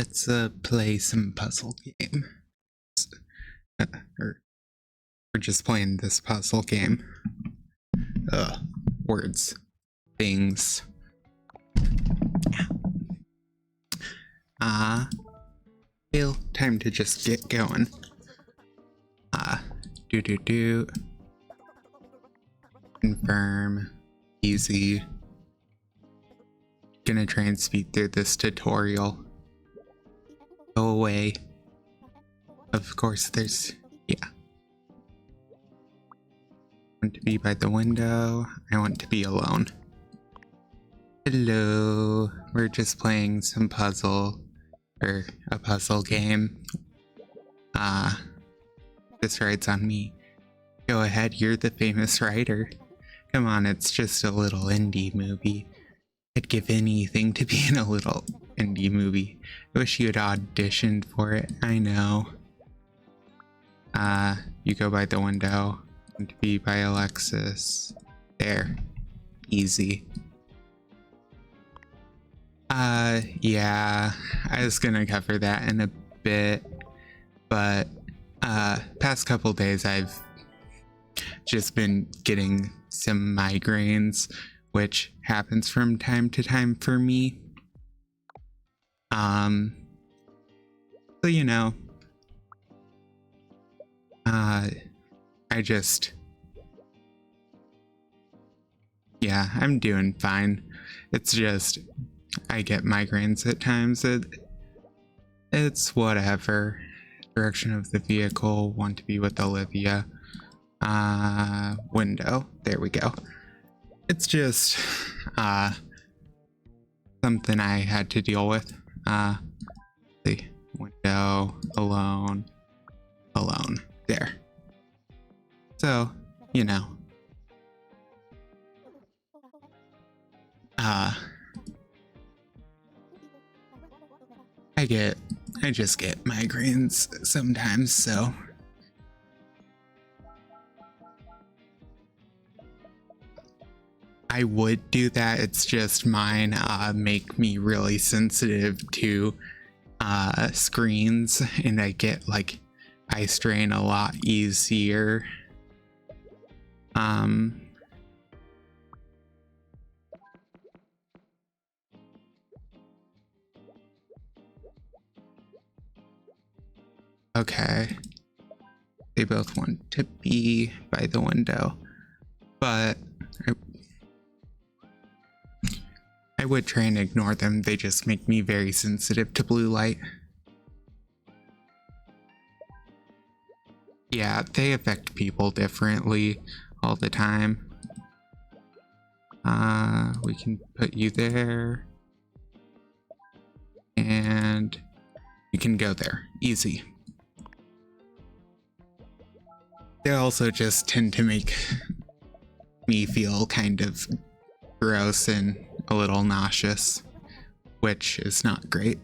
Let's play some puzzle game. Or we're just playing this puzzle game. Words. Things. Feel time to just get going. Confirm. Easy. Gonna try and speed through this tutorial. Go away. Of course there's, yeah. I want to be by the window. I want to be alone. Hello. We're just playing some puzzle, or a puzzle game. This ride's on me. Go ahead, you're the famous writer. Come on, it's just a little indie movie. I'd give anything to be in a little indie movie. I wish you had auditioned for it. I know. You go by the window. And to be by Alexis. There. Easy. Yeah. I was gonna cover that in a bit. But, past couple days I've just been getting some migraines, which happens from time to time for me. So you know, yeah, I'm doing fine. It's just, I get migraines at times. It's whatever. Direction of the vehicle, want to be with Olivia. Window, there we go. It's just, something I had to deal with. The window, alone, there. So, you know. I just get migraines sometimes, so. I would do that, it's just mine make me really sensitive to screens, and I get like eye strain a lot easier. Okay, they both want to be by the window, but I would try and ignore them. They just make me very sensitive to blue light. Yeah, they affect people differently all the time. We can put you there. And you can go there. Easy. They also just tend to make me feel kind of gross and a little nauseous, which is not great.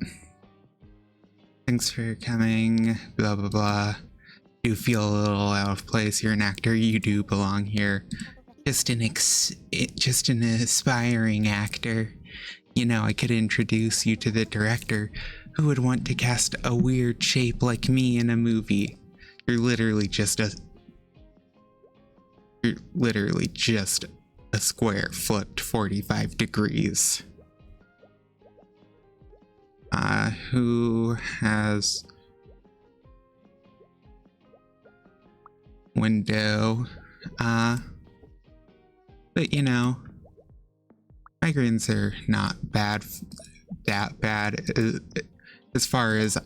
Thanks for coming, blah blah blah. You feel a little out of place. You're an actor, you do belong here. Just an aspiring actor. You know, I could introduce you to the director, who would want to cast a weird shape like me in a movie. You're literally just a square flipped 45 degrees. Who has window? But you know, migraines are not that bad as far as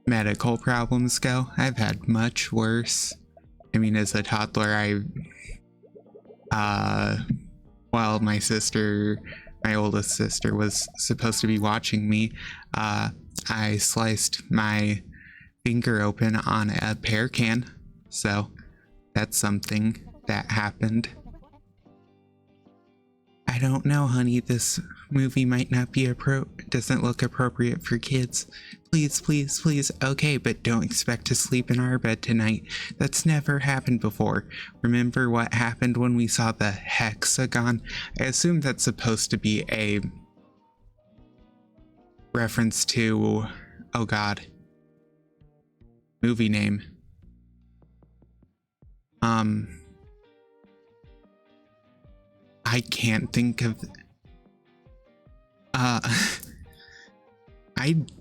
medical problems go. I've had much worse. I mean, as a toddler, while my oldest sister was supposed to be watching me, I sliced my finger open on a pear can. So that's something that happened. I I don't know, honey. This movie might not be doesn't look appropriate for kids. Please, please, please. Okay, but don't expect to sleep in our bed tonight. That's never happened before. Remember what happened when we saw the hexagon? I assume that's supposed to be a reference to, oh god, movie name. I can't think of, I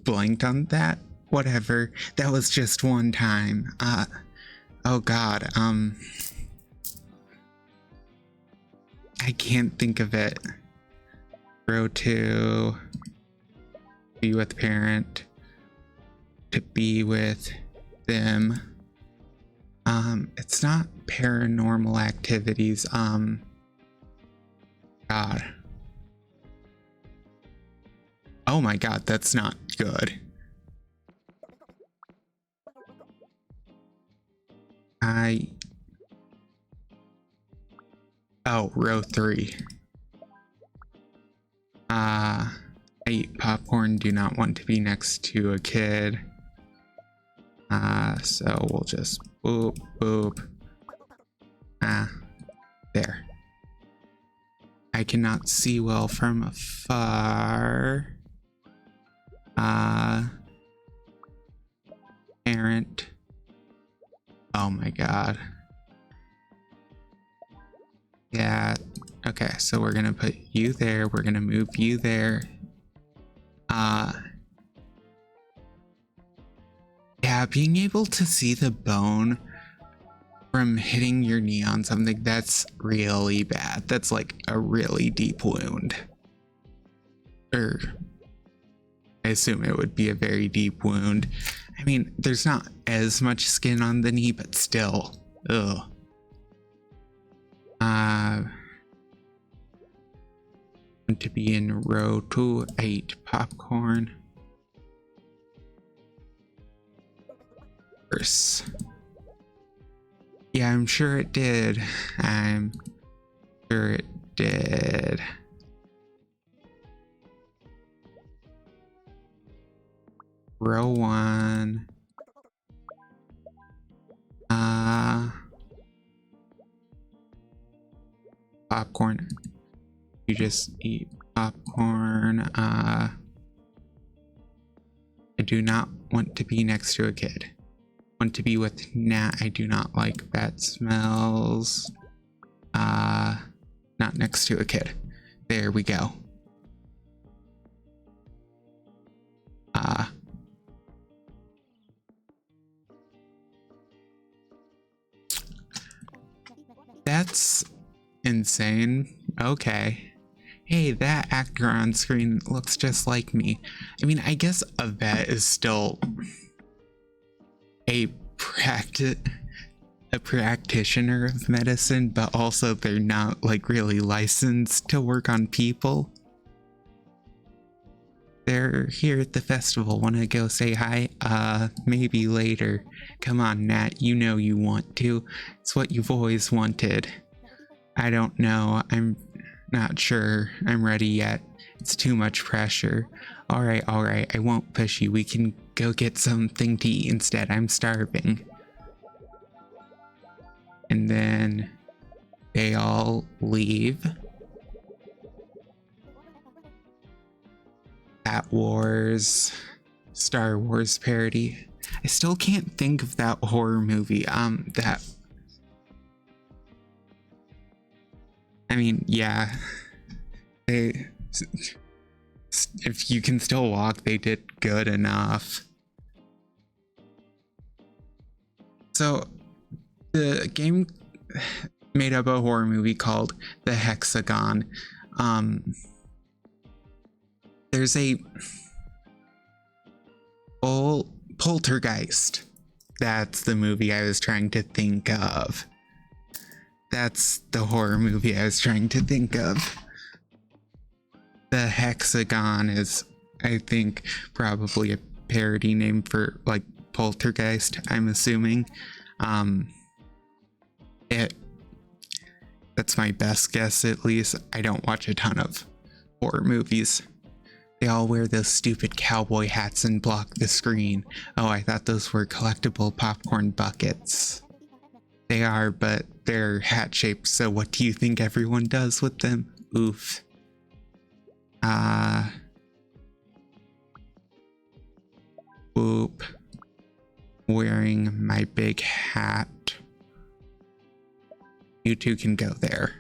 blanked on that. Whatever. That was just one time. Oh god, I can't think of it. Grow to be with parent, to be with them. It's not paranormal activities. God. Oh my god, that's not good. Oh, row 3. I eat popcorn, do not want to be next to a kid. So we'll just boop, boop. There. I cannot see well from afar. Parent. Oh my god. Yeah. Okay, so we're gonna put you there. We're gonna move you there. Yeah, being able to see the bone from hitting your knee on something, that's really bad. That's like a really deep wound. Or I assume it would be a very deep wound. I mean, there's not as much skin on the knee, but still. Ugh. To be in row 2, I eat popcorn. Verse. Yeah, I'm sure it did. I'm sure it did. Row 1. Popcorn. You just eat popcorn. I do not want to be next to a kid. Want to be with Nat. I do not like bad smells. Not next to a kid. There we go. That's insane. Okay. Hey, that actor on screen looks just like me. I mean, I guess a vet is still a practitioner of medicine, but also they're not like really licensed to work on people. They're here at the festival. Wanna go say hi? Maybe later. Come on, Nat, you know you want to. It's what you've always wanted. I don't know. I'm not sure I'm ready yet. It's too much pressure. Alright, I won't push you. We can go get something to eat instead. I'm starving. And then they all leave. Bat Wars, Star Wars parody. I still can't think of that horror movie. I mean, yeah. If you can still walk, they did good enough. So, the game made up a horror movie called The Hexagon. There's a Poltergeist. That's the movie I was trying to think of. That's the horror movie I was trying to think of. The Hexagon is, I think, probably a parody name for like Poltergeist, I'm assuming. That's my best guess, at least. I don't watch a ton of horror movies. They all wear those stupid cowboy hats and block the screen. Oh, I thought those were collectible popcorn buckets. They are, but they're hat-shaped, so what do you think everyone does with them? Oof. Whoop. Wearing my big hat. You two can go there.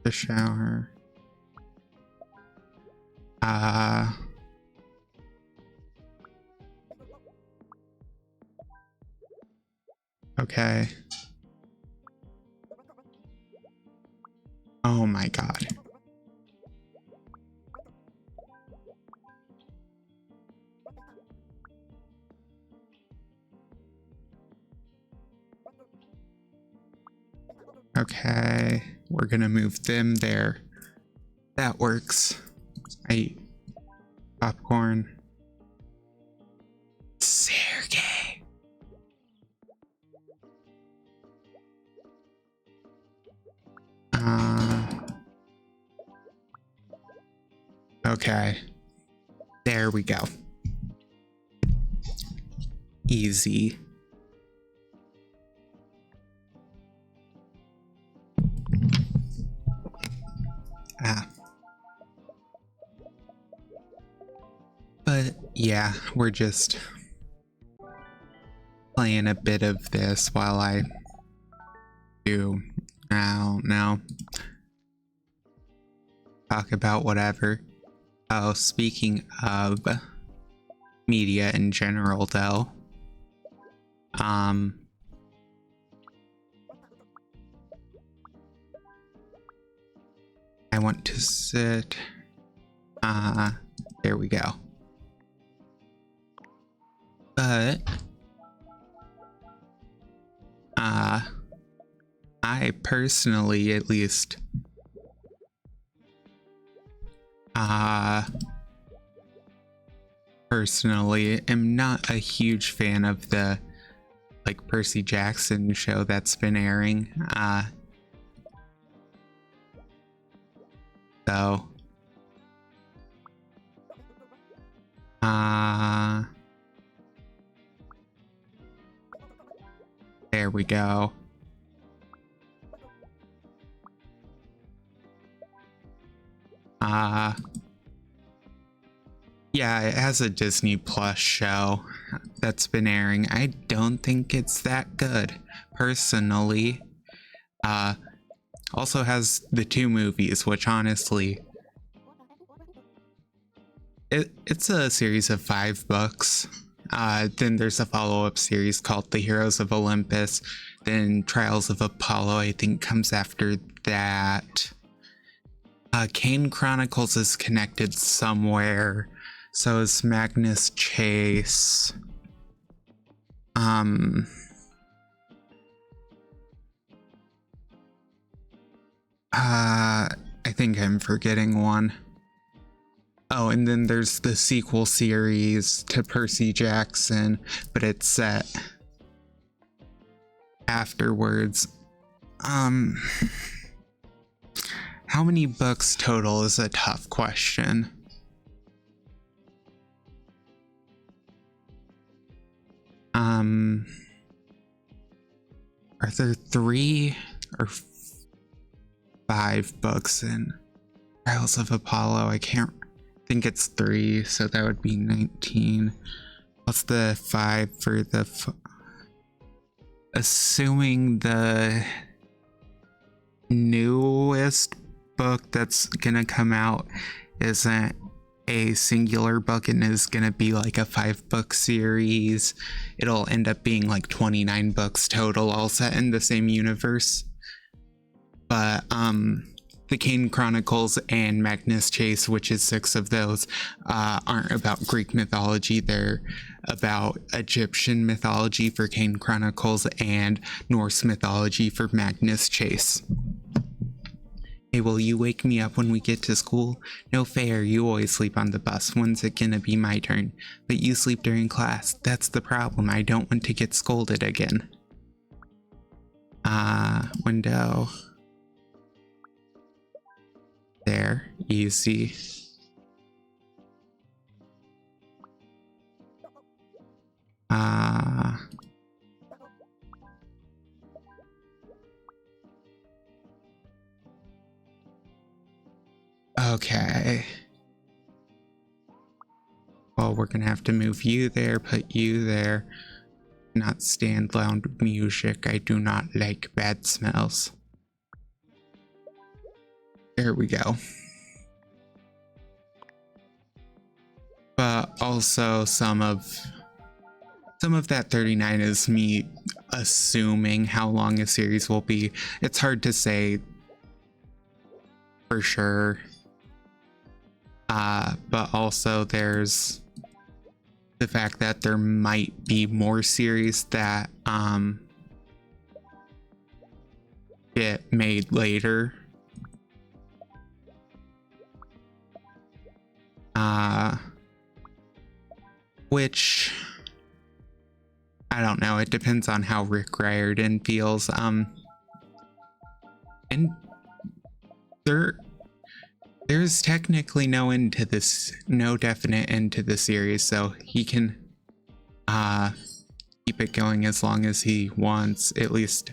The shower. Okay. Oh my god. Okay, we're gonna move them there. That works. I eat popcorn. Sergey. Okay. There we go. Easy. But yeah, we're just playing a bit of this while I do now talk about whatever. Oh, speaking of media in general though, I want to sit, there we go. But, I personally, at least, personally am not a huge fan of the, like, Percy Jackson show that's been airing, so, there we go. Yeah, it has a Disney Plus show that's been airing. I don't think it's that good, personally. Also has the 2 movies, which honestly, it's a series of 5 books. Then there's a follow-up series called The Heroes of Olympus. Then Trials of Apollo, I think, comes after that. Kane Chronicles is connected somewhere. So is Magnus Chase. I think I'm forgetting one. Oh, and then there's the sequel series to Percy Jackson, but it's set afterwards. How many books total is a tough question. Are there 3 or 5 books in Trials of Apollo? I can't think it's 3, so that would be 19. What's the 5 for the assuming the newest book that's gonna come out isn't a singular book and is gonna be like a 5-book series, it'll end up being like 29 books total, all set in the same universe. But the Kane Chronicles and Magnus Chase, which is 6 of those, aren't about Greek mythology. They're about Egyptian mythology for Kane Chronicles and Norse mythology for Magnus Chase. Hey, will you wake me up when we get to school? No fair, you always sleep on the bus. When's it gonna be my turn? But you sleep during class. That's the problem. I don't want to get scolded again. Window. There, easy. Okay. Well, we're gonna have to move you there, put you there. Not stand loud music. I do not like bad smells. There we go. But also some of that 39 is me assuming how long a series will be. It's hard to say for sure. But also there's the fact that there might be more series that get made later. Which I don't know, it depends on how Rick Riordan feels. And there's technically no end to this, no definite end to the series, so he can keep it going as long as he wants. At least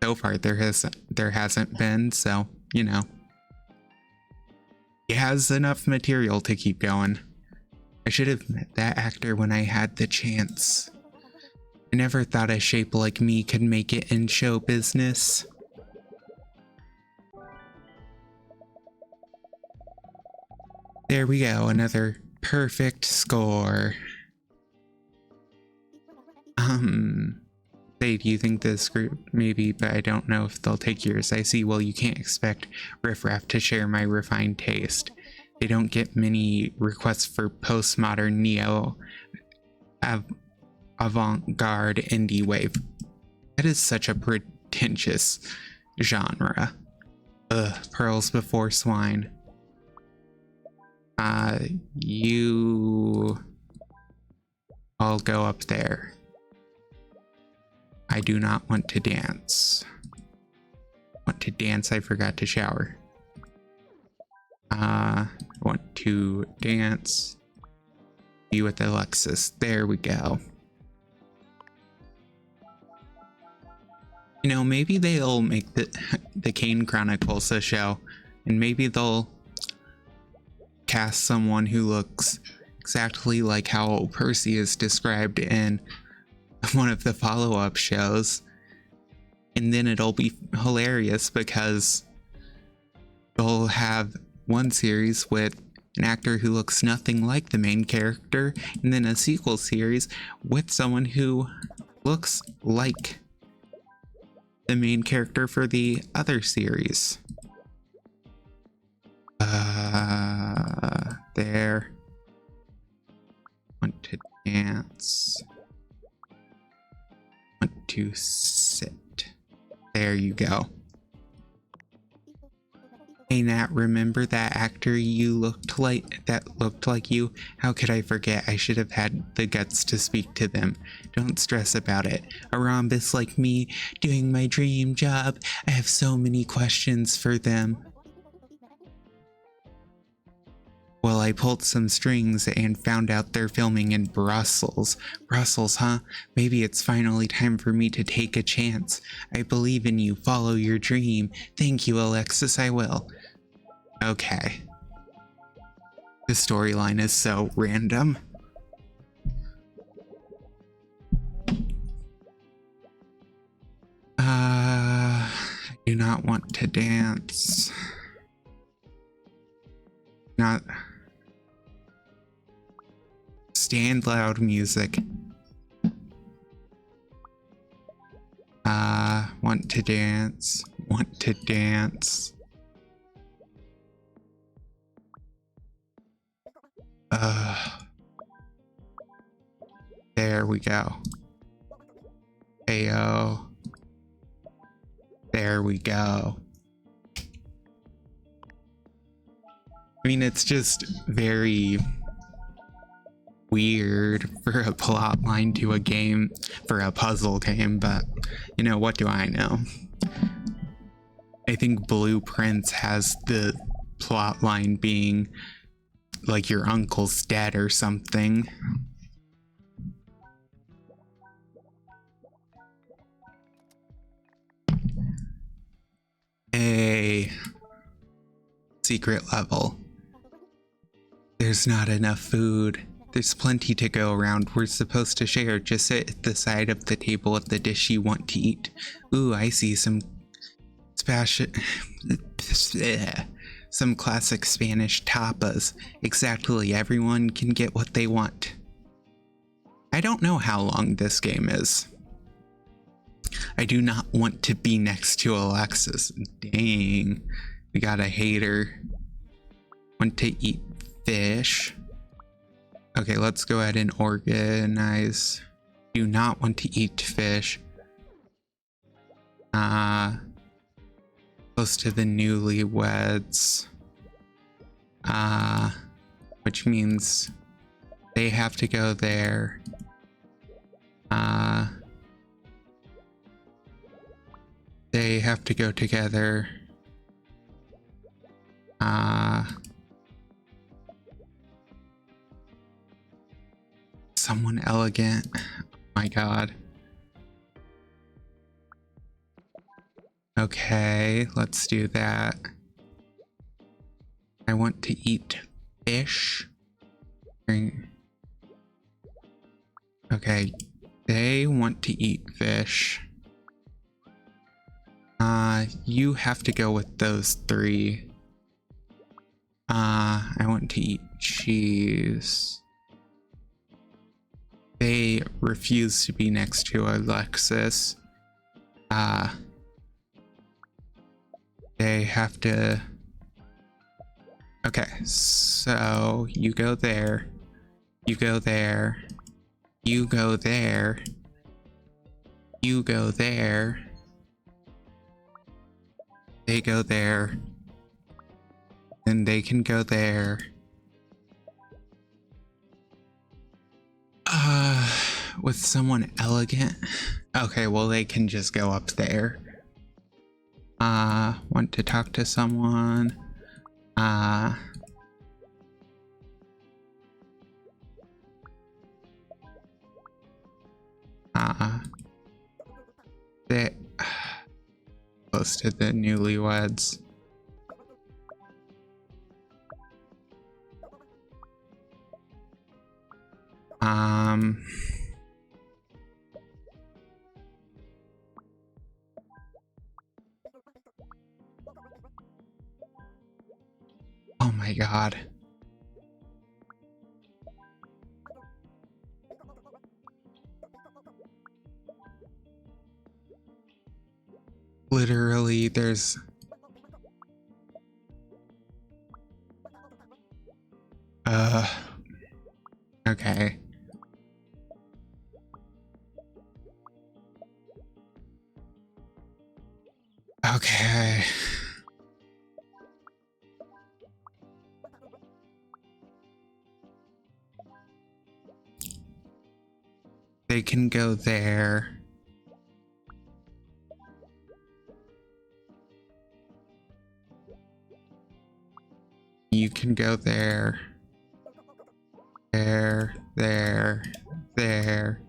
so far there hasn't been, so you know, he has enough material to keep going. I should have met that actor when I had the chance. I never thought a shape like me could make it in show business. There we go, another perfect score. Say, do you think this group maybe, but I don't know if they'll take yours. I see, well, you can't expect Riff Raff to share my refined taste. They don't get many requests for postmodern neo avant-garde indie wave. That is such a pretentious genre. Ugh, pearls before swine. I'll go up there. I do not want to dance. Want to dance, I forgot to shower. Want to dance. Be with Alexis. There we go. You know, maybe they'll make the Kane Chronicles a show, and maybe they'll cast someone who looks exactly like how Percy is described in one of the follow-up shows, and then it'll be hilarious because they'll have one series with an actor who looks nothing like the main character, and then a sequel series with someone who looks like the main character for the other series. There. Want to dance. Want to sit. There you go. Hey Nat, remember that actor you looked like you? How could I forget? I should have had the guts to speak to them. Don't stress about it. A rhombus like me, doing my dream job. I have so many questions for them. Well, I pulled some strings and found out they're filming in Brussels. Brussels, huh? Maybe it's finally time for me to take a chance. I believe in you. Follow your dream. Thank you, Alexis. I will. Okay. The storyline is so random. I do not want to dance. Not... Stand loud music. Want to dance. Want to dance. There we go. Ayo. There we go. I mean, it's just very weird for a plot line to a game, for a puzzle game, but you know, what do I know? I think Blueprints has the plot line being like your uncle's dead or something. A secret level. There's not enough food. There's plenty to go around. We're supposed to share. Just sit at the side of the table of the dish you want to eat. Ooh, I see some some classic Spanish tapas. Exactly, everyone can get what they want. I don't know how long this game is. I do not want to be next to Alexis. Dang, we got a hater. Want to eat fish. Okay, let's go ahead and organize. Do not want to eat fish. Close to the newlyweds. Which means they have to go there. They have to go together. Someone elegant. Oh my god. Okay, let's do that. I want to eat fish. Okay, they want to eat fish. You have to go with those three. I want to eat cheese. They refuse to be next to Alexis. They have to... Okay, so you go there. You go there. You go there. You go there. They go there. Then they can go there. With someone elegant? Okay, well, they can just go up there. Want to talk to someone? They close to the newlyweds. Oh my god. Literally, there's... Okay. Okay. They can go there. You can go there. There, there, there.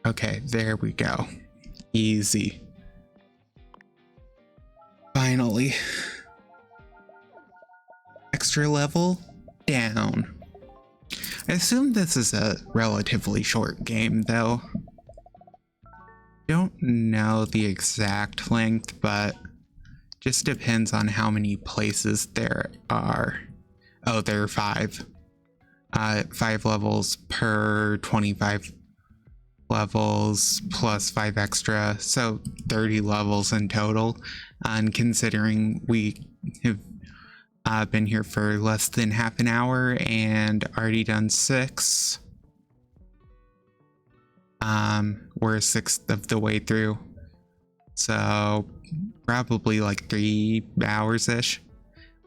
Okay, there we go. Easy. Finally. Extra level down. I assume this is a relatively short game, though. Don't know the exact length, but just depends on how many places there are. Oh, there are 5. 5 levels per 25 levels plus 5 extra, so 30 levels in total. And considering we have been here for less than half an hour and already done 6. We're a sixth of the way through. So probably like 3 hours-ish.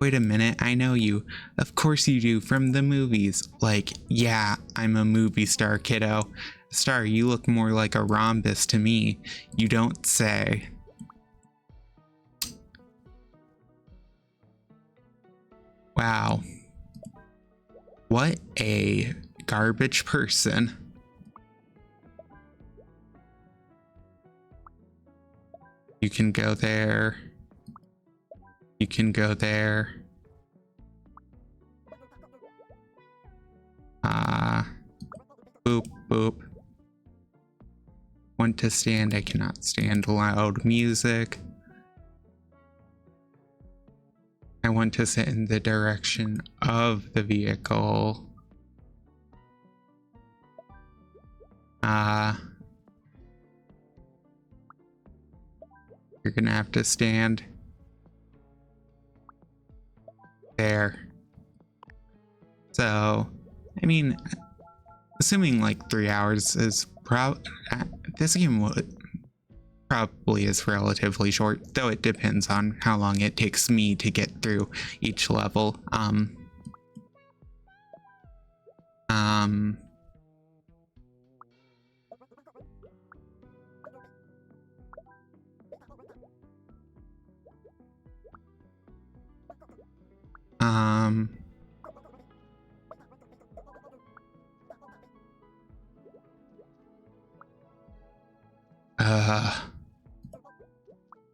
Wait a minute, I know you. Of course you do, from the movies. Like, yeah, I'm a movie star, kiddo. Star, you look more like a rhombus to me. You don't say. Wow. What a garbage person. You can go there. You can go there. Boop, boop. Want to stand, I cannot stand loud music. I want to sit in the direction of the vehicle. You're gonna have to stand there. So, I mean, assuming like 3 hours is this game probably is relatively short, though it depends on how long it takes me to get through each level.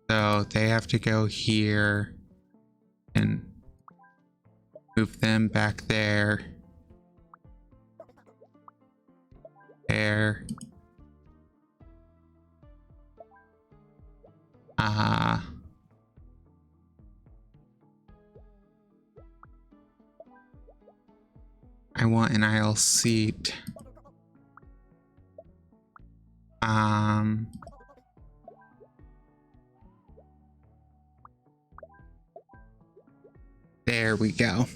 So they have to go here and move them back there. There. I want an aisle seat. There we go.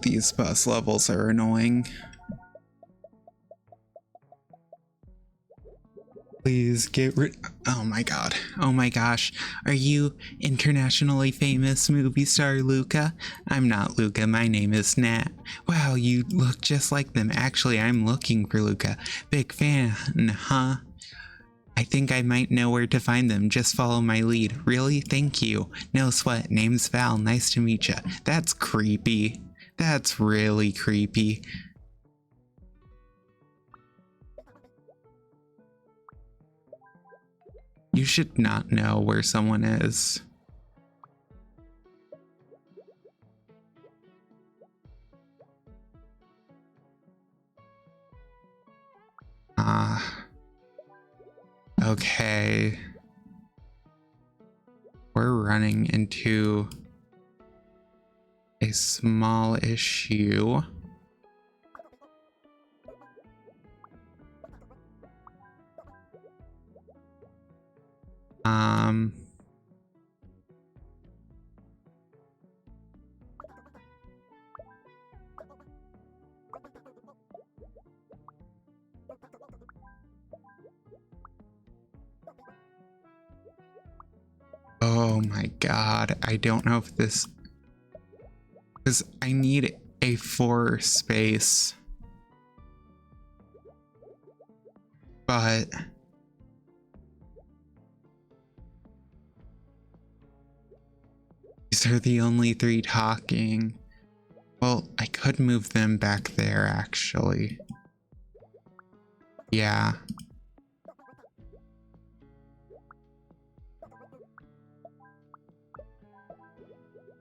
These bus levels are annoying. Please get rid. Oh my god. Oh my gosh. Are you internationally famous movie star Luca? I'm not Luca. My name is Nat. Wow, you look just like them. Actually, I'm looking for Luca. Big fan, huh? I think I might know where to find them. Just follow my lead. Really? Thank you. No sweat. Name's Val. Nice to meet ya. That's creepy. That's really creepy. You should not know where someone is. Okay. We're running into a small issue. Oh my god, I don't know if this... Because I need a 4 space. But... these are the only 3 talking. Well, I could move them back there, actually. Yeah.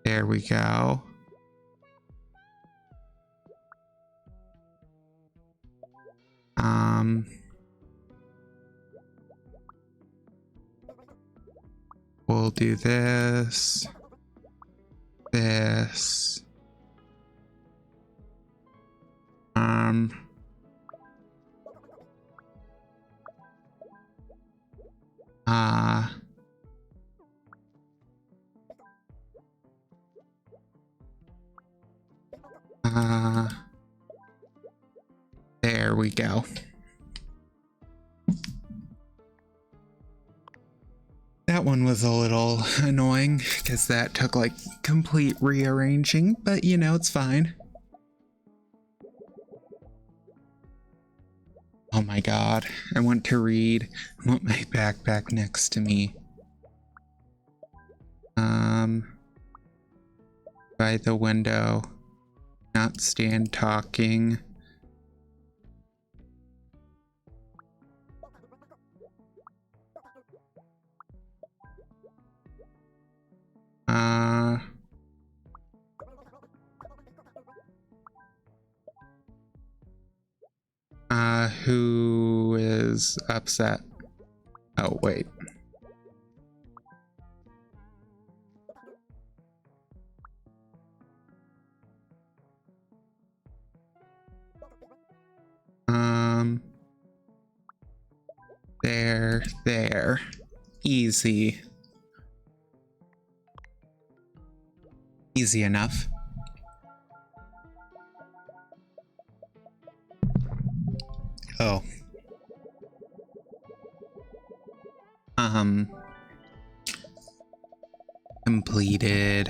There we go. We'll do this. This. we go. That one was a little annoying because that took like complete rearranging, but you know, it's fine. Oh my god, I want to read. I want my backpack next to me. By the window. Not stand talking. Who is upset? Oh, wait. There. Easy. Easy enough. Oh. Completed.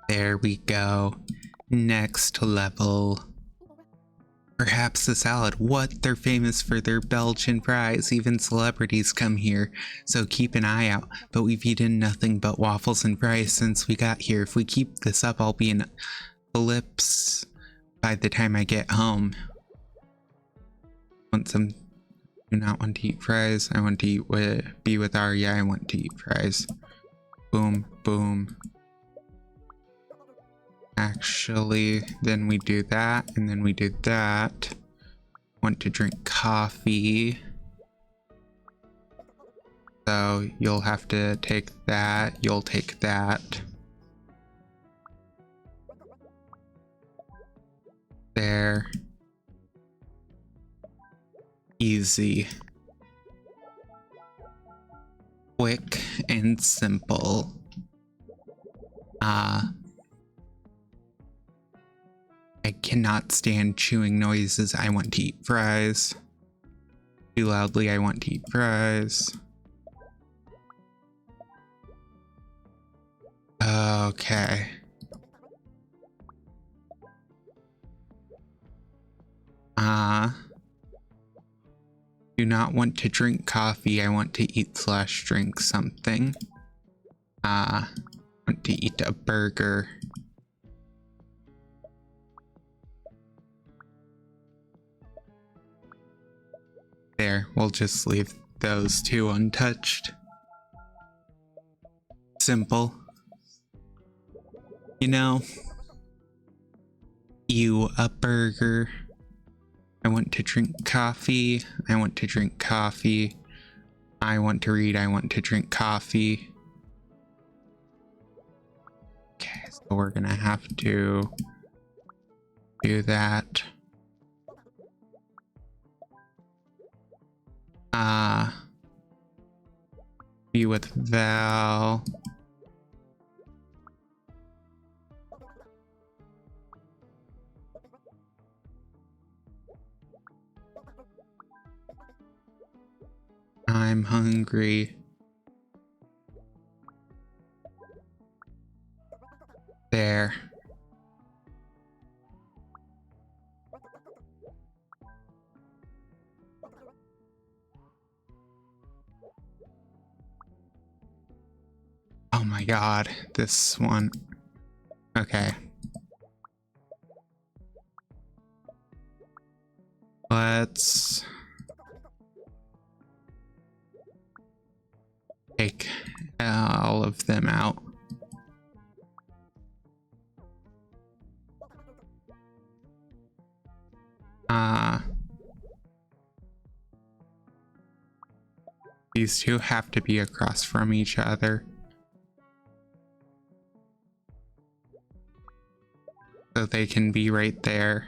There we go. Next level. Perhaps the salad. What? They're famous for their Belgian fries. Even celebrities come here, so keep an eye out. But we've eaten nothing but waffles and fries since we got here. If we keep this up, I'll be in Phillips by the time I get home. Want some? Do not want to eat fries. I want to be with Arya. I want to eat fries. Boom, boom. Actually, then we do that, and then we do that. Want to drink coffee. So you'll have to take that. You'll take that. There. Easy. Quick and simple. I cannot stand chewing noises. I want to eat fries. Too loudly, I want to eat fries. Okay. Do not want to drink coffee. I want to eat / drink something. Want to eat a burger. There, we'll just leave those two untouched. Simple. You know, a burger. I want to drink coffee. I want to drink coffee. I want to read. I want to drink coffee. Okay, so we're gonna have to do that. Be with Val. I'm hungry. There. Oh my god, this one. Okay. Let's take all of them out. These two have to be across from each other. So they can be right there.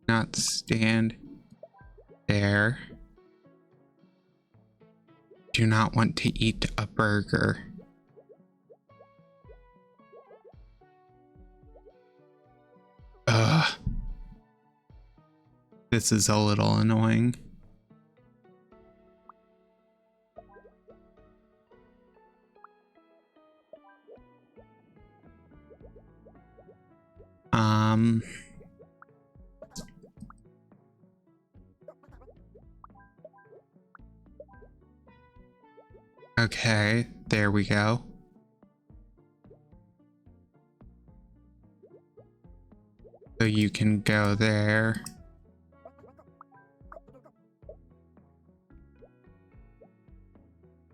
Not stand there. Do not want to eat a burger. Ugh. This is a little annoying. Okay, there we go. So you can go there.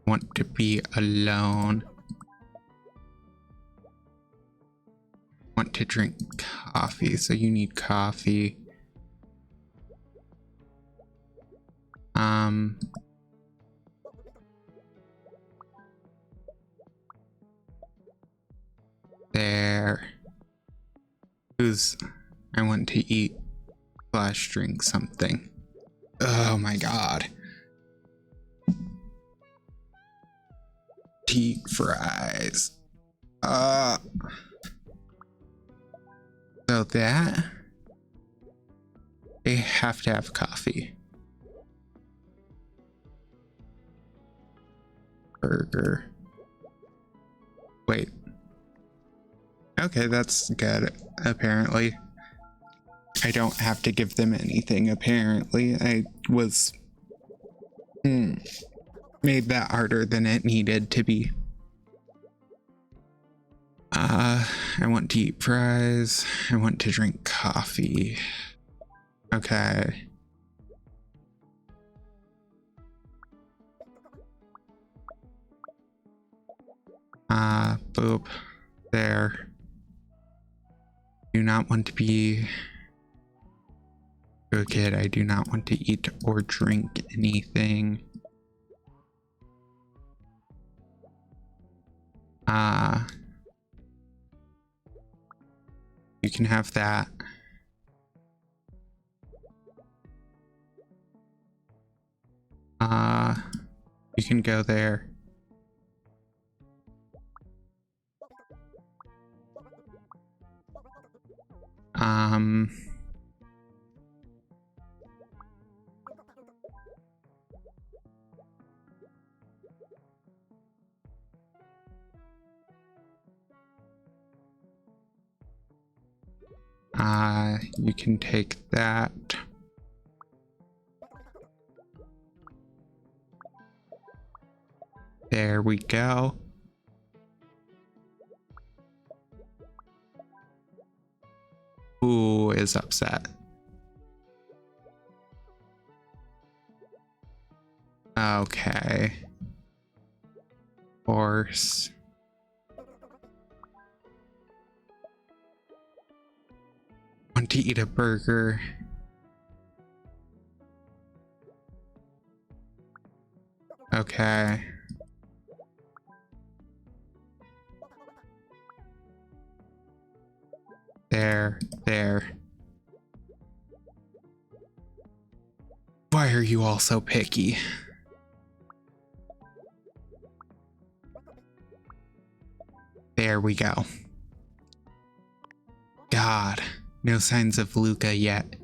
Want to be alone. Want to drink coffee, so you need coffee. There. I want to eat / drink something. Oh my god. Deep fries. So that they have to have coffee. Burger. Wait. Okay, that's good, apparently. I don't have to give them anything, apparently. I was made that harder than it needed to be. I want to eat fries. I want to drink coffee. Okay. Boop. There. Do not want to be a kid. I do not want to eat or drink anything. You can have that. You can go there. You can take that. There we go. Who is upset? Okay. Horse. Want to eat a burger. Okay. There. Why are you all so picky? There we go. God, no signs of Luca yet.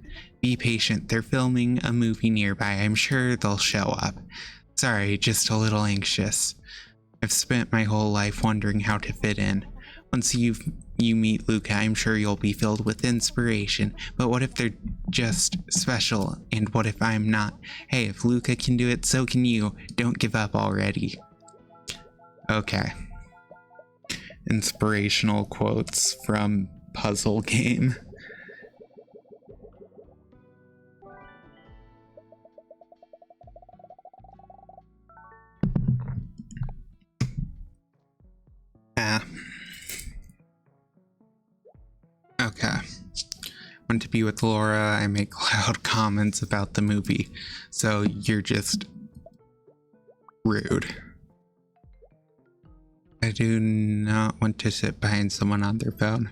Be patient, they're filming a movie nearby. I'm sure they'll show up. Sorry, just a little anxious. I've spent my whole life wondering how to fit in. Once you meet Luca, I'm sure you'll be filled with inspiration. But what if they're just special? And what if I'm not? Hey, if Luca can do it, so can you. Don't give up already. Okay. Inspirational quotes from puzzle game. Okay. Want to be with Laura, I make loud comments about the movie, so you're just rude. I do not want to sit behind someone on their phone.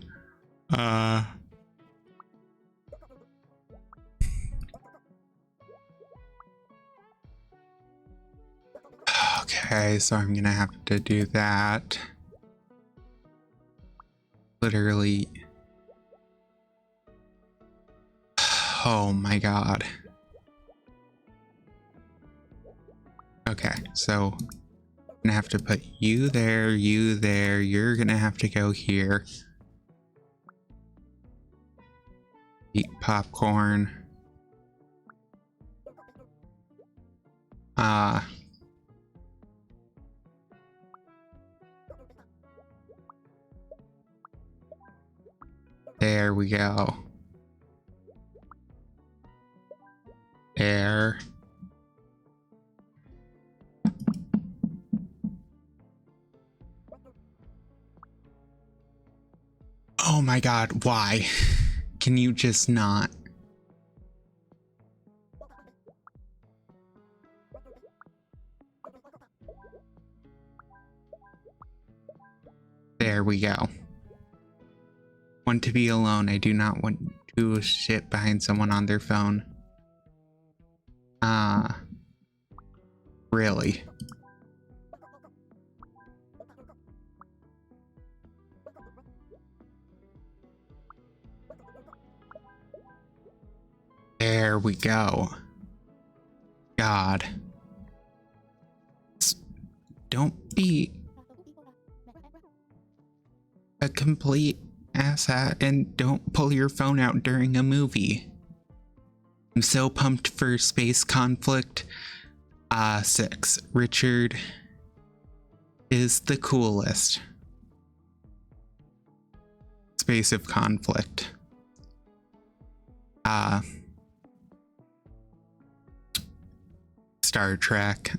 Okay, so I'm gonna have to do that. Literally. Oh my god. Okay, so I'm gonna have to put you there, you're gonna have to go here. Eat popcorn. There we go. There. Oh my god, why? Can you just not? There we go. Want to be alone. I do not want to sit behind someone on their phone. Really? There we go. God. Don't be a complete asshat and don't pull your phone out during a movie. I'm so pumped for Space Conflict 6. Richard is the coolest. Space of Conflict. Star Trek.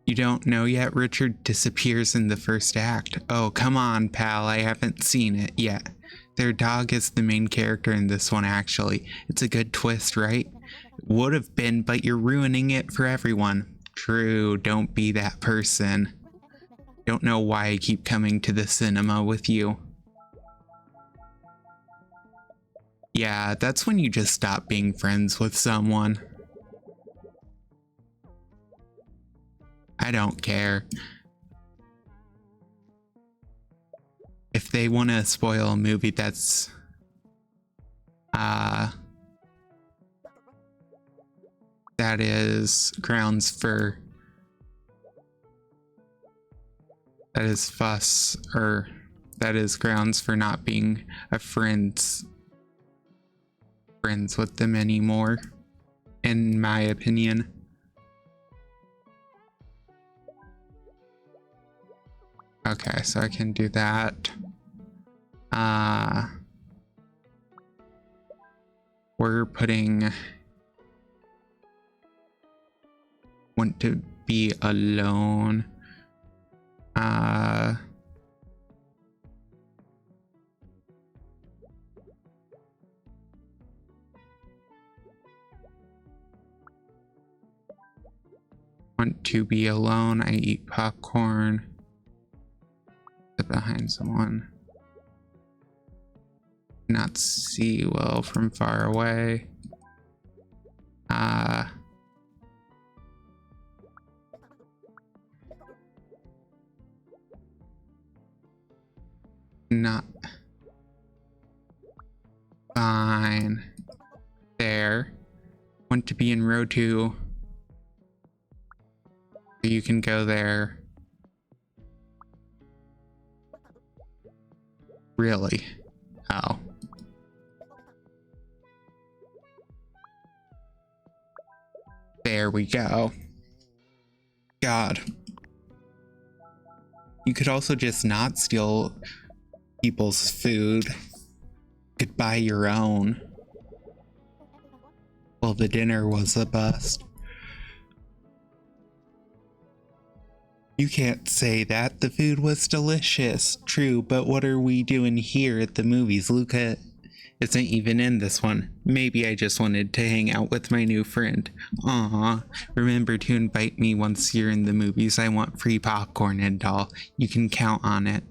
You don't know yet? Richard disappears in the first act. Oh, come on, pal. I haven't seen it yet. Their dog is the main character in this one, actually. It's a good twist, right? It would have been, but you're ruining it for everyone. True, don't be that person. Don't know why I keep coming to the cinema with you. Yeah, that's when you just stop being friends with someone. I don't care. If they want to spoil a movie, that's that is grounds for fuss, or that is grounds for not being friends with them anymore, in my opinion. Okay, so I can do that. We're putting want to be alone. Want to be alone. I eat popcorn. Sit behind someone. Not see well from far away. Not fine. There. Want to be in row 2. So you can go there. Really? Oh. There we go. God. You could also just not steal people's food. You could buy your own. Well, the dinner was a bust. You can't say that. The food was delicious. True, but what are we doing here at the movies? Luca isn't even in this one. Maybe I just wanted to hang out with my new friend. Aw, remember to invite me once you're in the movies. I want free popcorn and all. You can count on it.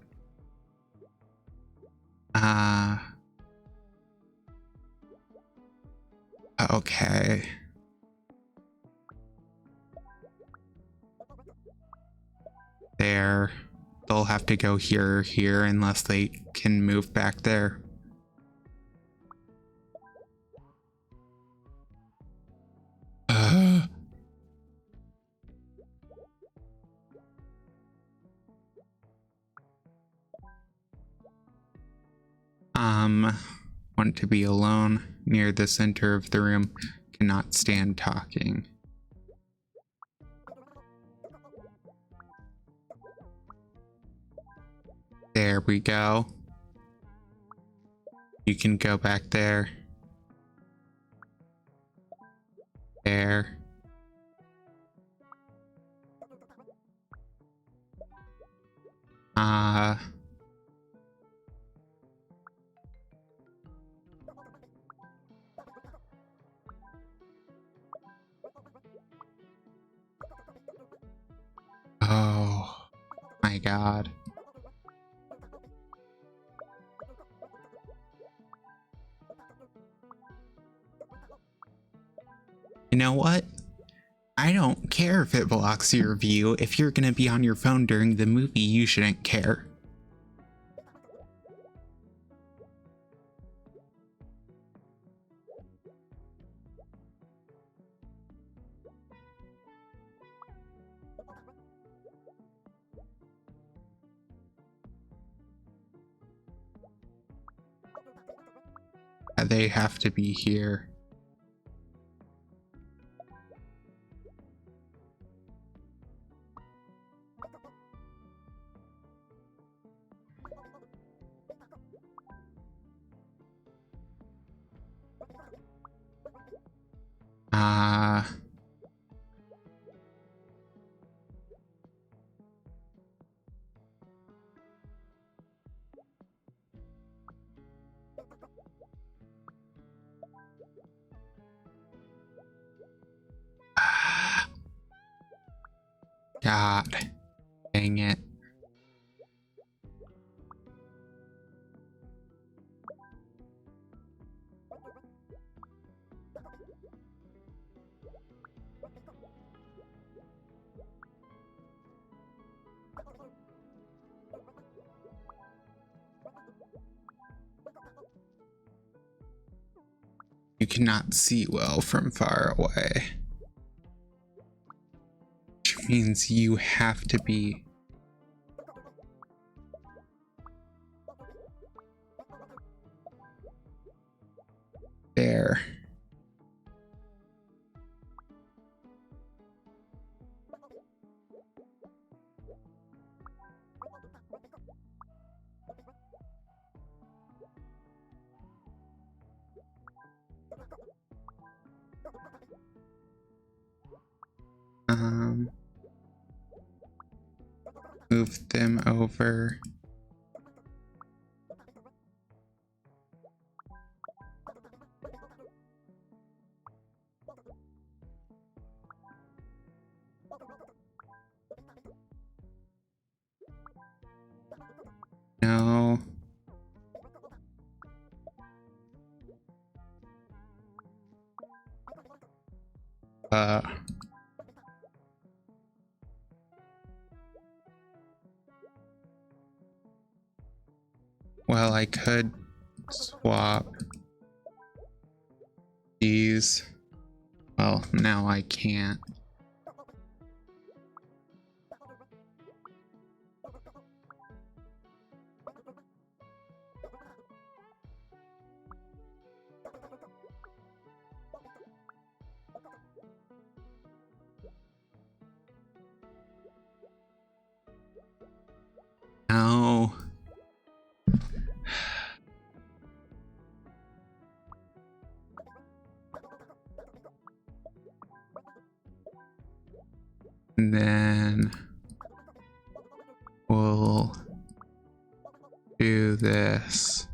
Okay. There. They'll have to go here, unless they can move back there. Want to be alone near the center of the room. Cannot stand talking. There we go. You can go back there. There. Oh my god. You know what? I don't care if it blocks your view. If you're gonna be on your phone during the movie, you shouldn't care. They have to be here. God dang it. You cannot see well from far away. Which means you have to be there. Move them over. No. Well, I could swap these. Well, now I can't. No. And then we'll do this.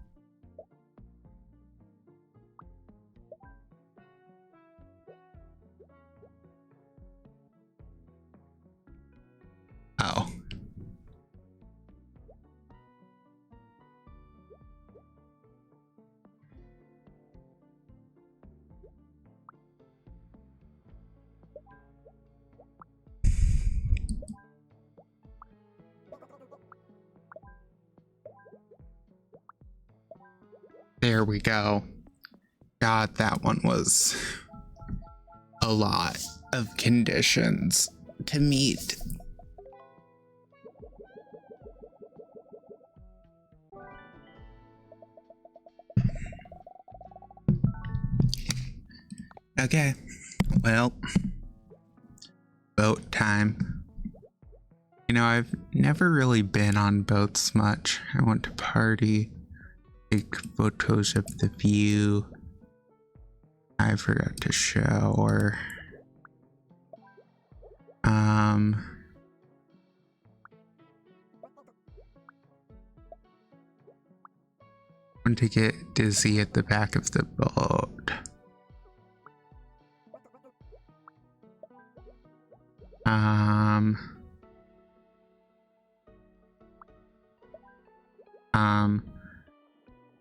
Oh. There we go. God, that one was a lot of conditions to meet. Okay, well, boat time. You know, I've never really been on boats much. I want to party, take photos of the view. I forgot to shower. Want to get dizzy at the back of the boat.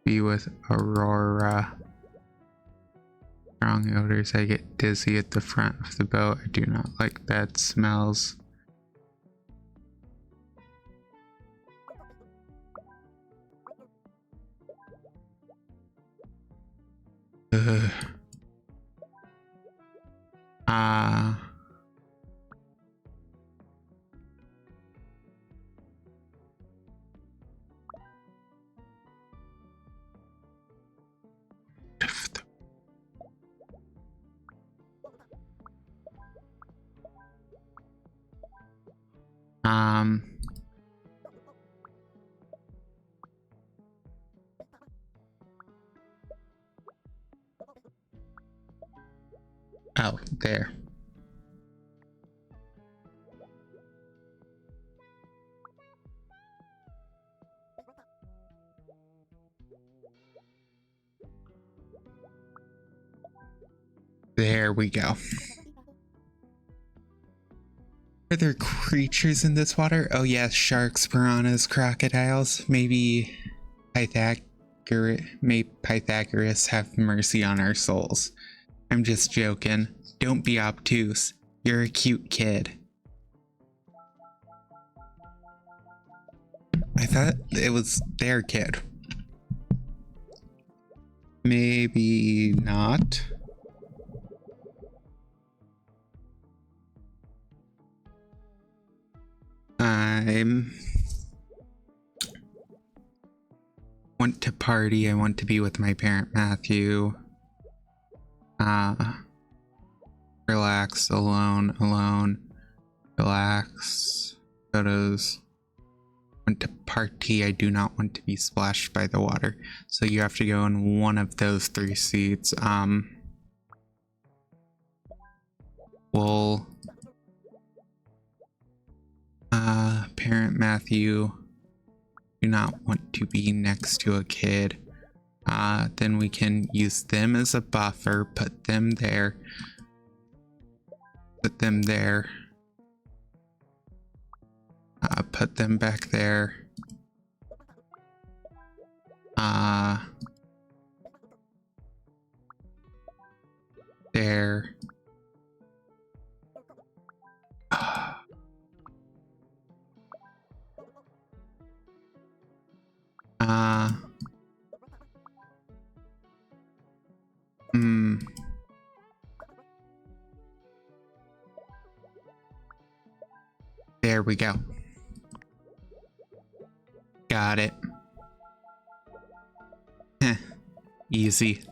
Be with Aurora. Strong odors. I get dizzy at the front of the boat. I do not like bad smells. Ugh. Oh, there. There we go. Are there creatures in this water? Oh yes, sharks, piranhas, crocodiles. Maybe Pythagoras have mercy on our souls. I'm just joking. Don't be obtuse. You're a cute kid. I thought it was their kid. Maybe not. Want to party. I want to be with my parent Matthew. Relax, alone. Relax. Photos. Want to party. I do not want to be splashed by the water. So you have to go in one of those 3 seats. We'll parent Matthew, do not want to be next to a kid. Then we can use them as a buffer, put them there. Put them there. Put them back there. There. There we go. Got it. Heh. Easy.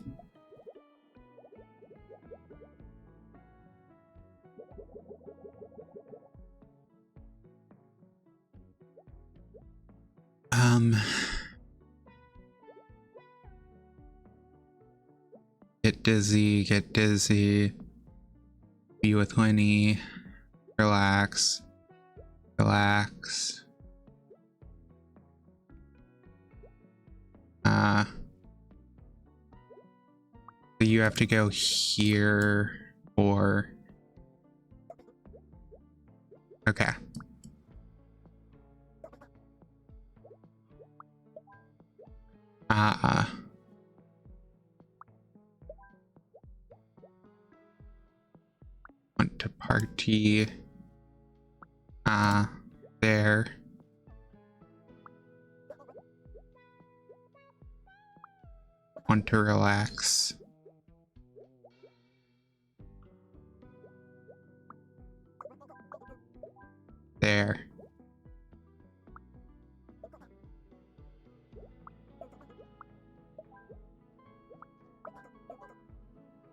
Get dizzy. Be with Winnie. Relax. So you have to go here or... Okay. Want to party. There. Want to relax. There.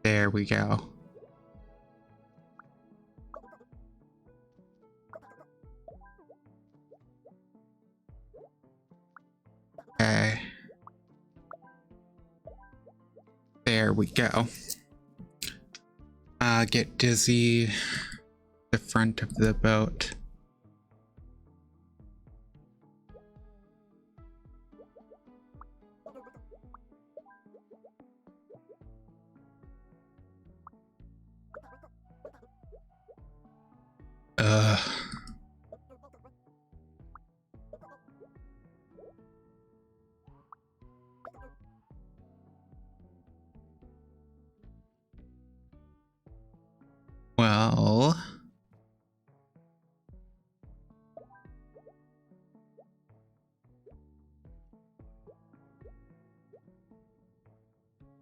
There we go. Okay. There we go. Get Dizzy the front of the boat. Well,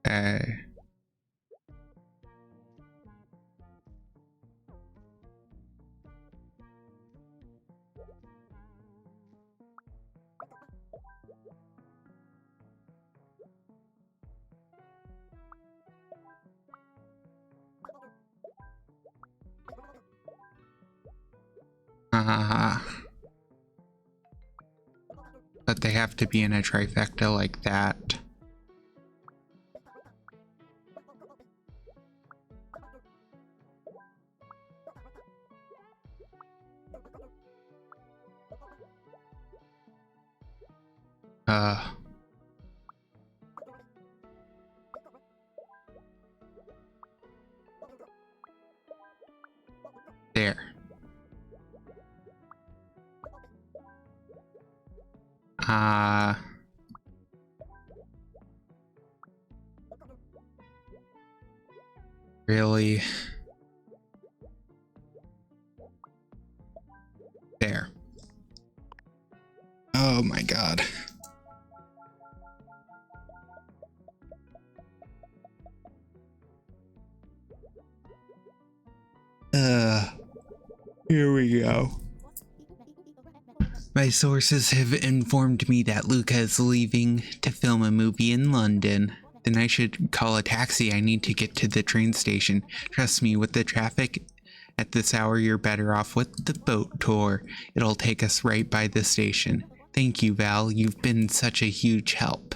okay. But they have to be in a trifecta like that. There. Really? There. Oh my god. Here we go. My sources have informed me that Luca is leaving to film a movie in London. Then I should call a taxi. I need to get to the train station. Trust me, with the traffic at this hour, you're better off with the boat tour. It'll take us right by the station. Thank you, Val. You've been such a huge help.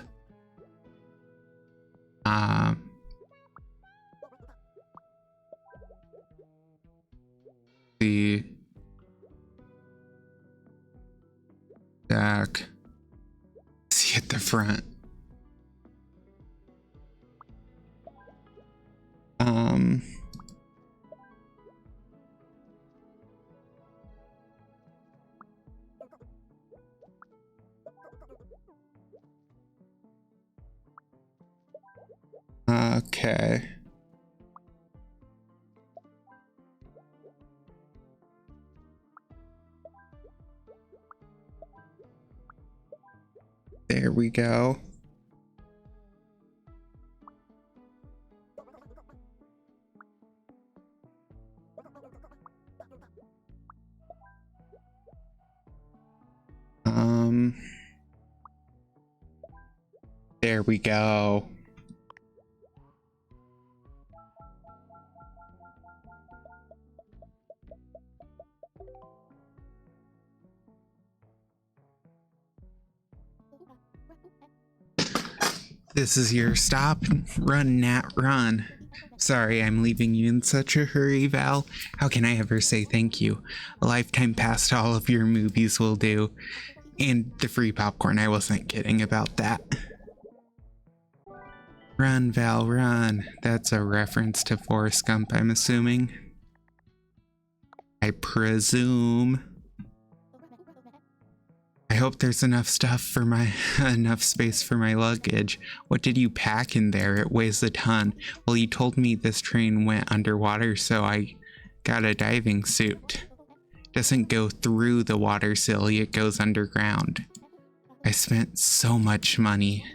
The back. See at the front. Okay. There we go. There we go. This is your stop. Run, Nat, run. Sorry, I'm leaving you in such a hurry, Val. How can I ever say thank you? A lifetime pass to all of your movies will do. And the free popcorn, I wasn't kidding about that. Run, Val, run. That's a reference to Forrest Gump, I'm assuming. I presume. I hope there's enough stuff for enough space for my luggage. What did you pack in there? It weighs a ton. Well, you told me this train went underwater, so I got a diving suit. It doesn't go through the water, silly, it goes underground. I spent so much money.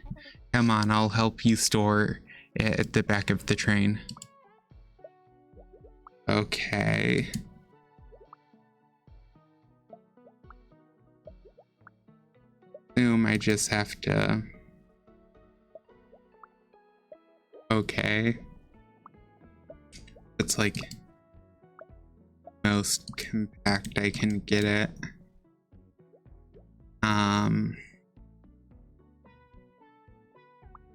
Come on, I'll help you store it at the back of the train. Okay. I just have to. Okay. It's like most compact I can get it.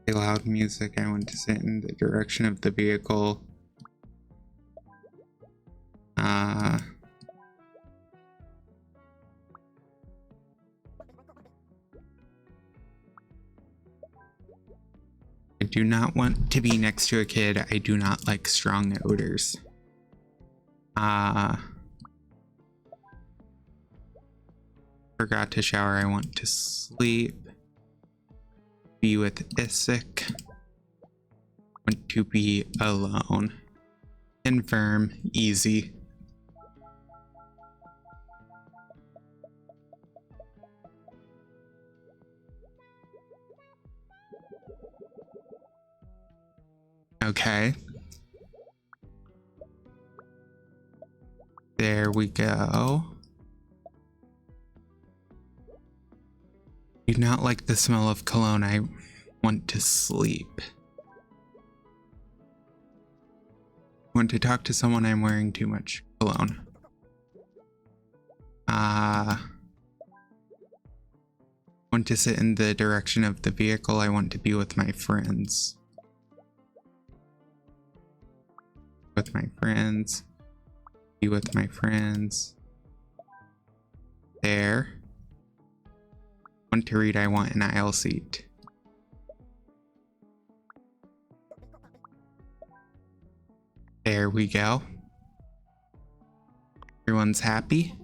play loud music. I want to sit in the direction of the vehicle. I do not want to be next to a kid. I do not like strong odors. Forgot to shower. I want to sleep. Be with Isaac. Want to be alone. Confirm. Easy. Okay. There we go. Do not like the smell of cologne. I want to sleep. Want to talk to someone. I'm wearing too much cologne. Want to sit in the direction of the vehicle. I want to be with my friends. With my friends. Be with my friends. There. Want to read. I want an aisle seat. There we go. Everyone's happy.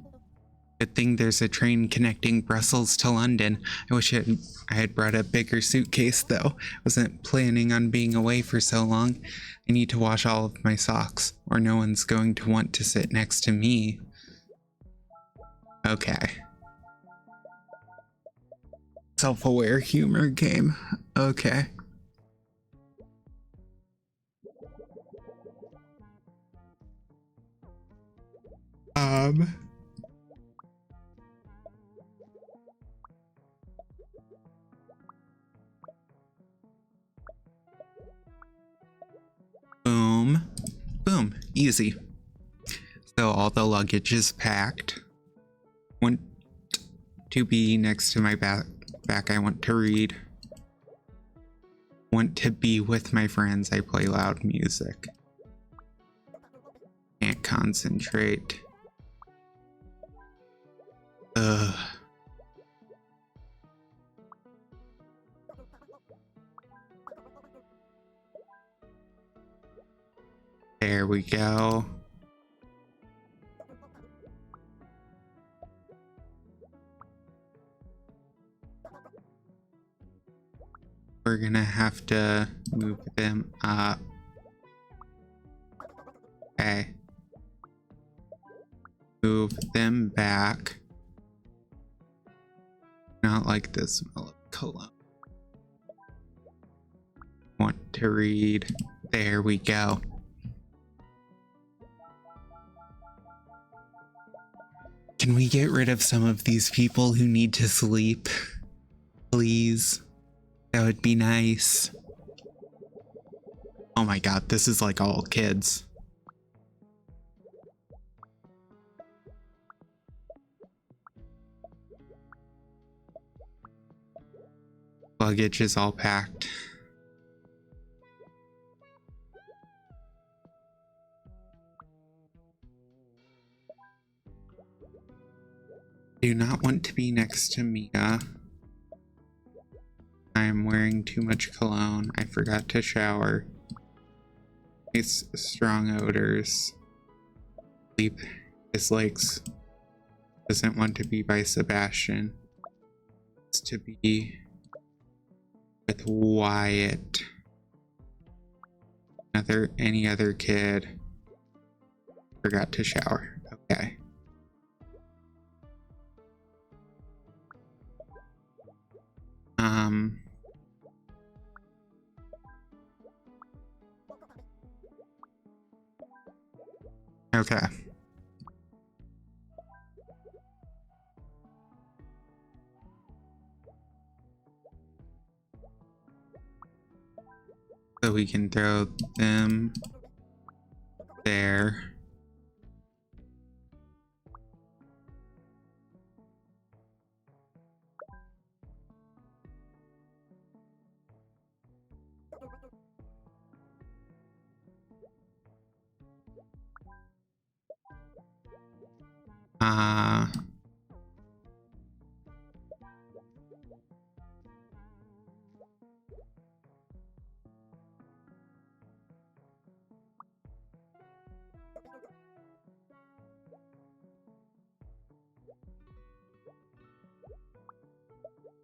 Good thing there's a train connecting Brussels to London. I wish I had brought a bigger suitcase though. Wasn't planning on being away for so long. I need to wash all of my socks, or no one's going to want to sit next to me. Okay. Self-aware humor game. Okay. Boom. Boom. Easy. So all the luggage is packed. Want to be next to my back. I want to read. Want to be with my friends. I play loud music. Can't concentrate. Ugh. There we go. We're gonna have to move them up. Okay. Move them back. Not like the smell of cologne. Want to read. There we go. Can we get rid of some of these people who need to sleep? Please. That would be nice. Oh my god, this is like all kids. Luggage is all packed. Do not want to be next to Mia. I'm wearing too much cologne. I forgot to shower. It's strong odors. Sleep. His legs. Doesn't want to be by Sebastian. Wants to be with Wyatt. Any other kid. Forgot to shower. Okay. Okay. So we can throw them there. Uh,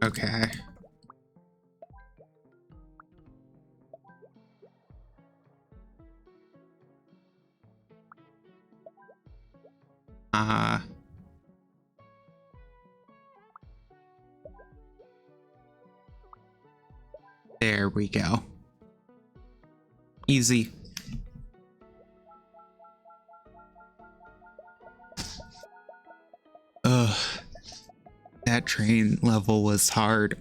okay. There we go. Easy. Ugh. That train level was hard.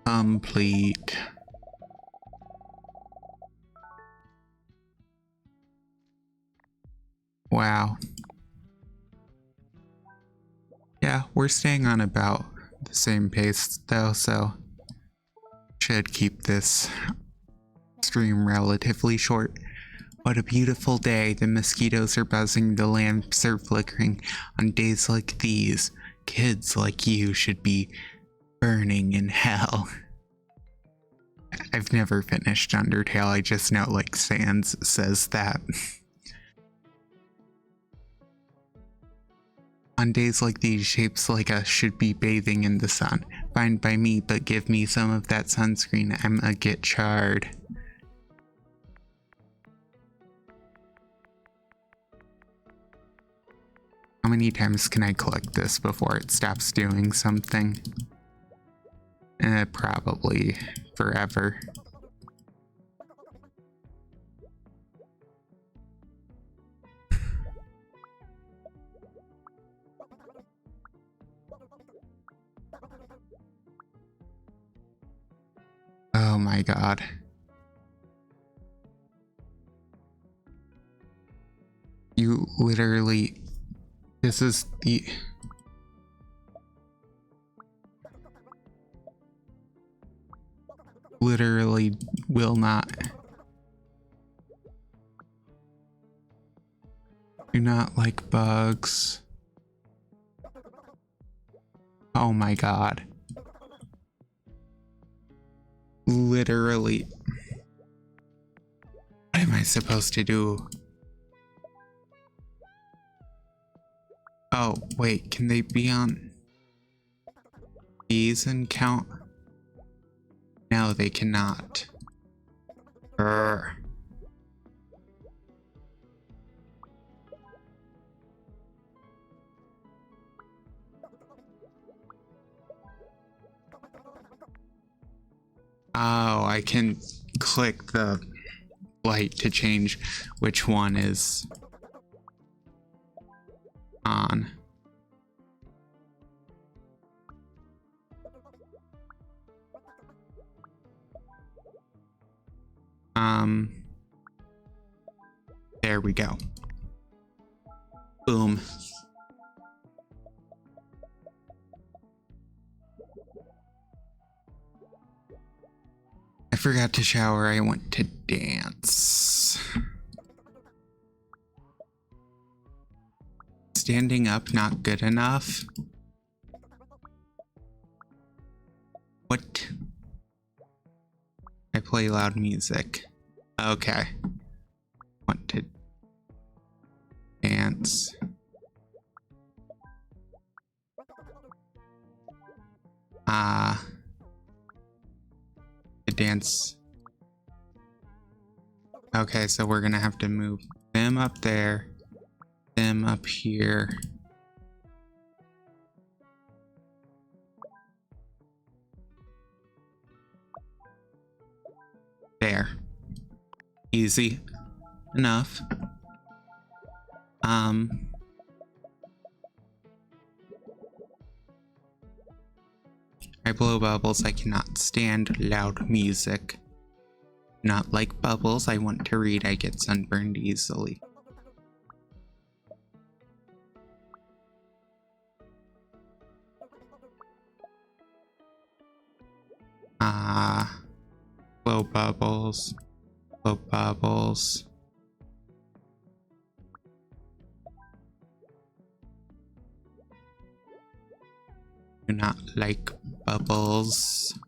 Complete. Wow. Yeah, we're staying on about the same pace though, so should keep this stream relatively short. What a beautiful day. The mosquitoes are buzzing, the lamps are flickering. On days like these, kids like you should be burning in hell. I've never finished Undertale, I just know like Sans says that. On days like these, shapes like us should be bathing in the sun. Fine by me, but give me some of that sunscreen. I'ma get charred. How many times can I collect this before it stops doing something? Probably forever. Oh my god. You literally... This is the... Literally will not... Do not like bugs. Oh my god. Literally. What am I supposed to do? Oh, wait, can they be on these and count? No, they cannot. Urgh. Oh, I can click the light to change which one is on. There we go. Boom. I forgot to shower, I went to dance. Standing up not good enough? What? I play loud music. Okay. Want to dance. The dance. Okay, so we're gonna have to move them up there, them up here. There. Easy enough. I blow bubbles. I cannot stand loud music. Not like bubbles. I want to read. I get sunburned easily. Blow bubbles. Blow bubbles. Do not like bubbles.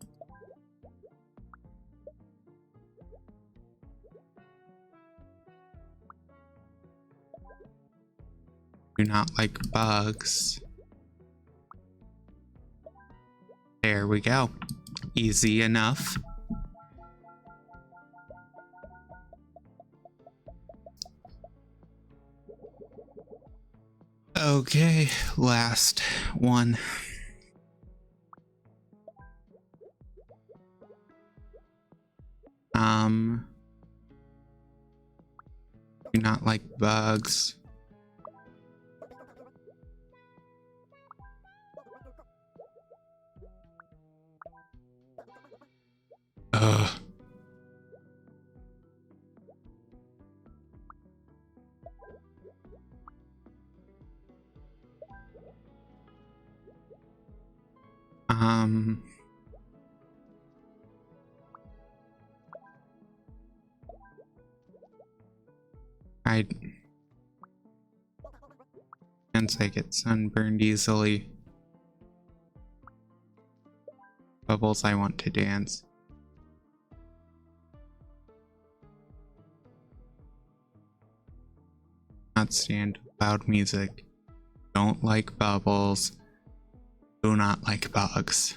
Do not like bugs. There we go. Easy enough. Okay, last one. Do not like bugs. Ugh. Since I get sunburned easily. Bubbles, I want to dance. Not stand loud music. Don't like bubbles. Do not like bugs.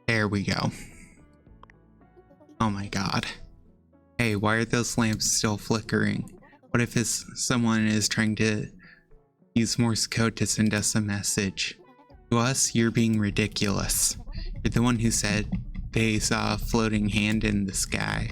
There we go. Oh my god. Hey, why are those lamps still flickering? What if someone is trying to use Morse code to send us a message? To us, you're being ridiculous. You're the one who said they saw a floating hand in the sky.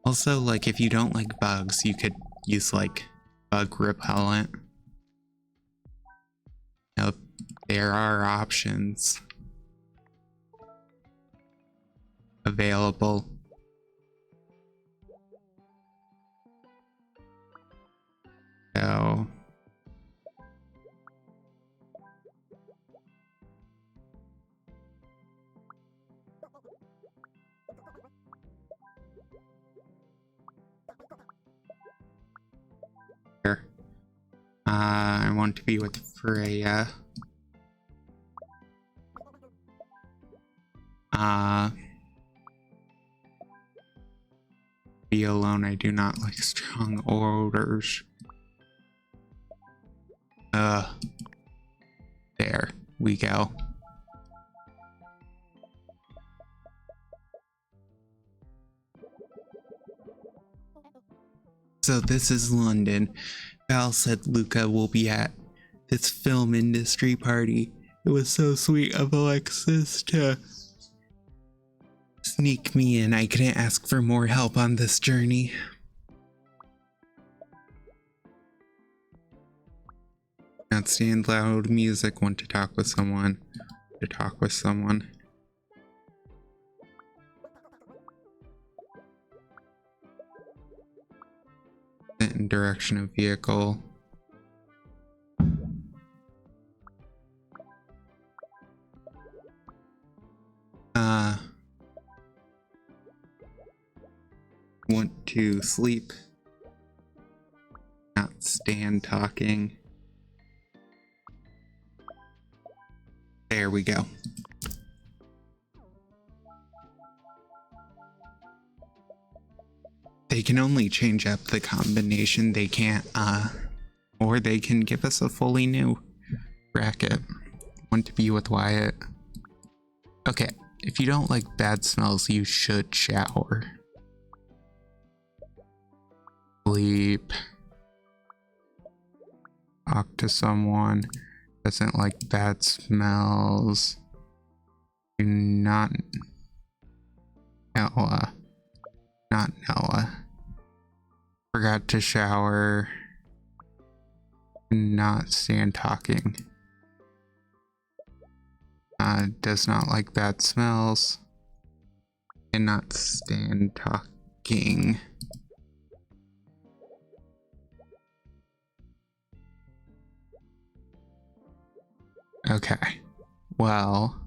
Also, like, if you don't like bugs, you could use, like, bug repellent. You know, there are options available. So... I want to be with Freya. Be alone. I do not like strong odors. There we go. So this is London. Val said Luca will be at this film industry party. It was so sweet of Alexis to sneak me in. I couldn't ask for more help on this journey. Not stand loud music, want to talk with someone. To talk with someone. in direction of vehicle. Want to sleep, not stand talking. There we go. They can only change up the combination. They can't, or they can give us a fully new bracket. Want to be with Wyatt. Okay, if you don't like bad smells, you should shower. Sleep. Talk to someone. Doesn't like bad smells. Do not Noah. Not Noah. Forgot to shower. Not stand talking. Does not like bad smells. Cannot stand talking. Okay. Well.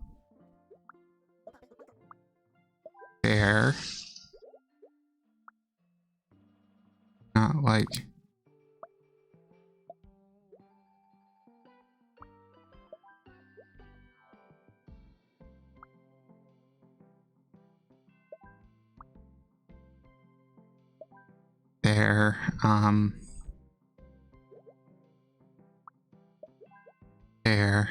There. Not like. There. There.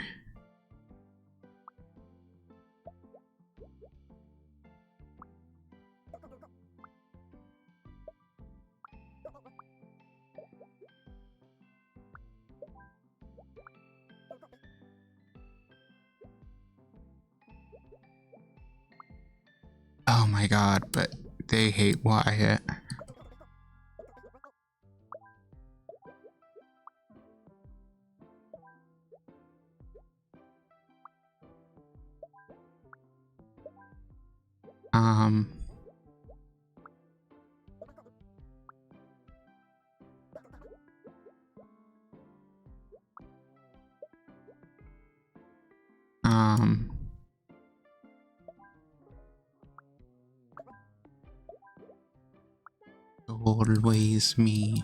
Oh my god, but they hate Wyatt. Always me.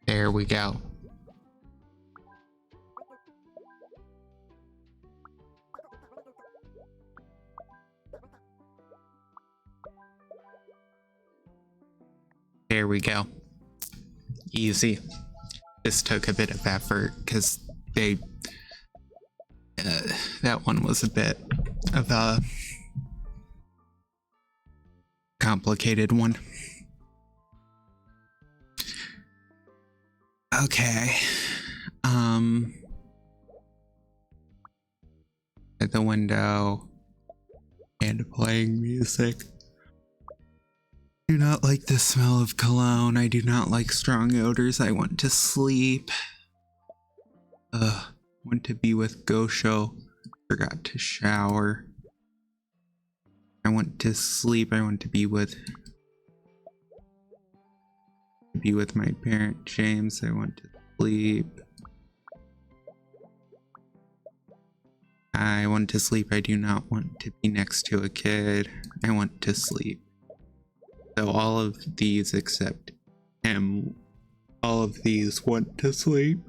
There we go. There we go. Easy. This took a bit of effort because they that one was a bit of a complicated one. Okay. At the window and playing music. Do not like the smell of cologne. I do not like strong odors. I want to sleep. Want to be with Gosho. Forgot to shower. I want to sleep. I want to be with my parent James. I want to sleep. I want to sleep. I do not want to be next to a kid. I want to sleep. So all of these except him, all of these want to sleep.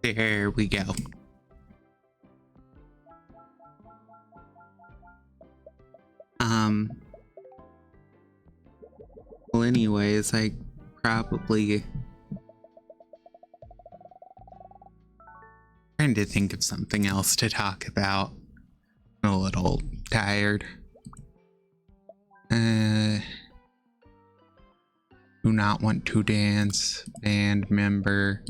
There we go. Well, anyways, I probably trying to think of something else to talk about. I'm a little tired. Do not want to dance. Band member.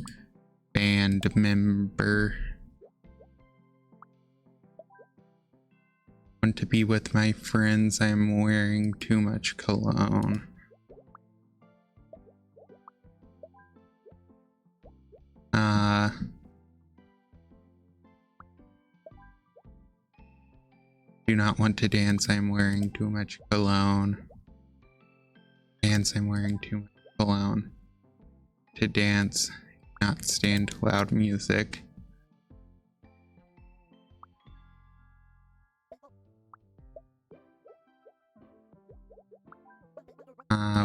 Band member. Want to be with my friends. I'm wearing too much cologne. Do not want to dance. I'm wearing too much cologne. Dance. I'm wearing too much cologne. To dance. Not stand loud music.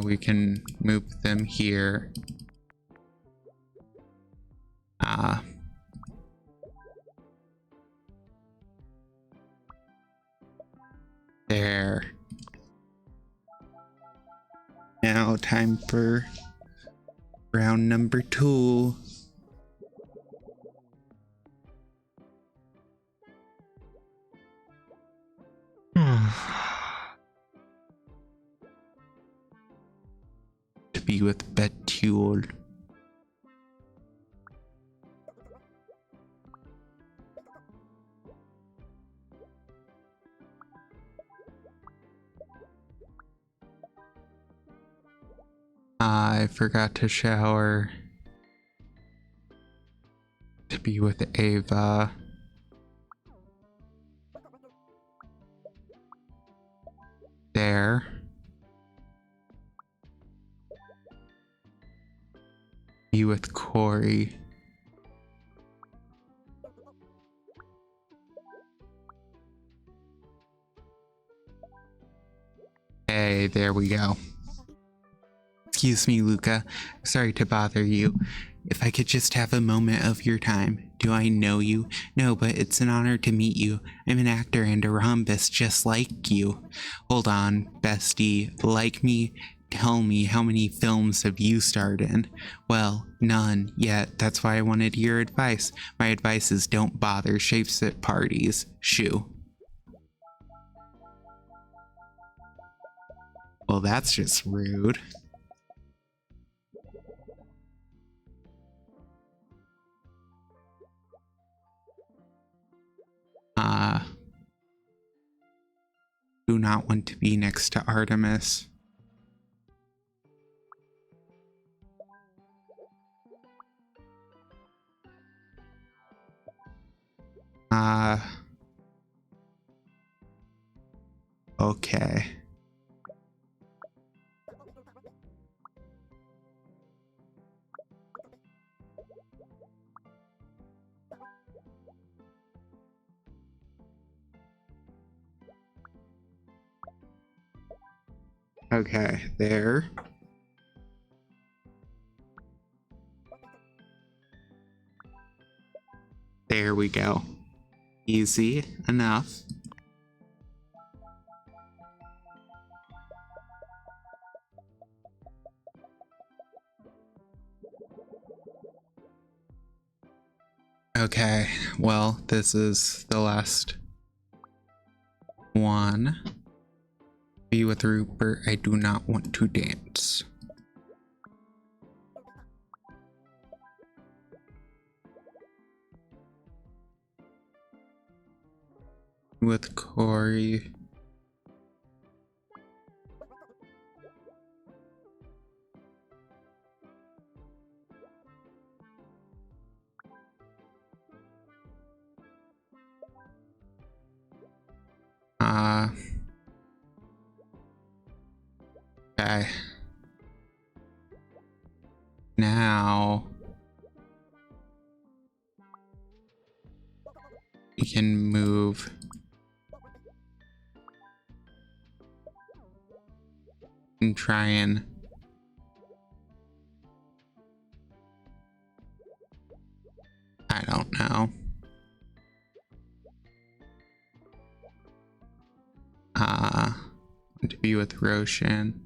We can move them here. There. Now time for round number 2. To be with Betule. I forgot to shower. To be with Ava. There. Be with Corey. Hey, there we go. Excuse me, Luca. Sorry to bother you. If I could just have a moment of your time. Do I know you? No, but it's an honor to meet you. I'm an actor and a rhombus just like you. Hold on, bestie. Like me? Tell me, how many films have you starred in? Well, none yet. That's why I wanted your advice. My advice is don't bother shapes at parties. Shoo. Well, that's just rude. Do not want to be next to Artemis. Okay. Okay, there. There we go. Easy enough. Okay, well, this is the last one. Be with Rupert. I do not want to dance. With Corey. Okay. Now we can move and try and I don't know. To be with Roshan.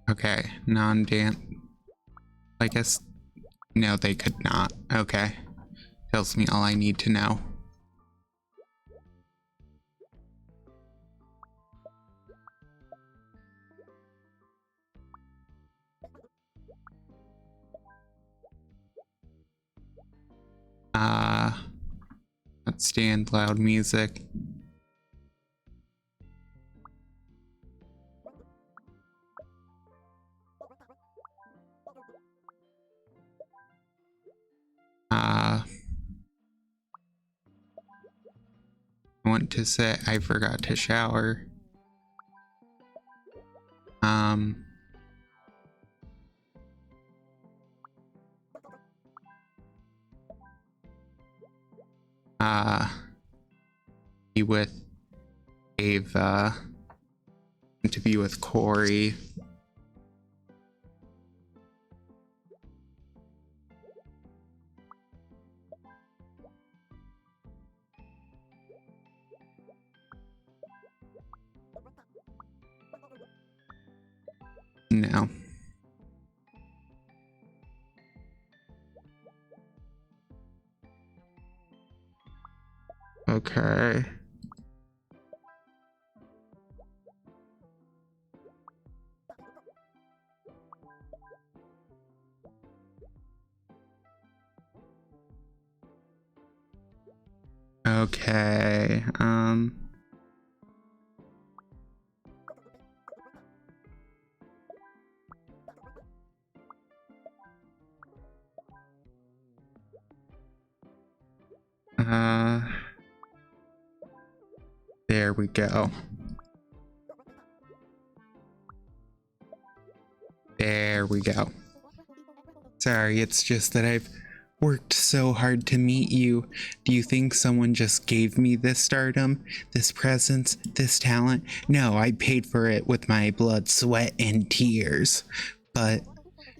Okay, non-dance. I guess, no, they could not. Okay. Tells me all I need to know. Let's stand loud music. I want to say I forgot to shower. Be with Ava. To be with Corey. No. Okay. Okay, there we go. There we go. Sorry, it's just that I've worked so hard to meet you. Do you think someone just gave me this stardom, this presence, this talent? No, I paid for it with my blood, sweat, and tears. But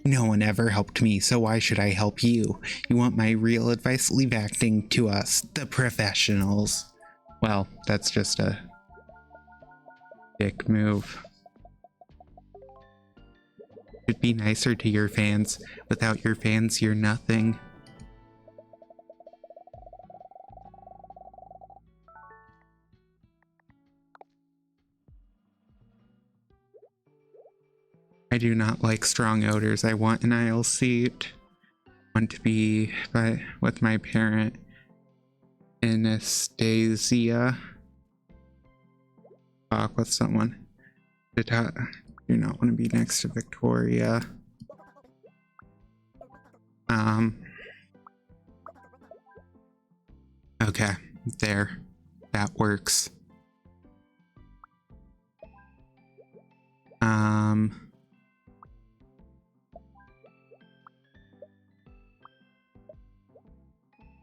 no one ever helped me, so why should I help you? You want my real advice? Leave acting to us, the professionals. Well, that's just a dick move. Should be nicer to your fans. Without your fans, you're nothing. I do not like strong odors. I want an aisle seat. Want to be with my parent, Anastasia. Talk with someone. Do not want to be next to Victoria. Okay, there. That works.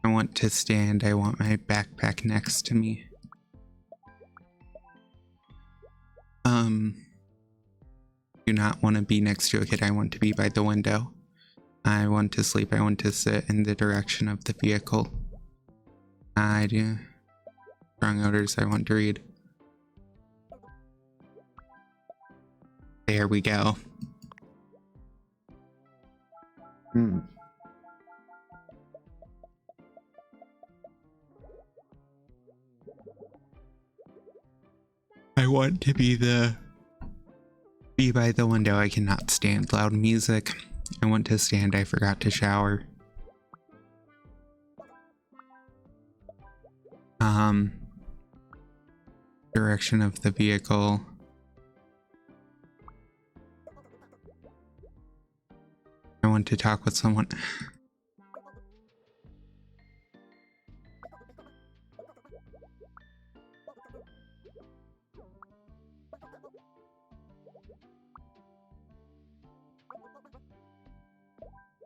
I want to stand. I want my backpack next to me. Do not want to be next to a kid. I want to be by the window. I want to sleep. I want to sit in the direction of the vehicle. I do. Strong odors. I want to read. There we go. I want to be by the window. I cannot stand loud music. I want to stand. I forgot to shower. Direction of the vehicle. I want to talk with someone.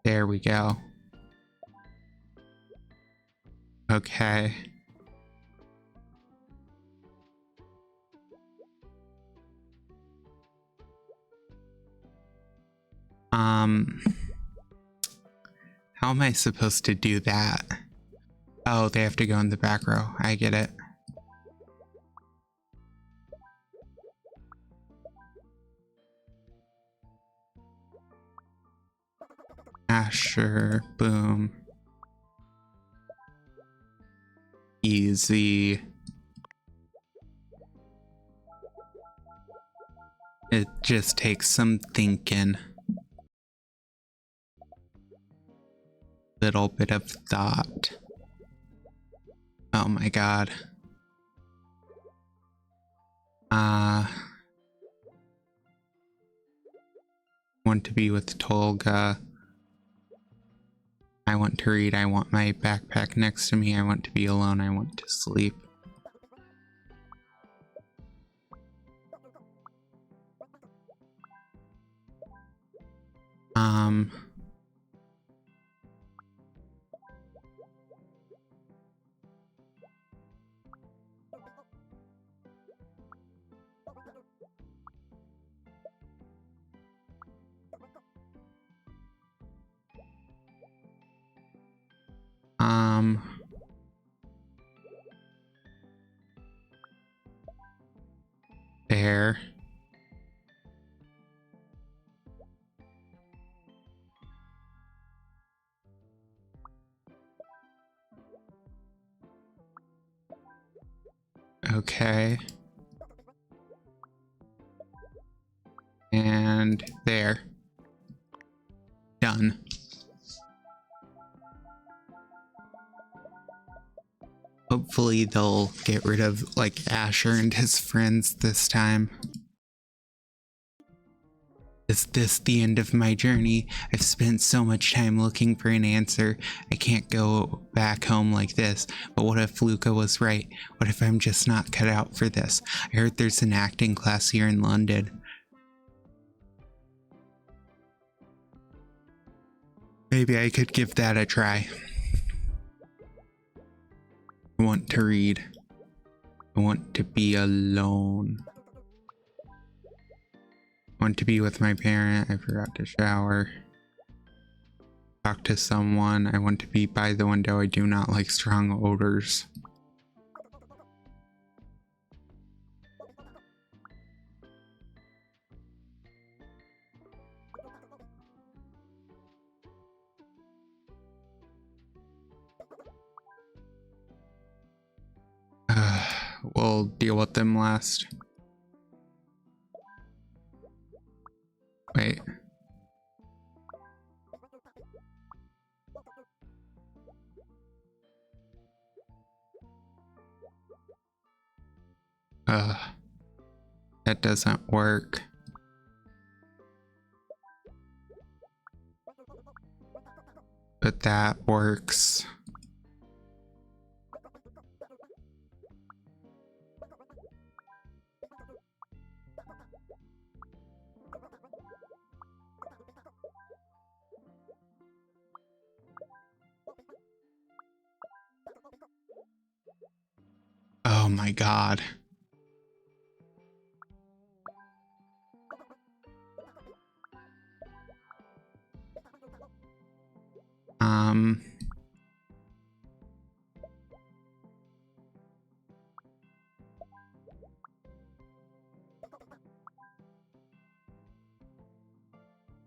There we go. Okay. How am I supposed to do that? Oh, they have to go in the back row. I get it. Asher, boom. Easy. It just takes some thinking. Little bit of thought. Oh my god. Want to be with Tolga. I want to read. I want my backpack next to me. I want to be alone. I want to sleep. There. Okay. And there. Done. Hopefully they'll get rid of, like, Asher and his friends this time. Is this the end of my journey? I've spent so much time looking for an answer. I can't go back home like this. But what if Luca was right? What if I'm just not cut out for this? I heard there's an acting class here in London. Maybe I could give that a try. I want to read. I want to be alone. I want to be with my parent. I forgot to shower. Talk to someone. I want to be by the window. I do not like strong odors. We'll deal with them last. Wait. That doesn't work. But that works. Oh my god.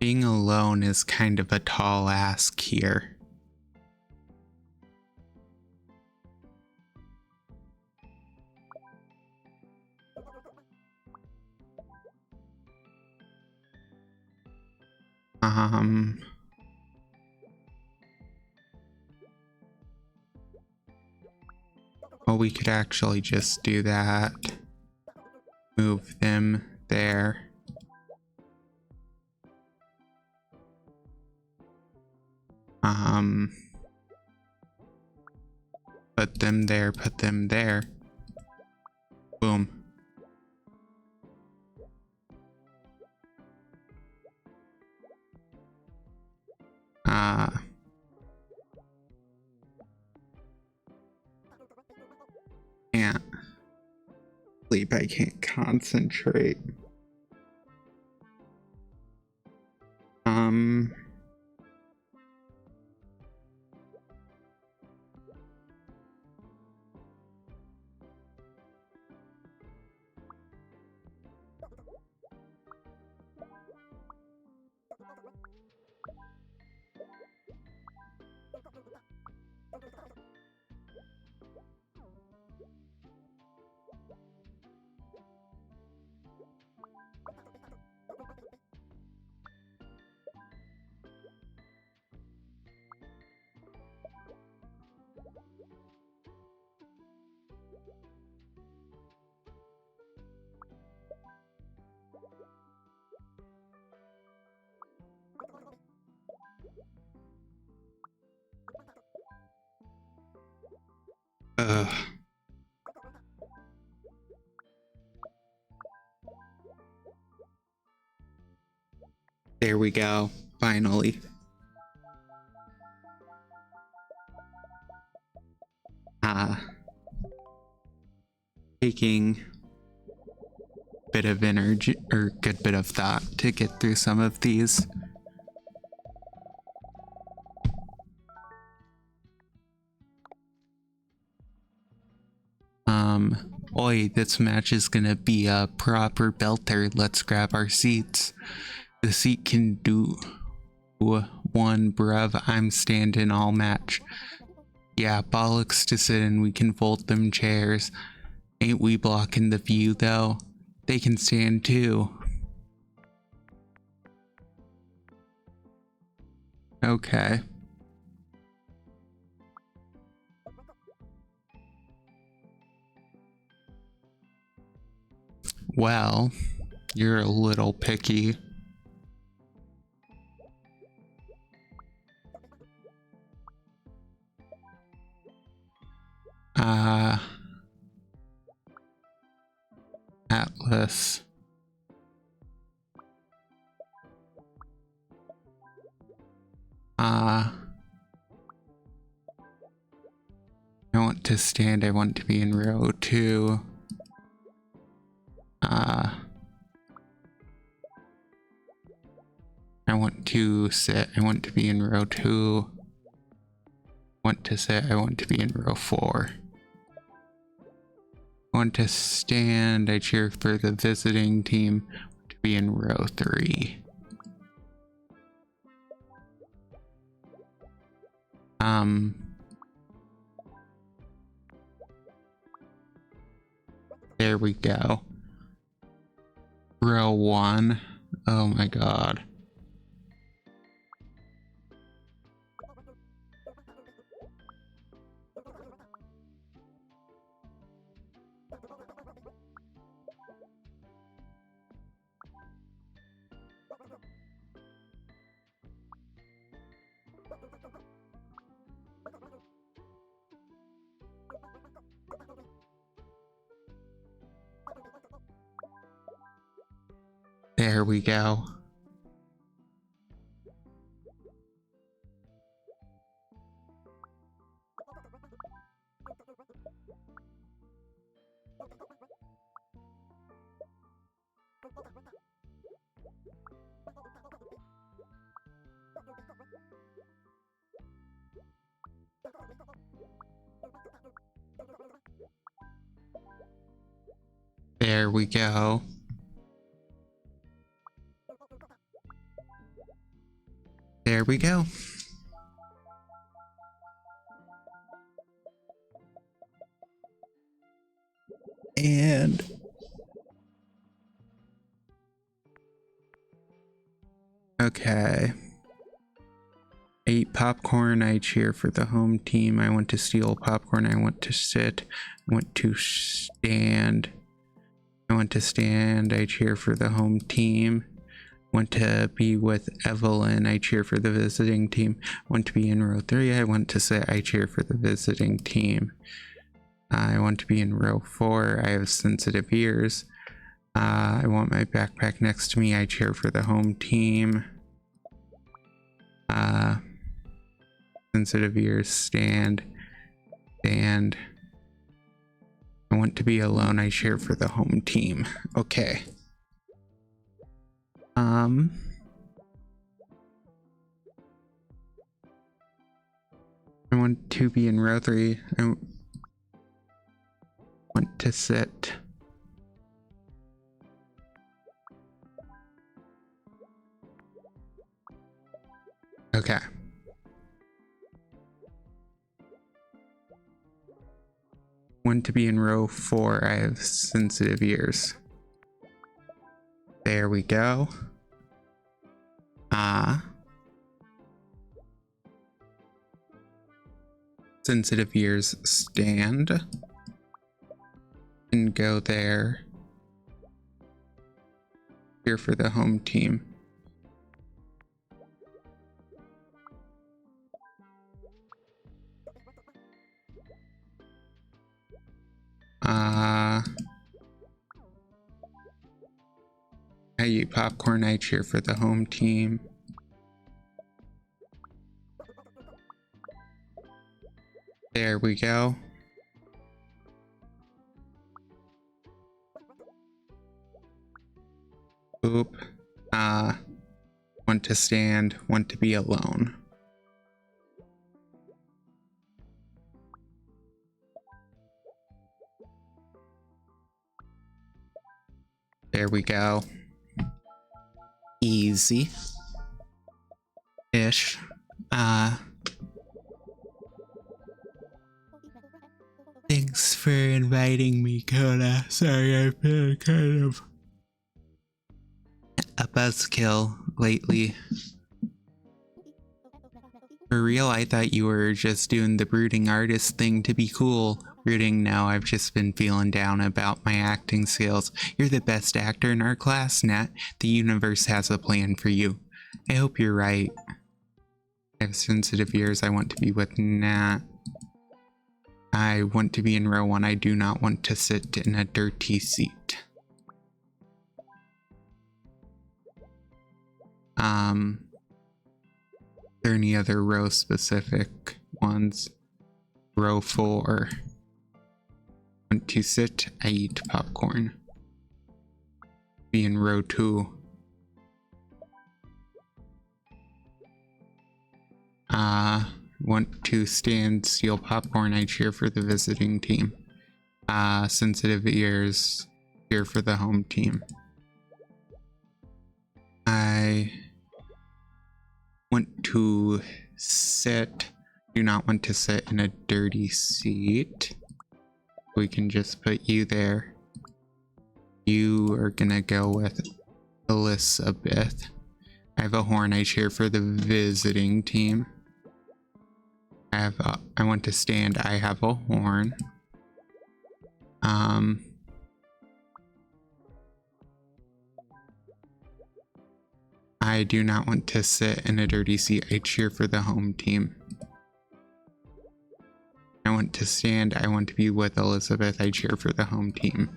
Being alone is kind of a tall ask here. Well, we could actually just do that. Move them there. Put them there, put them there. Boom. Can't sleep, I can't concentrate. Um. Ugh. There we go. Finally. Taking a bit of energy or good bit of thought to get through some of these. Oi, this match is gonna be a proper belter. Let's grab our seats. The seat can do one, bruv. I'm standing all match. Yeah, bollocks to sit in, we can fold them chairs. Ain't we blocking the view though? They can stand too. Okay. Well, you're a little picky. Atlas. I want to stand, I want to be in row 2. I want to sit, I want to be in row 2. I want to sit, I want to be in row 4. I want to stand, I cheer for the visiting team, I want to be in row 3. There we go. Row 1. Oh my god. There we go. There we go. There we go. And okay. I eat popcorn, I cheer for the home team. I want to steal popcorn, I want to sit, I want to stand. I want to stand, I cheer for the home team. I want to be with Evelyn, I cheer for the visiting team. I want to be in row 3, I want to sit, I cheer for the visiting team. I want to be in row 4, I have sensitive ears. I want my backpack next to me, I cheer for the home team. Sensitive ears, stand. I want to be alone, I cheer for the home team. Okay. want to be in row 3. I want to sit. Okay. Want to be in row 4. I have sensitive ears. There we go. Sensitive ears, stand and go there. Here for the home team. I eat popcorn, I cheer for the home team. There we go. Oop. Want to stand, want to be alone. There we go. Easy. Ish. Thanks for inviting me, Coda. Sorry, I've been kind of a buzzkill lately. For real, I thought you were just doing the brooding artist thing to be cool. Brooding, no, I've just been feeling down about my acting skills. You're the best actor in our class, Nat. The universe has a plan for you. I hope you're right. I have sensitive ears. I want to be with Nat. I want to be in row 1. I do not want to sit in a dirty seat. Are there any other row specific ones? Row 4. Want to sit, I eat popcorn. Be in row 2. Want to stand, steal popcorn, I cheer for the visiting team. Sensitive ears, cheer for the home team. I want to sit, do not want to sit in a dirty seat. We can just put you there. You are gonna go with Elizabeth. I have a horn, I cheer for the visiting team. I want to stand, I have a horn. I do not want to sit in a dirty seat, I cheer for the home team. I want to stand, I want to be with Elizabeth, I cheer for the home team.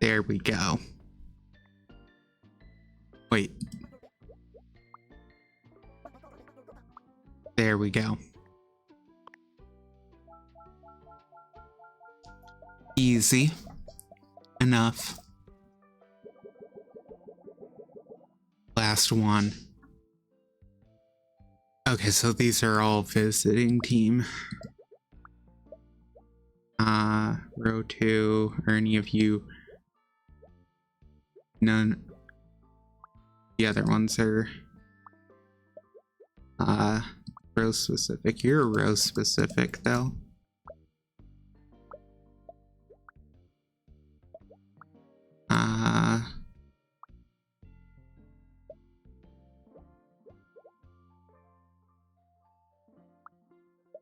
There we go. Wait. There we go. Easy enough. Last one. Okay, so these are all visiting team. Row 2, are any of you? None. The other ones are row specific. You're row specific though.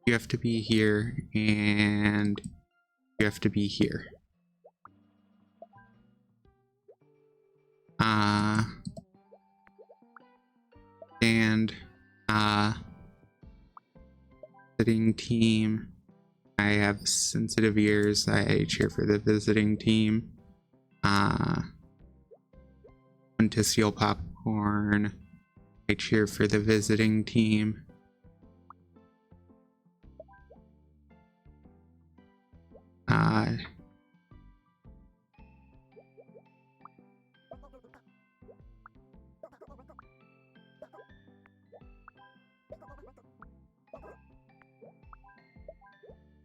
You have to be here and you have to be here. And sitting team, I have sensitive ears. I cheer for the visiting team. Want to steal popcorn. I cheer for the visiting team.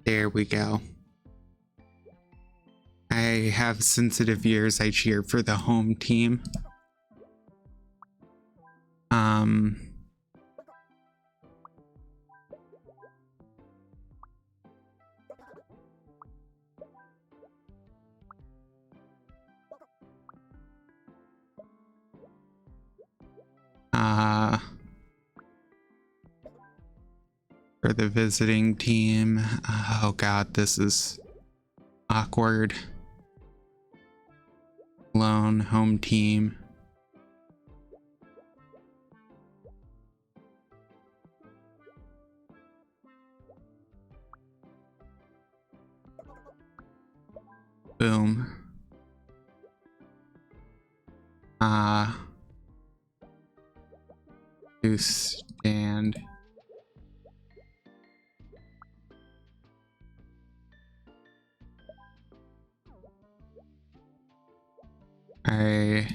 There we go. I have sensitive ears. I cheer for the home team. For the visiting team. Oh god, this is awkward. Lone home team. Boom. To stand. I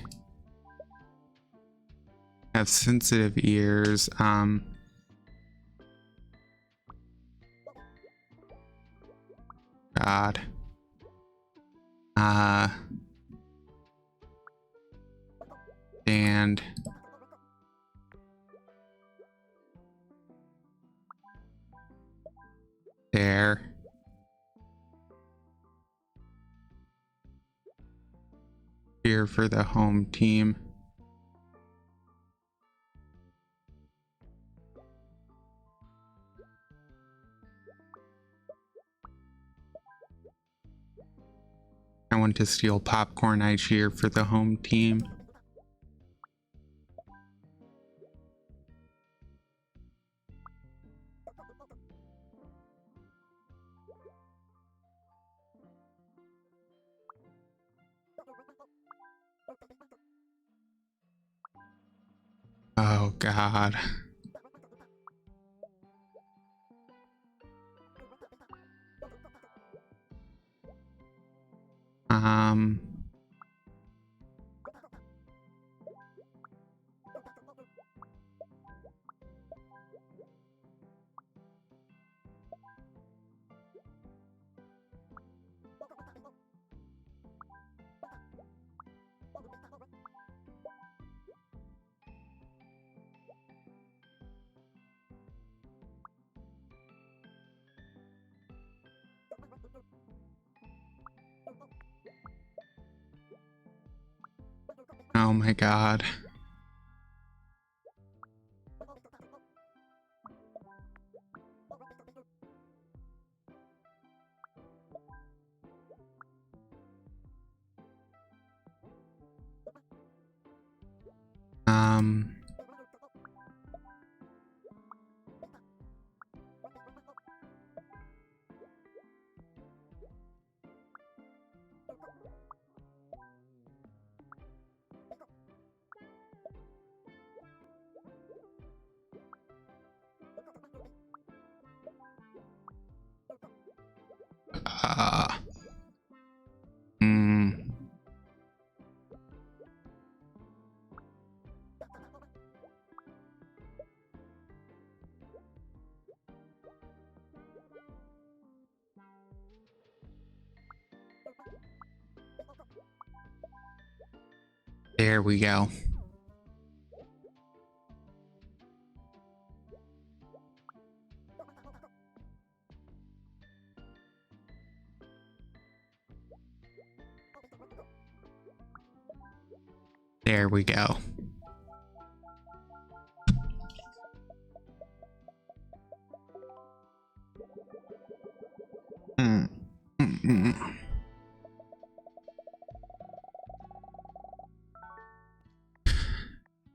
have sensitive ears. God. And there. Here for the home team. I want to steal popcorn. I cheer for the home team. Oh god. Oh my god. There we go. There we go.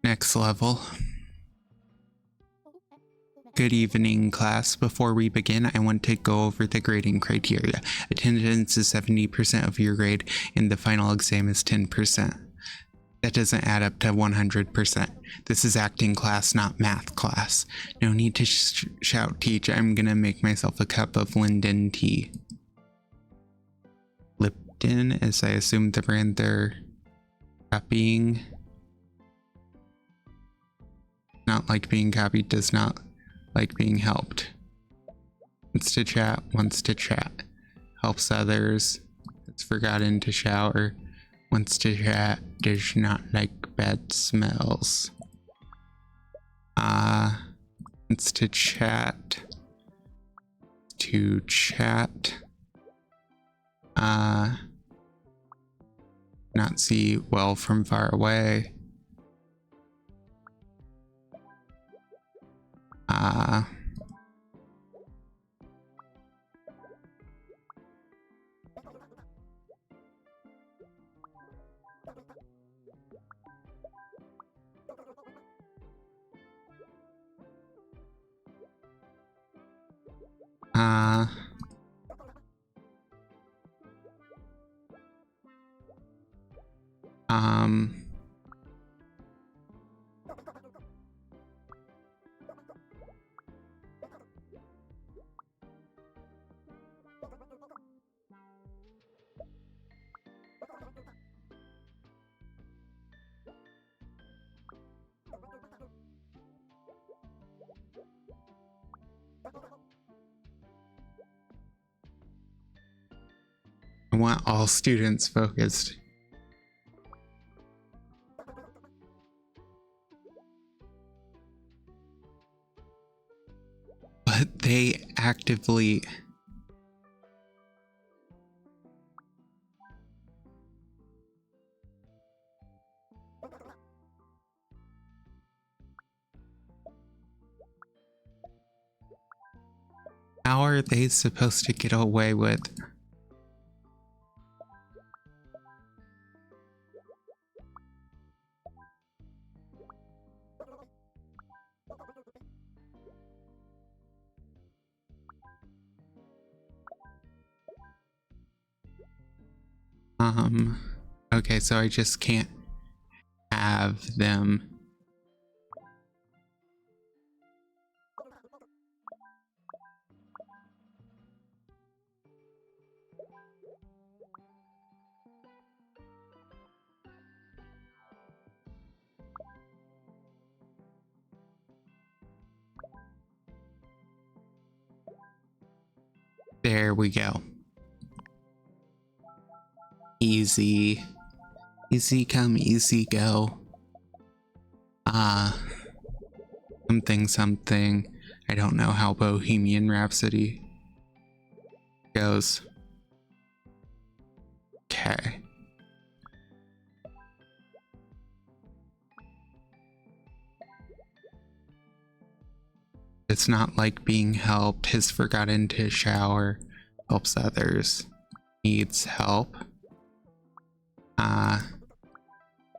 Next level. Good evening, class. Before we begin, I want to go over the grading criteria. Attendance is 70% of your grade, and the final exam is 10%. That doesn't add up to 100%. This is acting class, not math class. No need to shout, teach. I'm gonna make myself a cup of Linden tea. Lipton, as I assume the brand they're copying. Not like being copied, does not like being helped. Wants to chat, wants to chat. Helps others. It's forgotten to shower. Wants to chat, does not like bad smells. Wants to chat. To chat. Not see well from far away. I want all students focused. But they actively... How are they supposed to get away with... Okay, so I just can't have them. There we go. Easy. Easy come, easy go. Something. I don't know how Bohemian Rhapsody goes. Okay. It's not like being helped, has forgotten to shower, helps others, needs help.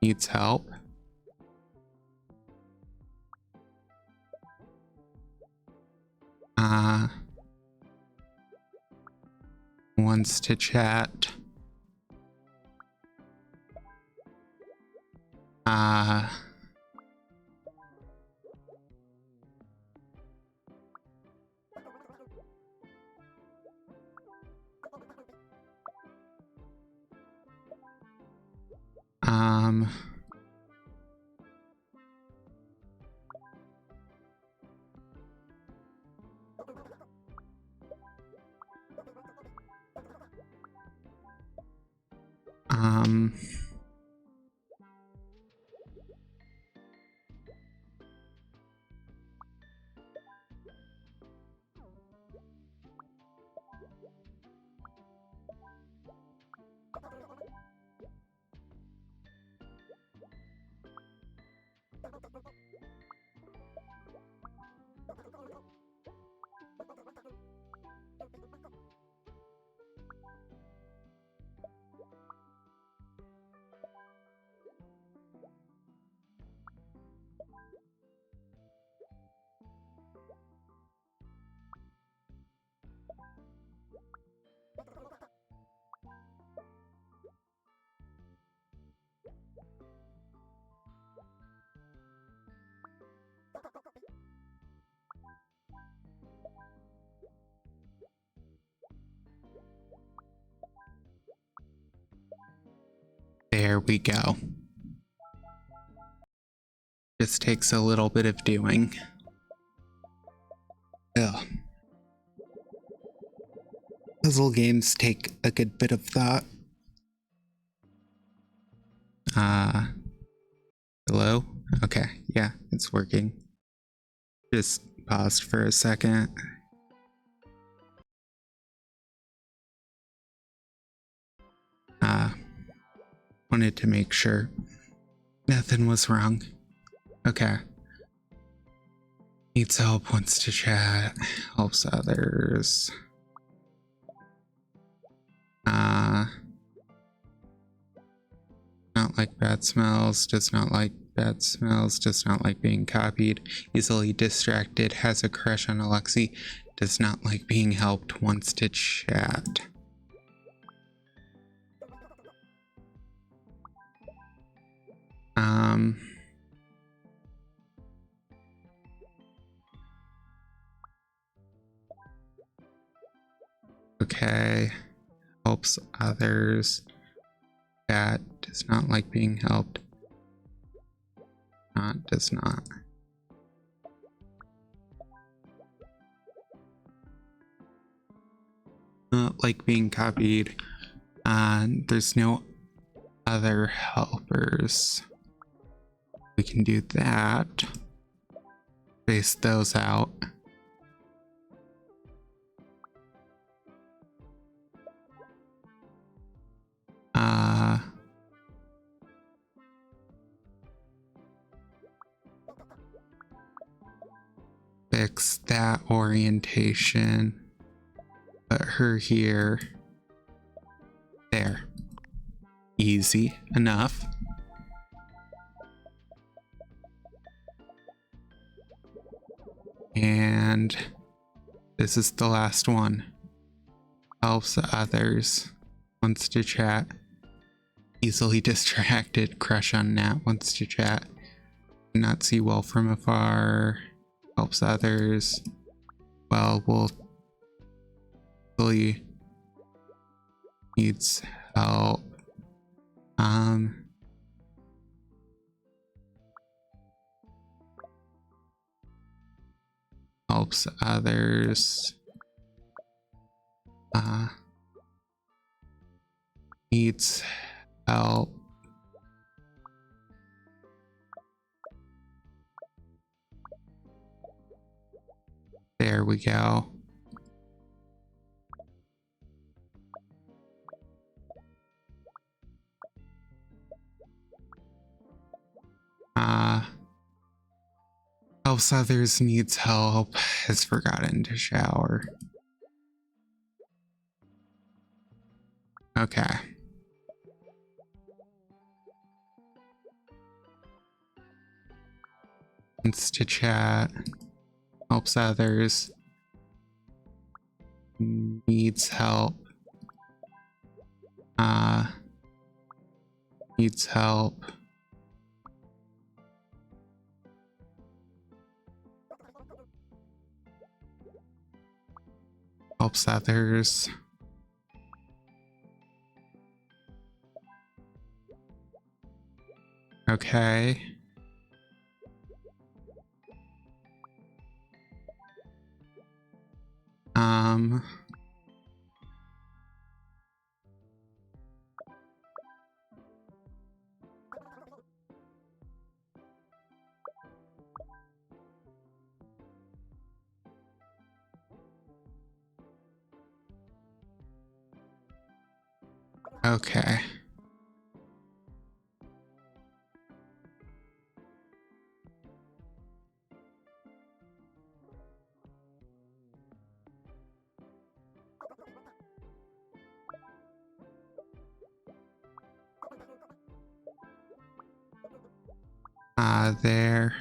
Needs help. Wants to chat. There we go. Just takes a little bit of doing. Ugh. Puzzle games take a good bit of thought. Hello? Okay, yeah, it's working. Just paused for a second. Wanted to make sure nothing was wrong. Okay. Needs help, wants to chat, helps others. Not like bad smells, does not like bad smells, does not like being copied, easily distracted, has a crush on Alexi, does not like being helped, wants to chat. Okay. Helps others. Chat, does not like being helped. Does not. Not like being copied. There's no other helpers. We can do that. Space those out. Fix that orientation. Put her here. There. Easy enough. And this is the last one. Helps others. Wants to chat. Easily distracted. Crush on Nat. Wants to chat. Not see well from afar. Helps others. Well, will really needs help. Helps others. Needs help. There we go. Helps others, needs help, has forgotten to shower. Okay. Wants to chat. Helps others. Needs help. Needs help. Helps others. Okay. Okay. There.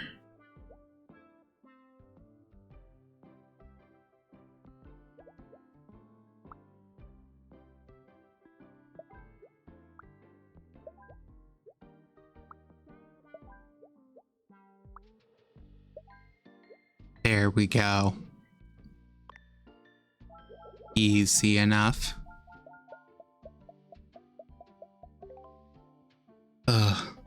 There we go. Easy enough. Ugh.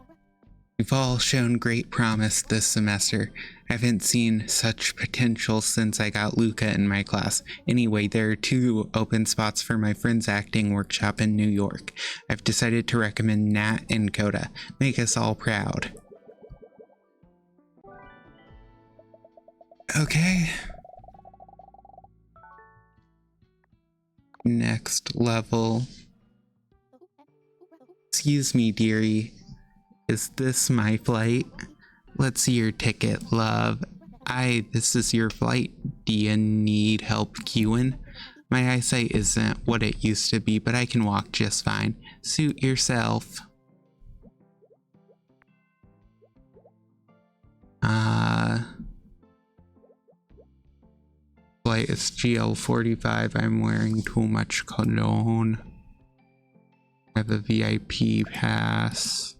You've all shown great promise this semester. I haven't seen such potential since I got Luca in my class. Anyway, there are 2 open spots for my friend's acting workshop in New York. I've decided to recommend Nat and Coda. Make us all proud. Okay. Next level. Excuse me, dearie. Is this my flight? Let's see your ticket, love. This is your flight. Do you need help queuing? My eyesight isn't what it used to be, but I can walk just fine. Suit yourself. Flight is GL45. I'm wearing too much cologne. I have a VIP pass.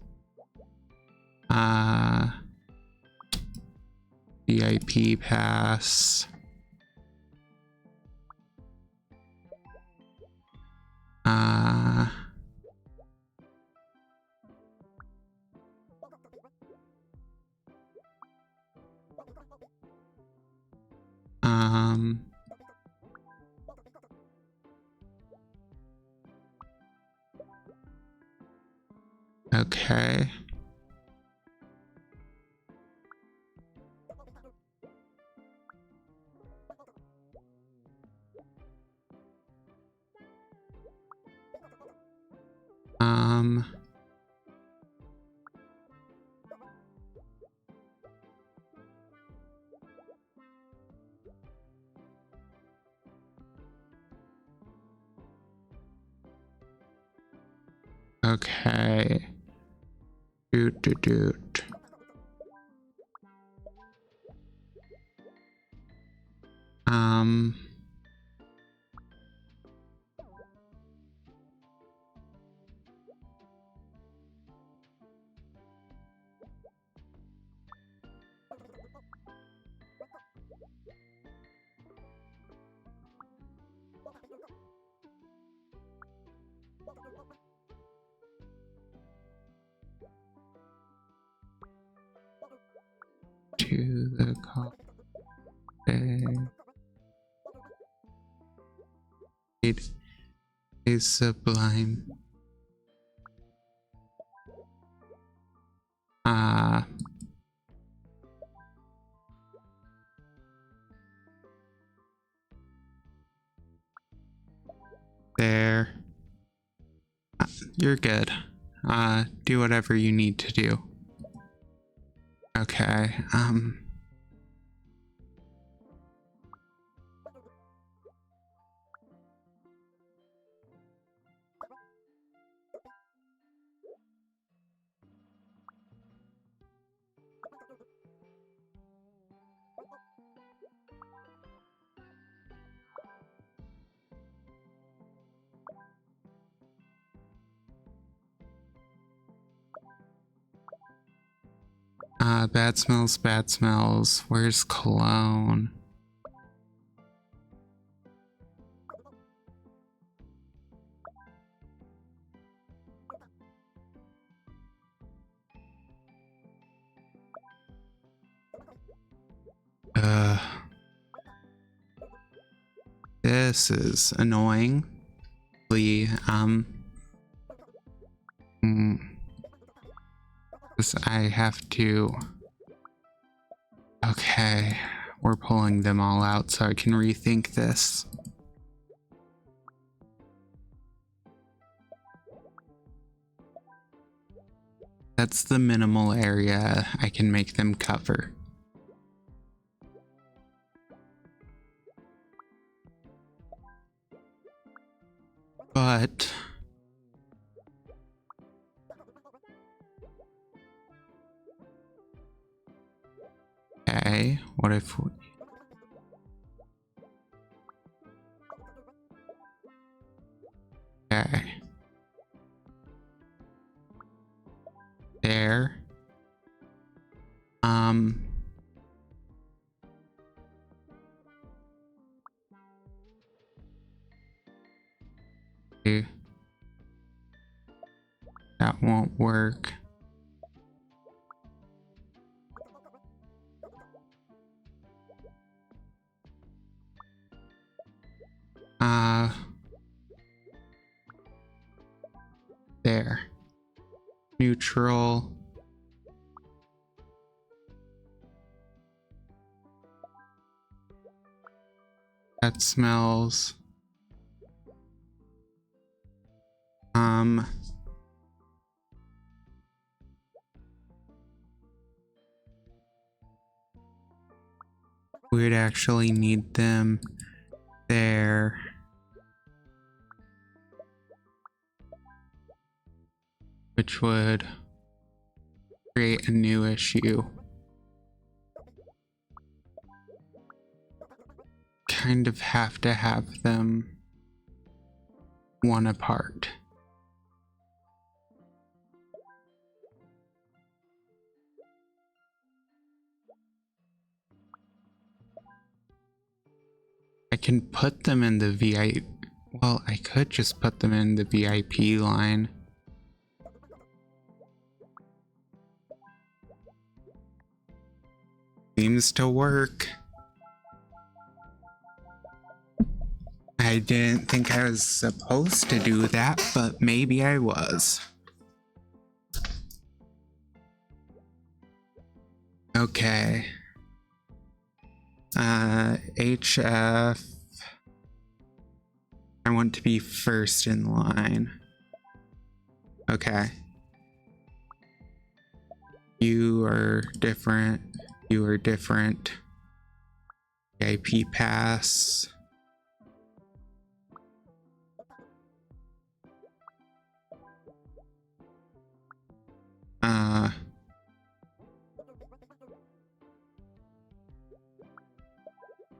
VIP pass. Okay. Okay. Doot. To the cafe. It is sublime. There. You're good. Do whatever you need to do. Okay, bad smells. Where's cologne? This is annoying. I have to. Okay, we're pulling them all out so I can rethink this. That's the minimal area I can make them cover. But okay, what if we... Okay. There. Okay. That won't work. There. Neutral. That smells. We'd actually need them there. Which would create a new issue. Kind of have to have them one apart. I can put them in the VIP. Well, I could just put them in the VIP line. Seems to work. I didn't think I was supposed to do that, but maybe I was. Okay. HF. I want to be first in line. Okay. You are different. You are different. VIP pass.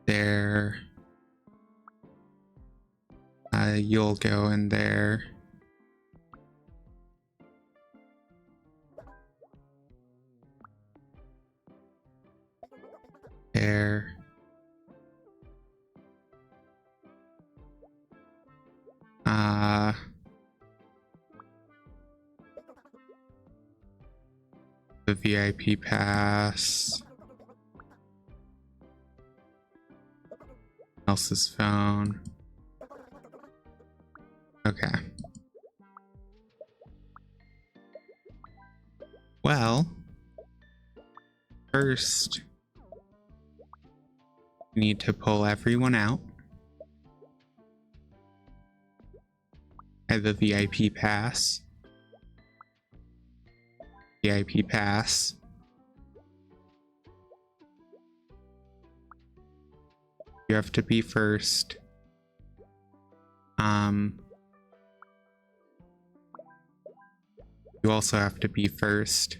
There. You'll go in there. There. The VIP pass. Else's phone. Okay. Well, first, we need to pull everyone out. I have a VIP pass. VIP pass. You have to be first. You also have to be first.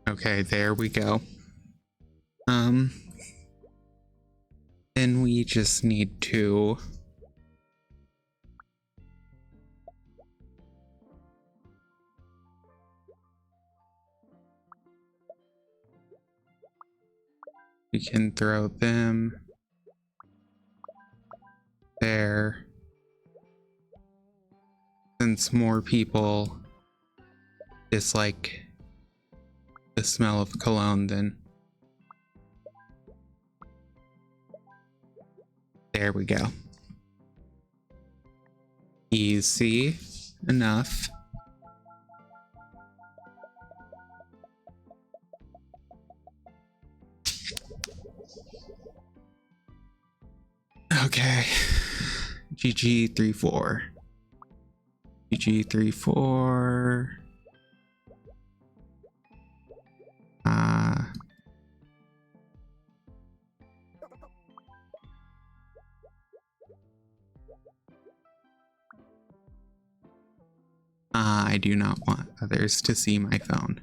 Okay, there we go. Then we just need to we can throw them there. Since more people dislike the smell of cologne, then there we go. Easy enough. Okay. GG34. GG34. I do not want others to see my phone.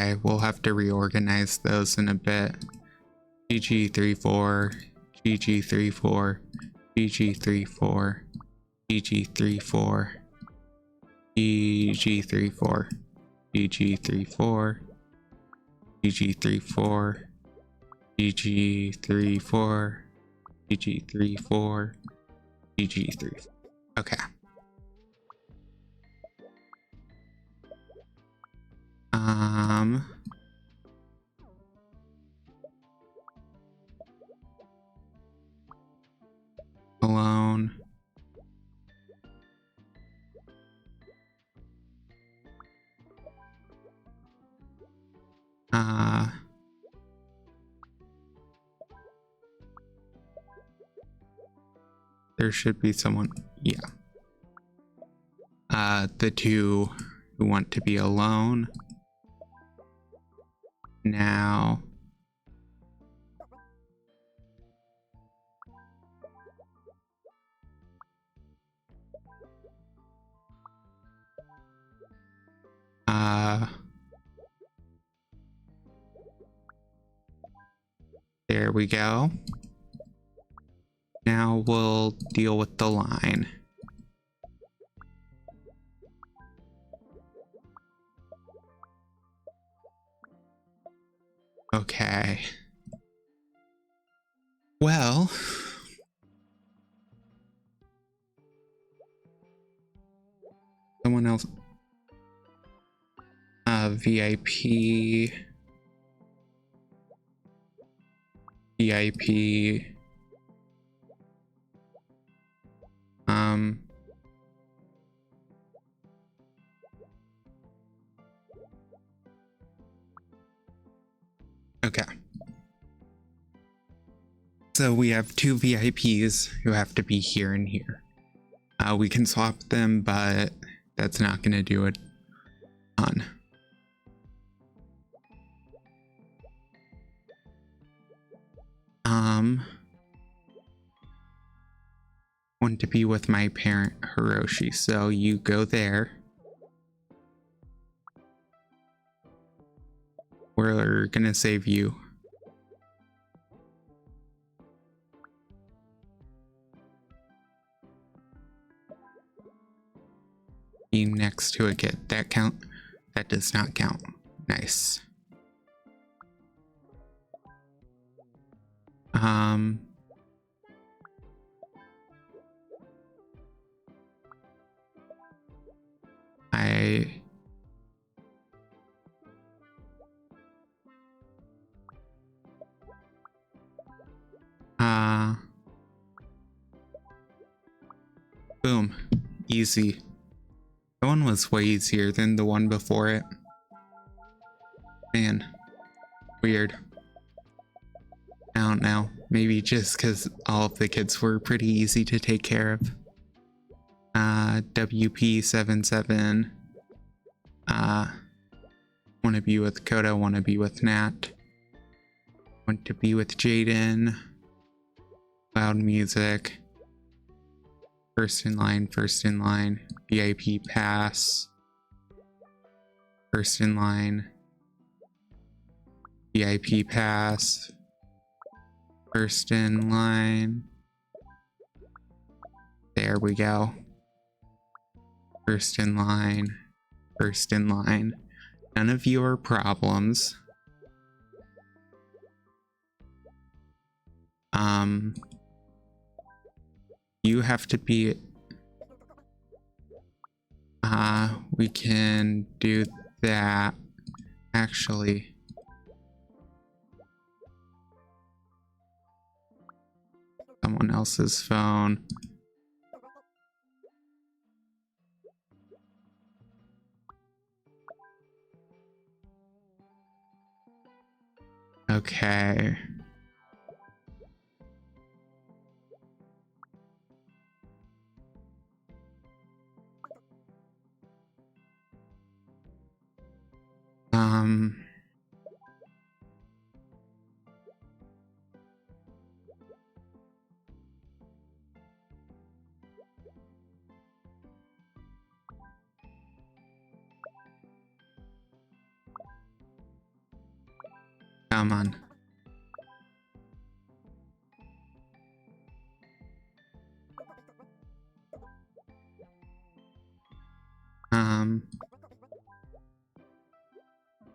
Okay, we'll have to reorganize those in a bit. GG34, GG34, GG34, GG34, GG34, GG34, GG34, GG34, GG34, GG34. Okay. Alone. There should be someone. Yeah. The two who want to be alone. Now. There we go. Now we'll deal with the line. Okay. Well, someone else. VIP. VIP. Okay. So we have two VIPs who have to be here and here. We can swap them, but that's not going to do it on. Want to be with my parent Hiroshi, so you go there. We're gonna save you. Be next to a kid. That count? That does not count. Nice. Boom. Easy. That one was way easier than the one before it. Man. Weird. I don't know. Maybe just because all of the kids were pretty easy to take care of. WP77. Want to be with Koda, want to be with Nat. Want to be with Jaden. Loud music. First in line, first in line. VIP pass. First in line. VIP pass. First in line. There we go. First in line. First in line. None of your problems. You have to be... we can do that. Actually... someone else's phone. Okay. Come on.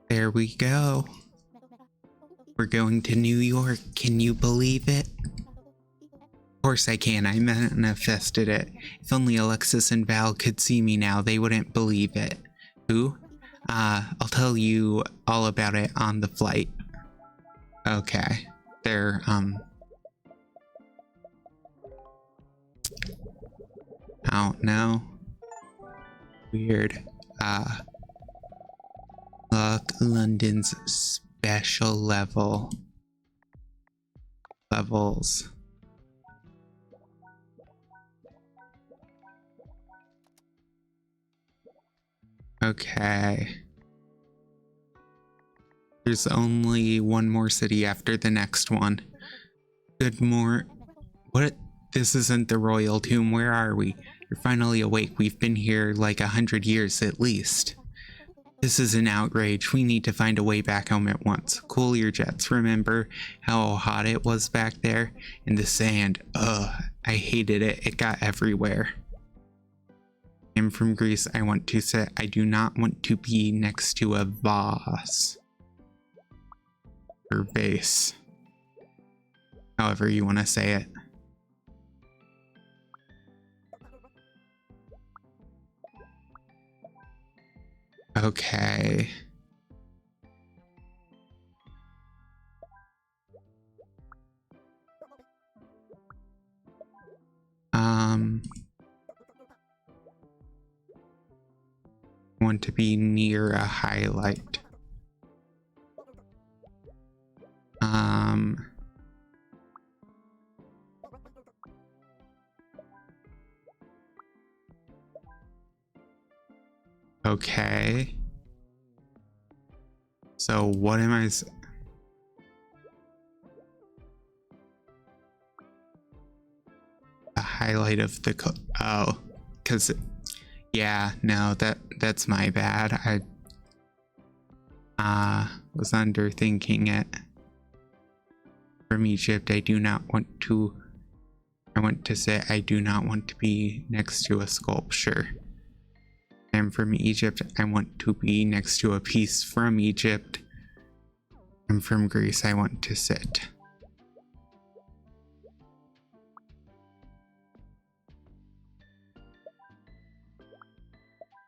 There we go. We're going to New York. Can you believe it? Of course I can. I manifested it. If only Alexis and Val could see me now, they wouldn't believe it. Who? I'll tell you all about it on the flight. Okay. They're, oh, no. Weird. Look, London's special levels. Okay. There's only one more city after the next one. What? This isn't the Royal Tomb. Where are we? You're finally awake. We've been here like 100 years at least. This is an outrage. We need to find a way back home at once. Cool your jets. Remember how hot it was back there? In the sand. Ugh, I hated it. It got everywhere. I'm from Greece. I want to say I do not want to be next to a vase. Or vase. However you want to say it. Okay. Want to be near a highlight. Okay. So what am I... The highlight of the... Oh, because... Yeah, no, that's my bad. I was underthinking it. From Egypt, I want to say I do not want to be next to a sculpture. I'm from Egypt, I want to be next to a piece from Egypt. I'm from Greece, I want to sit.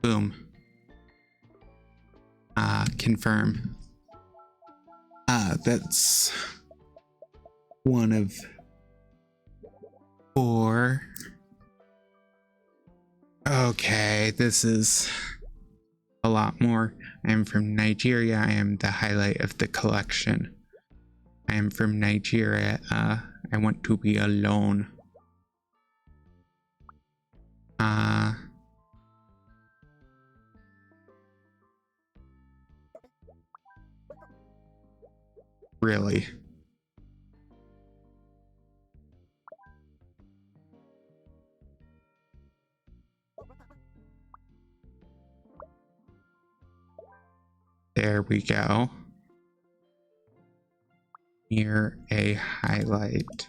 Boom. Confirm. That's one of 4. Okay, this is a lot more. I am from Nigeria. I am the highlight of the collection. I am from Nigeria. I want to be alone. Really? There we go. Near a highlight.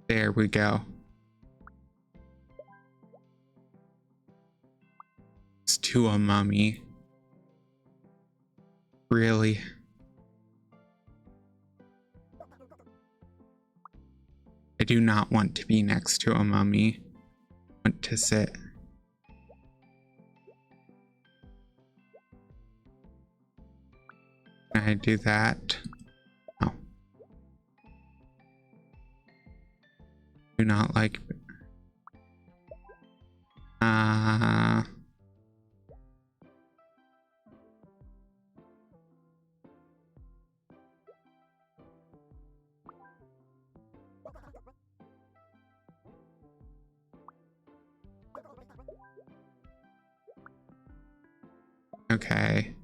There we go. It's to a mummy. Really? I do not want to be next to a mummy. I want to sit. Can I do that? No. Do not like... Okay.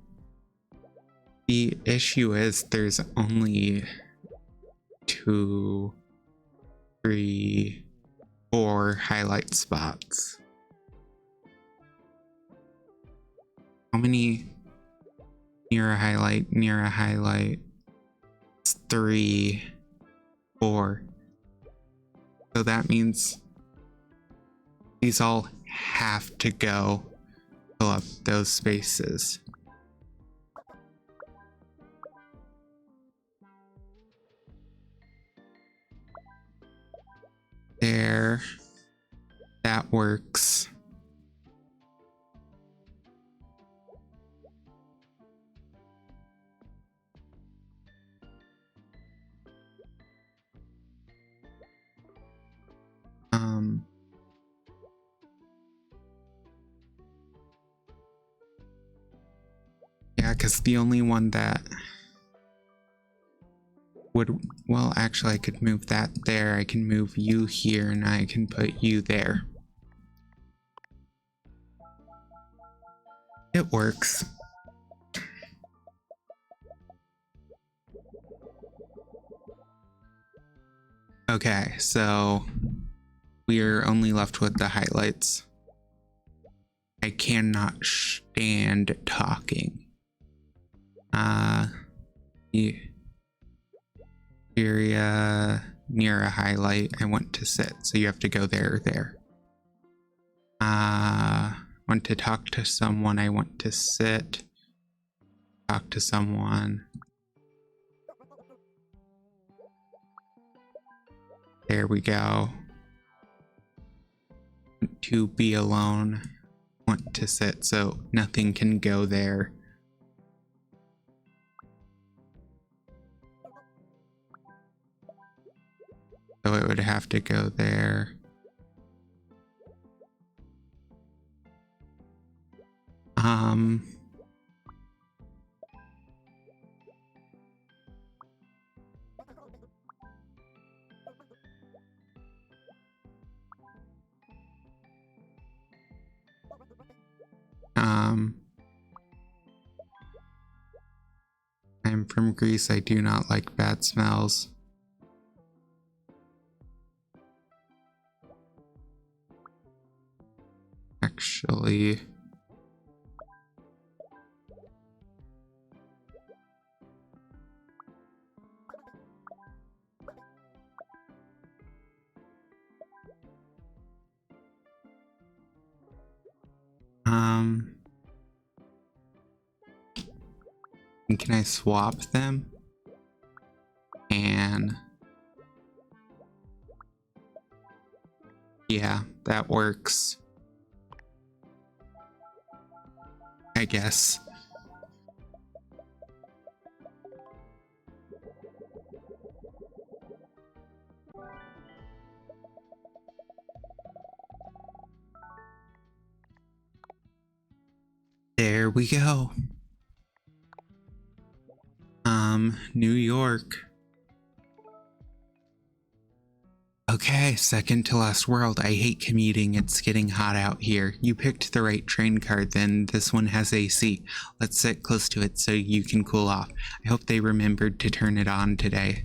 The issue is there's only 2 3, 4 highlight spots. How many near a highlight? Near a highlight. It's 3, 4. So that means these all have to go fill up those spaces. There. That works. Yeah, because the only one that would, well, actually I could move that there. I can move you here and I can put you there. It works. Okay, so we're only left with the highlights. I cannot stand talking. Area near a highlight, I want to sit, so you have to go there or there. Want to talk to someone, I want to sit. Talk to someone. There we go. Want to be alone. Want to sit, so nothing can go there. So it would have to go there. I'm from Greece. I do not like bad smells. Actually, can I swap them? And yeah, that works. I guess. There we go. New York. Okay, second to last world. I hate commuting. It's getting hot out here. You picked the right train card, then this one has AC. Let's sit close to it so you can cool off. I hope they remembered to turn it on today.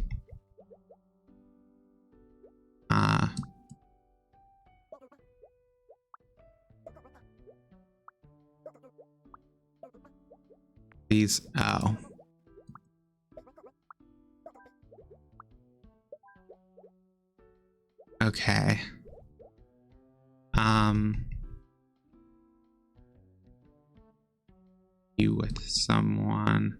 These, oh. Okay. You with someone.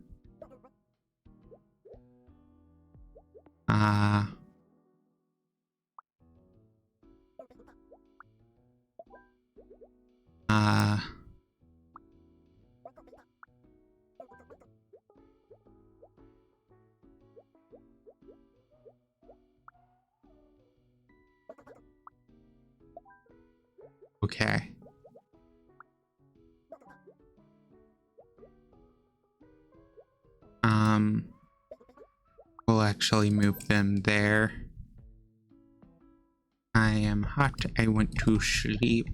Okay. We'll actually move them there. I am hot. I went to sleep.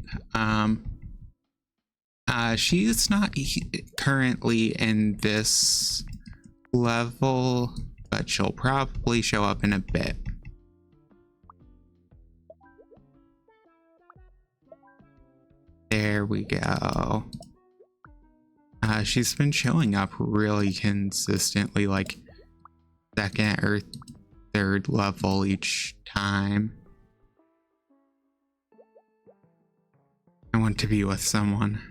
She's not currently in this level, but she'll probably show up in a bit. There we go. She's been showing up really consistently, like second or third level each time. I want to be with someone.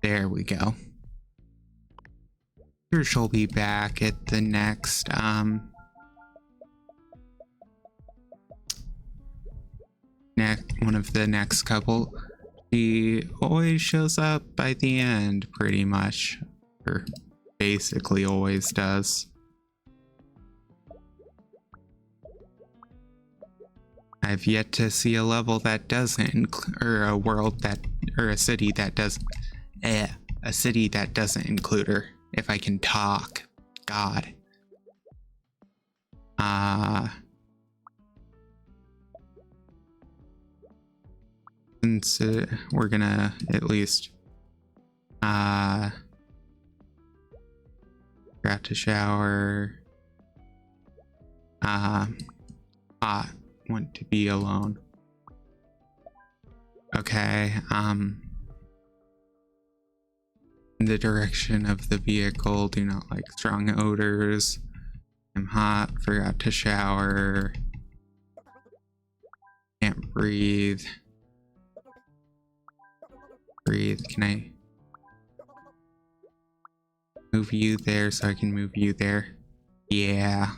There we go. Sure, she'll be back at the next one of the next couple. She always shows up by the end, pretty much, or basically always does. I've yet to see a level that doesn't, or a world that, or a city that doesn't, a city that doesn't include her. If I can talk, God. Since we're gonna at least got to shower. Want to be alone. Okay, in the direction of the vehicle, do not like strong odors. I'm hot, forgot to shower. Can't breathe. Breathe, can I move you there so I can move you there? Yeah.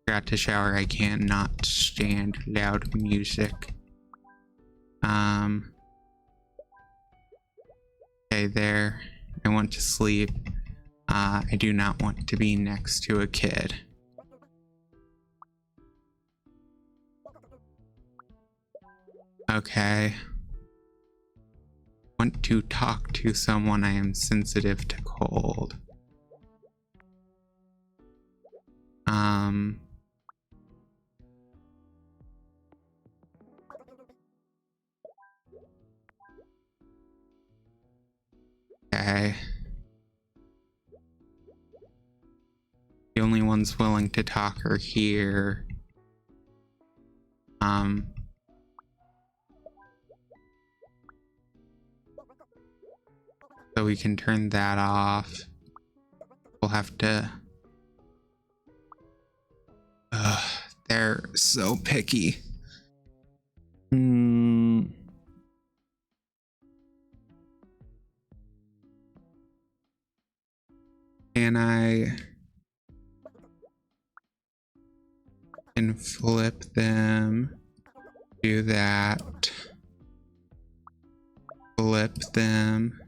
Forgot to shower, I cannot stand loud music. Okay, there. I want to sleep. I do not want to be next to a kid. Okay. Want to talk to someone. I am sensitive to cold. Okay. The only ones willing to talk are here. So we can turn that off. We'll have to... they're so picky. Can I... can flip them. Do that. Flip them.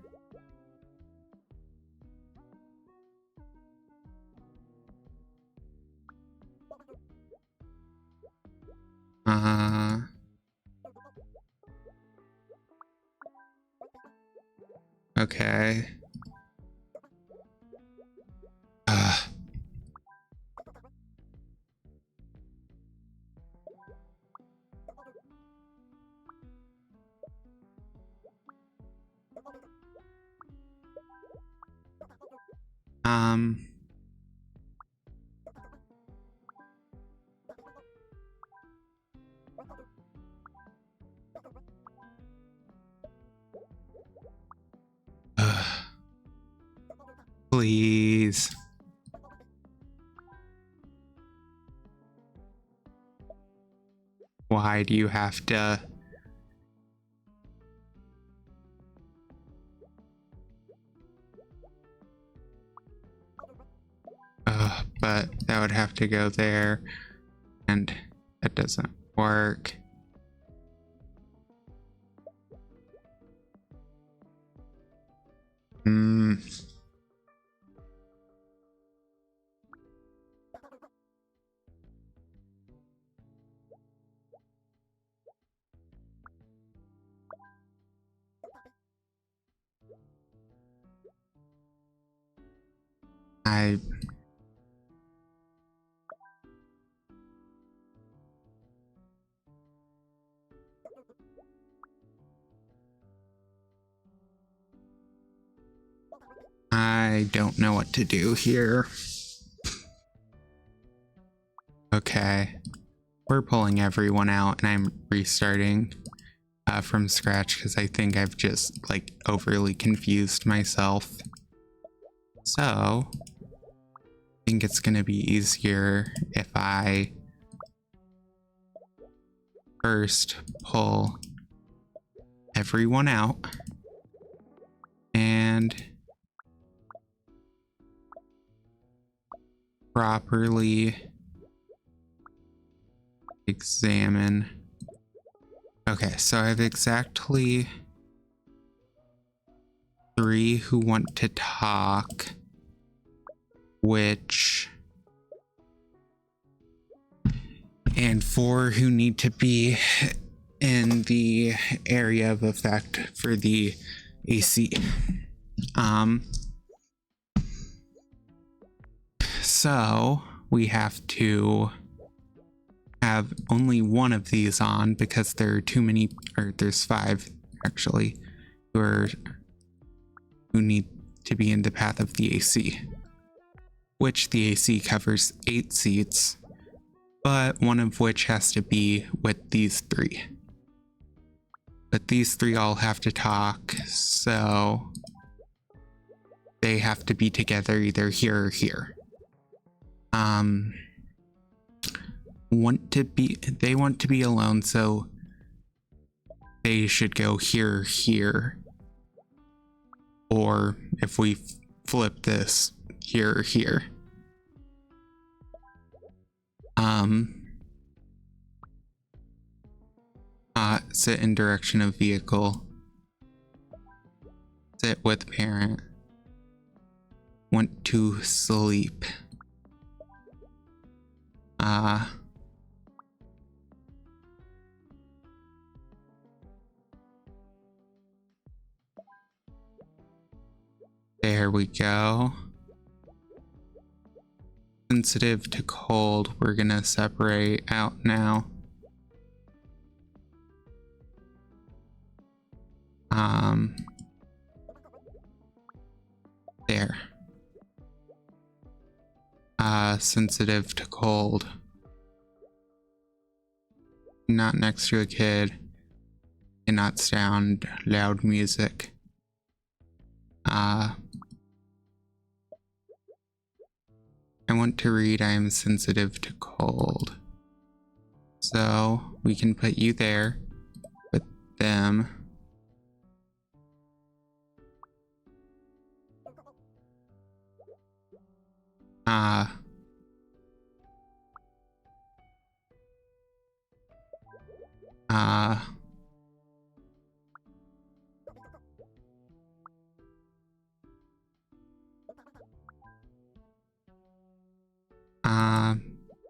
Okay. Please. Why do you have to? But that would have to go there, and that doesn't work. I don't know what to do here. Okay. We're pulling everyone out and I'm restarting. from scratch because I think I've just like overly confused myself. So I think it's gonna be easier if I first pull everyone out and properly examine. Okay, so I have exactly 3 who want to talk, and 4 who need to be in the area of effect for the AC. So we have to have only one of these on because there are too many, or there's 5 actually, who need to be in the path of the AC, which the AC covers 8 seats, but one of which has to be with these 3. But these 3 all have to talk, so they have to be together either here or here. They want to be alone, so they should go here, here. Or if we flip this, here or here. Sit in direction of vehicle. Sit with parent. Want to sleep. There we go. Sensitive to cold, we're gonna separate out now. There. Sensitive to cold. Not next to a kid. Cannot sound loud music. I want to read I am sensitive to cold. So we can put you there with them.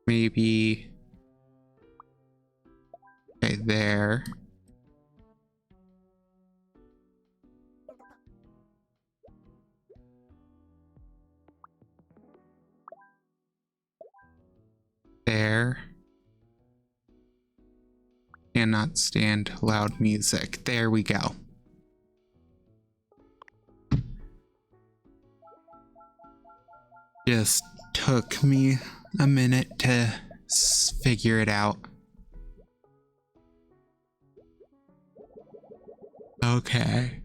Maybe right there. There. Cannot stand loud music. There we go. Just took me a minute to figure it out. Okay.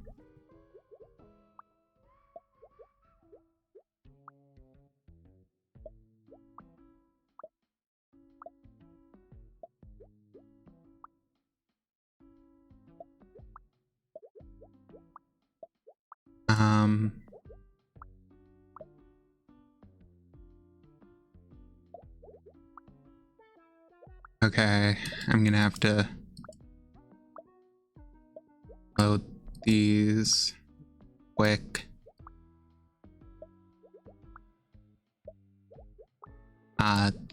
Okay, I'm gonna have to load these quick.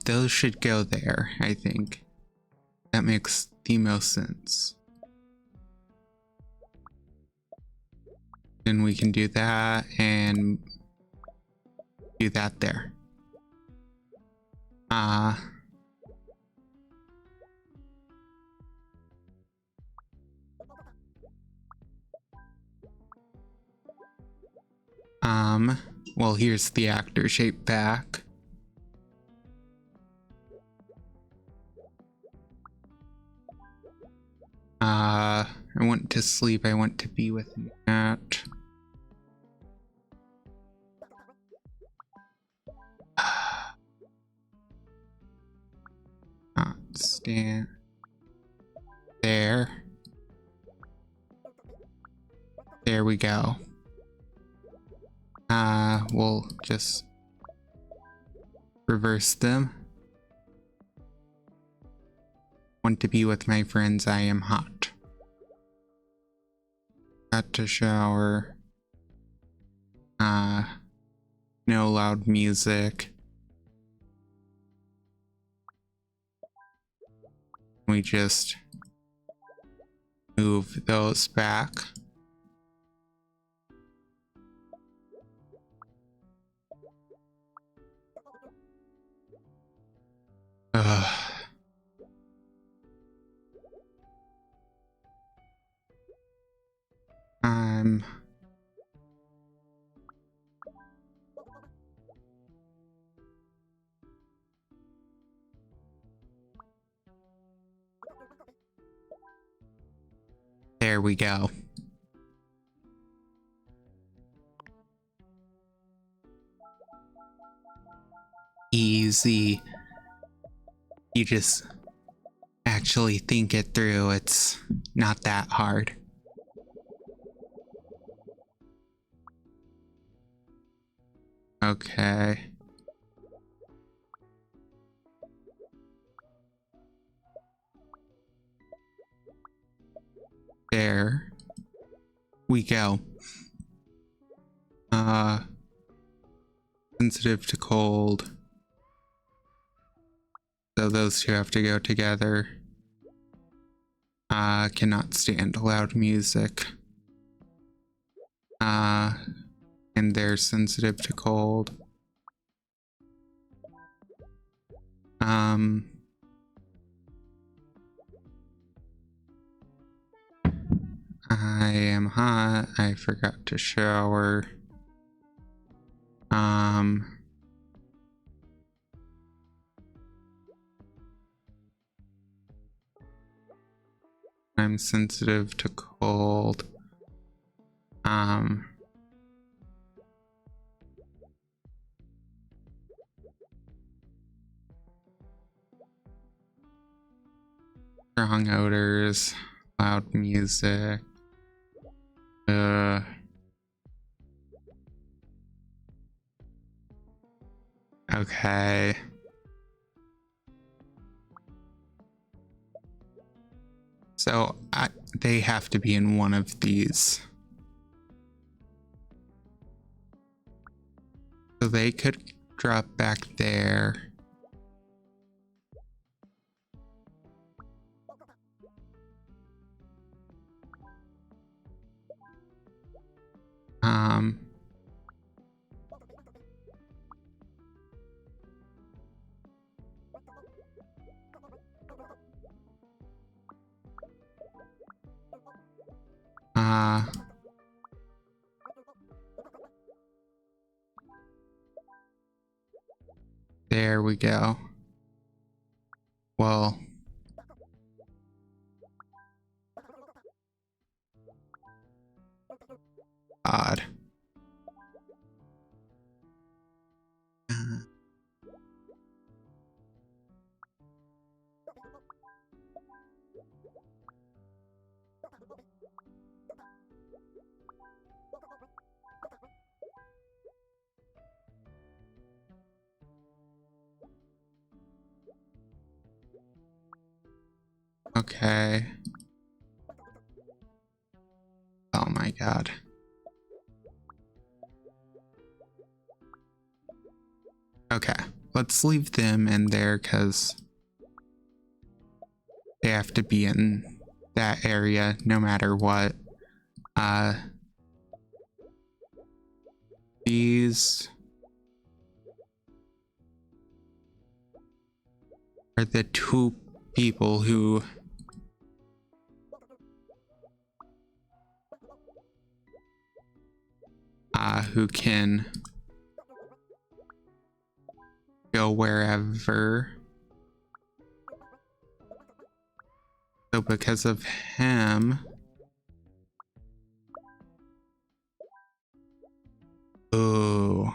Those should go there, I think. That makes the most sense. Then we can do that and do that there. Well, here's the actor shape back. I want to sleep. I want to be with Matt. Not stand there. There we go. We'll just reverse them. Want to be with my friends. I am hot. Got to shower. No loud music. We just move those back. Ugh. There we go. Easy. You just actually think it through. It's not that hard. Okay. There we go. Sensitive to cold. So those two have to go together. Cannot stand loud music. And they're sensitive to cold. I am hot. I forgot to shower. I'm sensitive to cold. Strong odors, loud music. Okay. So they have to be in one of these. So they could drop back there. There we go. Well, odd. Okay. Oh my god. Okay, let's leave them in there because they have to be in that area no matter what. These are the two people who can go wherever. So because of him, Oh.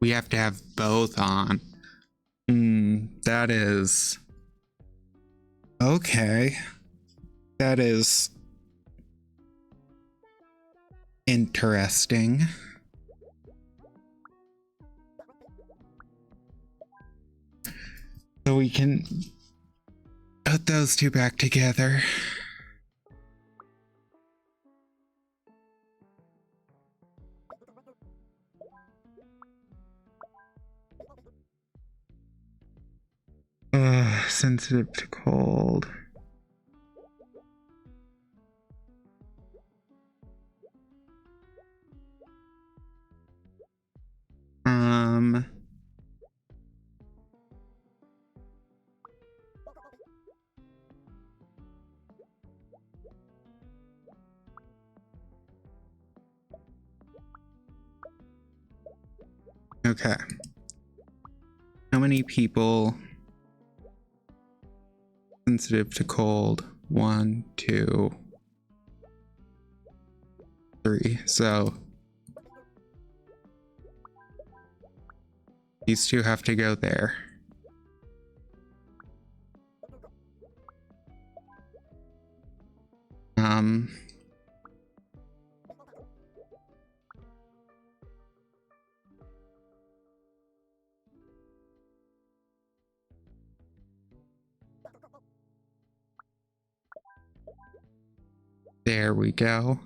We have to have both on. That is... Okay. That is... interesting. So we can put those two back together. Sensitive to cold. Okay. How many people sensitive to cold? 1, 2, 3. So these two have to go there. There we go.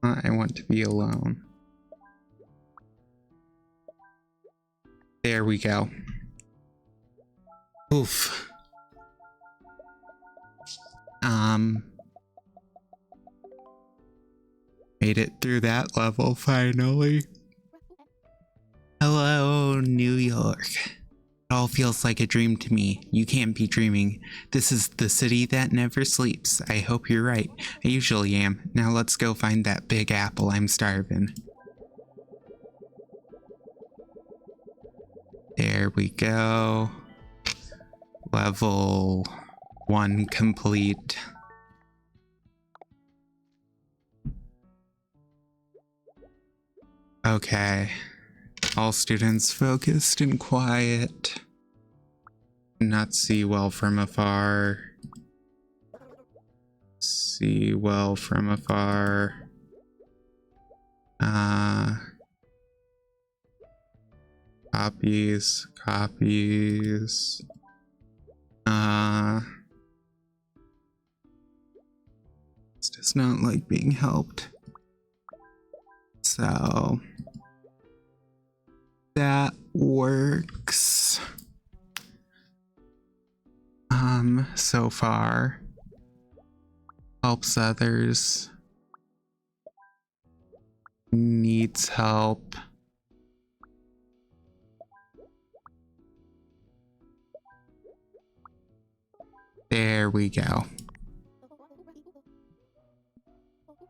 I want to be alone. There we go. Oof. Made it through that level finally. Hello, New York. It all feels like a dream to me. You can't be dreaming. This is the city that never sleeps. I hope you're right. I usually am. Now let's go find that big apple. I'm starving. There we go. Level 1 complete. Okay. All students focused and quiet. Not see well from afar. See well from afar. Copies. This does not like being helped. So that works. So far. Helps others. Needs help. There we go.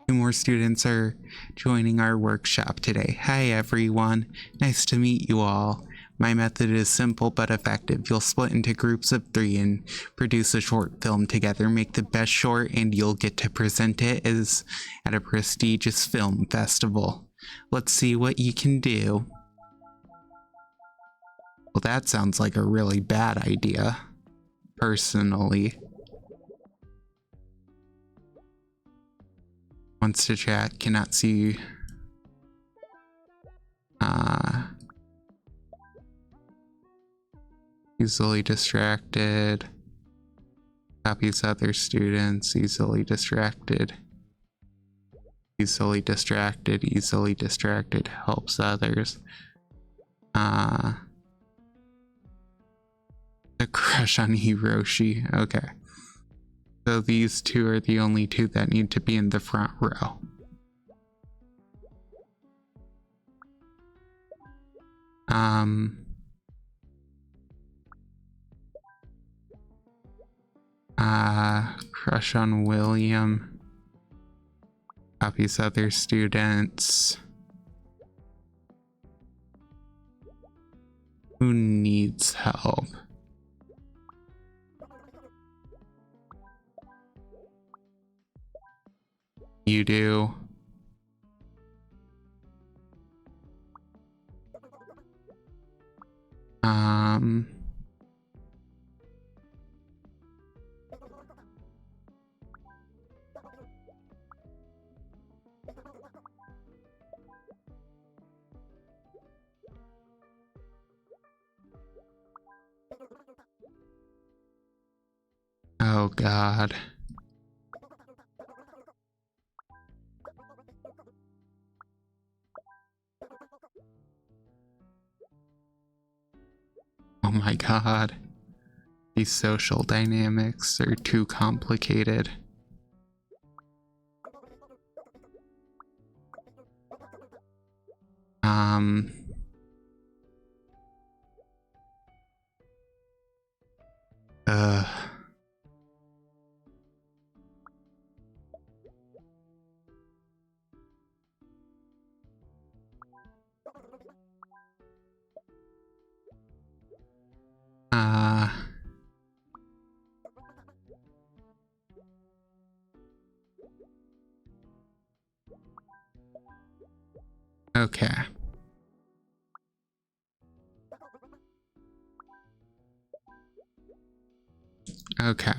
2 more students are joining our workshop today. Hi everyone, nice to meet you all. My method is simple but effective. You'll split into groups of 3 and produce a short film together. Make the best short and you'll get to present it as at a prestigious film festival. Let's see what you can do. Well, that sounds like a really bad idea, personally. Wants to chat, cannot see. Easily distracted. Copies other students, easily distracted. Easily distracted, helps others. A crush on Hiroshi, okay. So these 2 are the only 2 that need to be in the front row. Crush on William. Copies other students. Who needs help? You do. Oh God. Oh my God. These social dynamics are too complicated. Uh. Okay. Okay.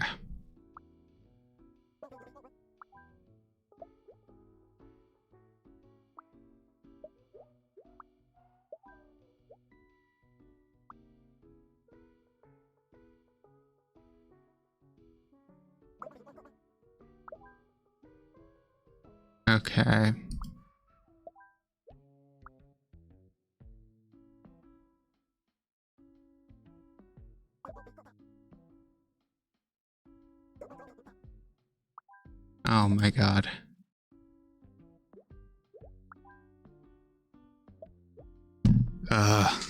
Okay. Oh my God. Ugh.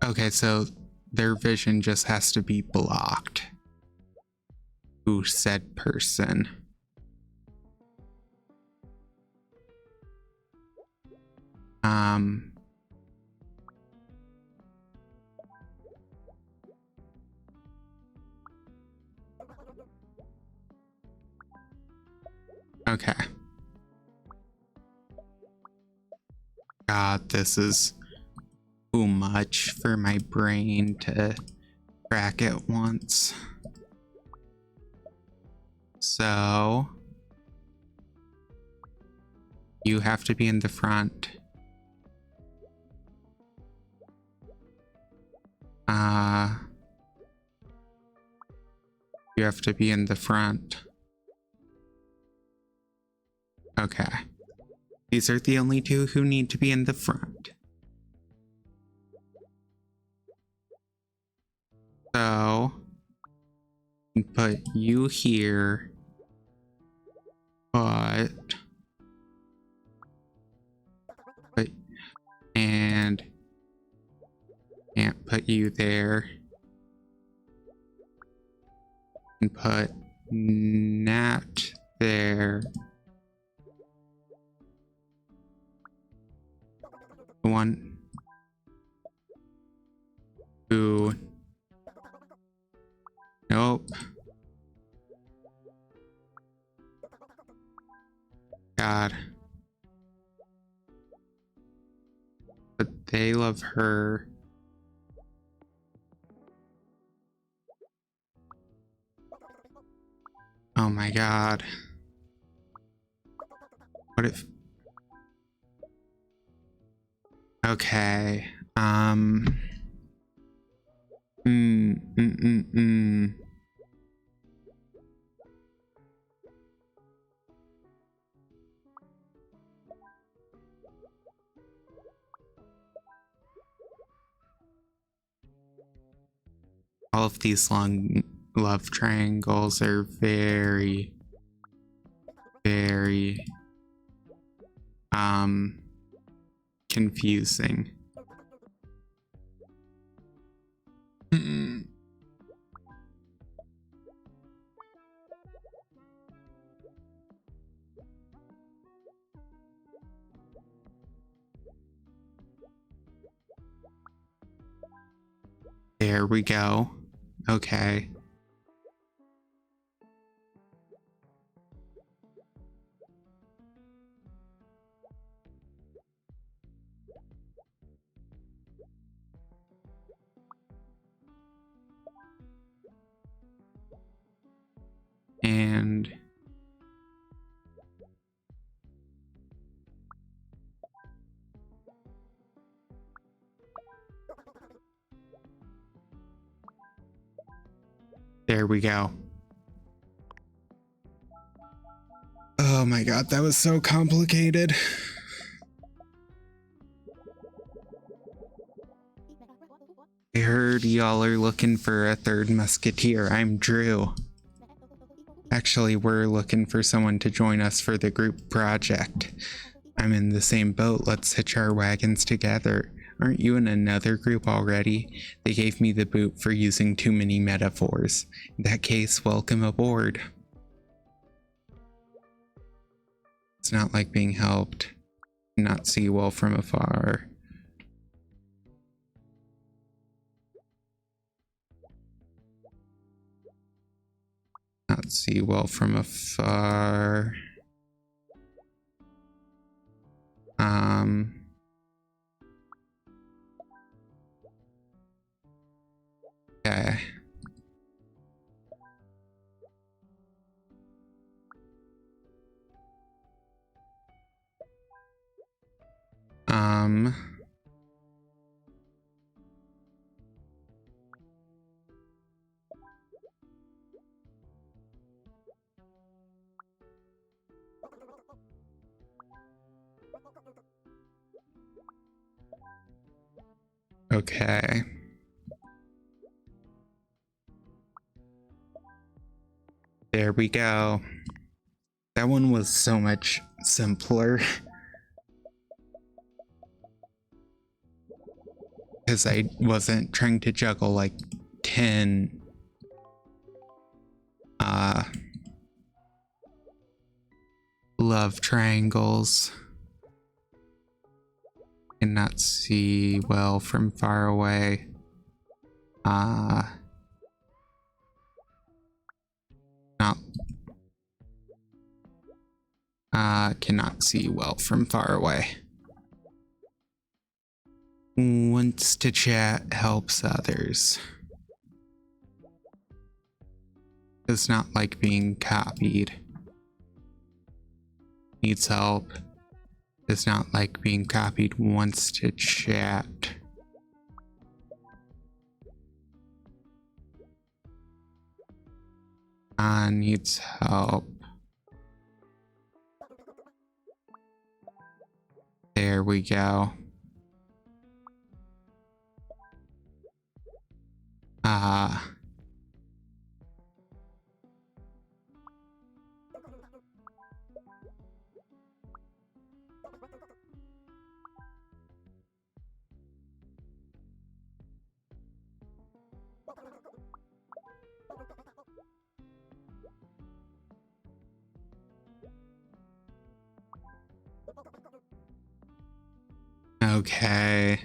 Okay, so their vision just has to be blocked. Who said person? Okay. God, this is too much for my brain to crack at once. So you have to be in the front. You have to be in the front. Okay. These are the only two who need to be in the front. So put you here, but and can't put you there, and put Nat there. One, two, nope. God. But they love her. Oh my God. What if... Okay. All of these long love triangles are very, very confusing. There we go. Okay. And there we go. Oh my god, that was so complicated. I heard y'all are looking for a third musketeer. I'm Drew. Actually, we're looking for someone to join us for the group project. I'm in the same boat. Let's hitch our wagons together. Aren't you in another group already? They gave me the boot for using too many metaphors. In that case, welcome aboard. It's not like being helped. Not see well from afar. Not see well from afar. Okay. Okay. There we go. That one was so much simpler. Because I wasn't trying to juggle like 10 love triangles and not see well from far away. Cannot see well from far away. Wants to chat, helps others. Does not like being copied. Needs help. Does not like being copied. Wants to chat. Needs help. There we go. Okay.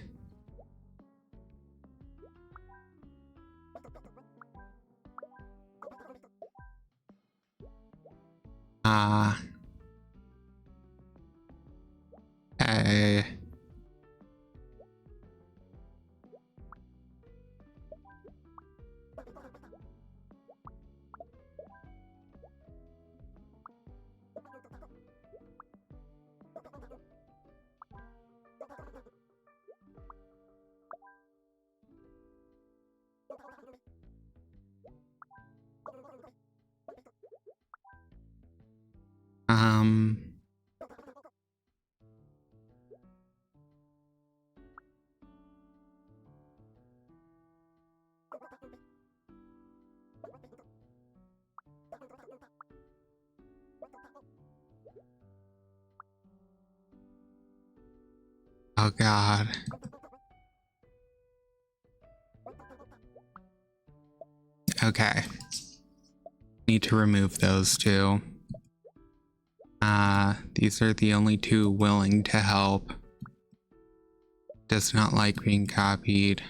Hey. Oh god. Okay. Need to remove those two. These are the only two willing to help. Does not like being copied.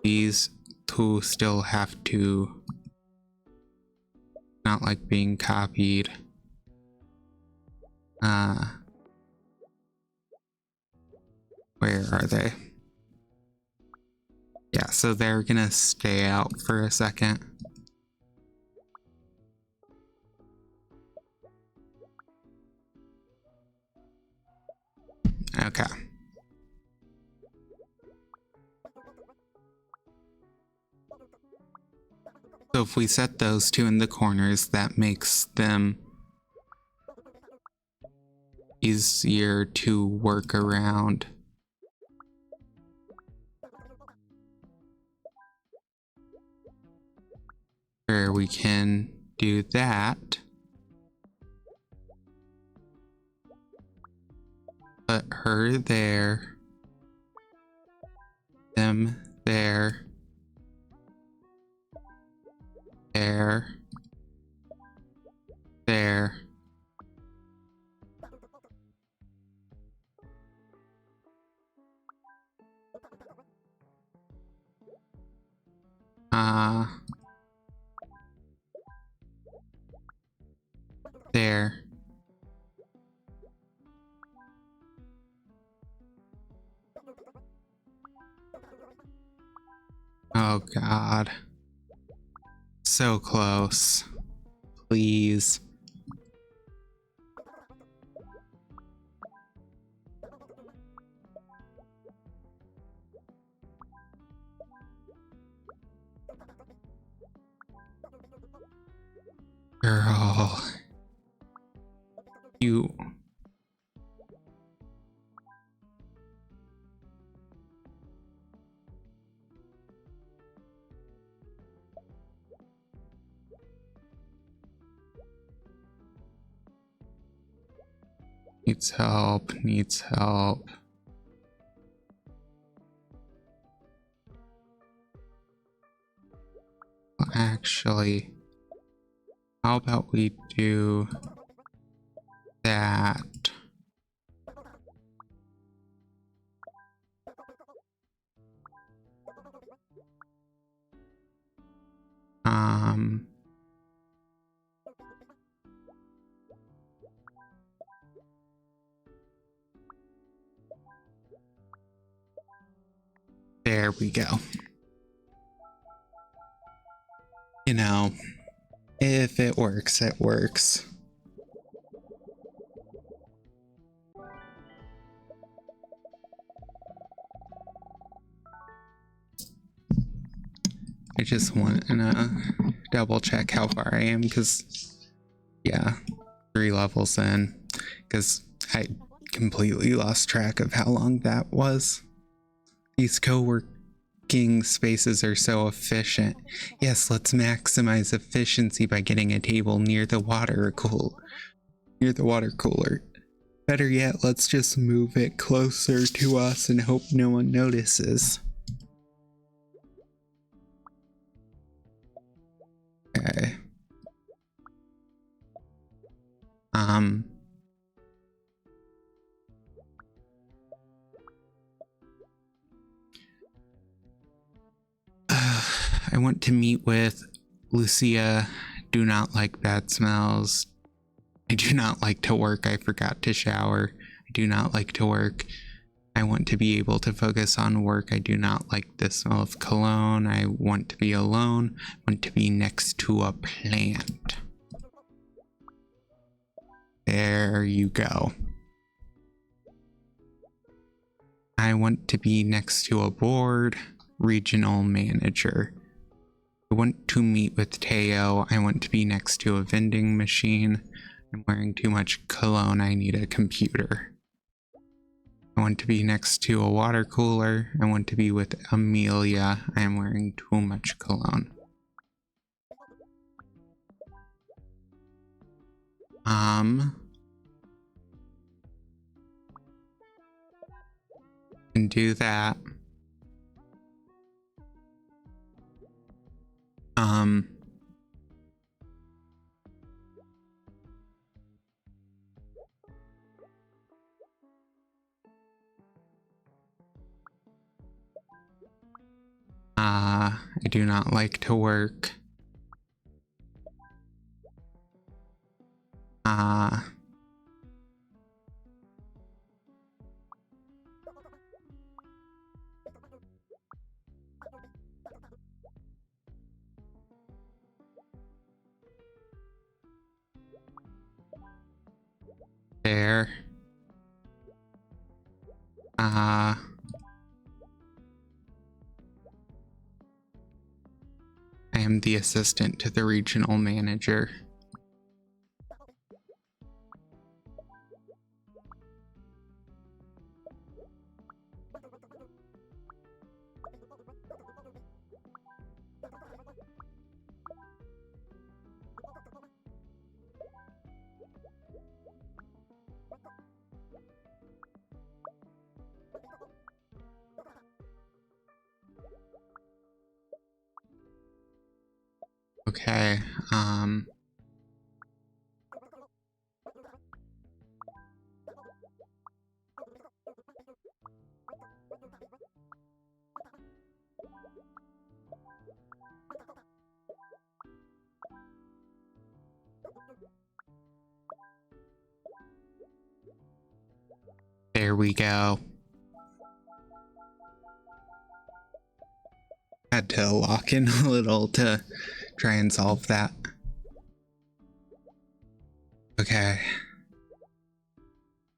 These two still have to not like being copied. Where are they? Yeah, so they're gonna stay out for a second. Okay. So if we set those two in the corners, that makes them easier to work around. Where we can do that. Put her there. Them there. There. There. There. Oh god. So close. Please. Girl. You... Needs help, needs help. Well, actually, how about we do that? There we go. You know, if it works, it works. I just want to double check how far I am because, yeah, 3 levels in, because I completely lost track of how long that was. These co-working spaces are so efficient. Yes, let's maximize efficiency by getting a table near the water cooler. Better yet, let's just move it closer to us and hope no one notices. Okay. I want to meet with Lucia. Do not like bad smells. I do not like to work. I forgot to shower. I do not like to work. I want to be able to focus on work. I do not like the smell of cologne. I want to be alone. I want to be next to a plant. There you go. I want to be next to a board. Regional manager. I want to meet with Teo. I want to be next to a vending machine. I'm wearing too much cologne. I need a computer. I want to be next to a water cooler. I want to be with Amelia. I am wearing too much cologne. Can do that. I do not like to work. There. I am the assistant to the regional manager. Okay, there we go. Had to lock in a little to try and solve that. Okay.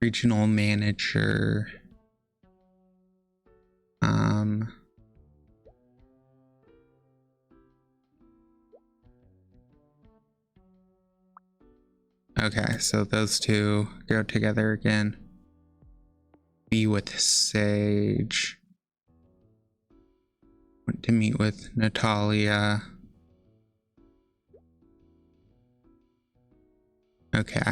Regional manager. Okay, so those two go together again. Be with Sage. Want to meet with Natalia. Okay.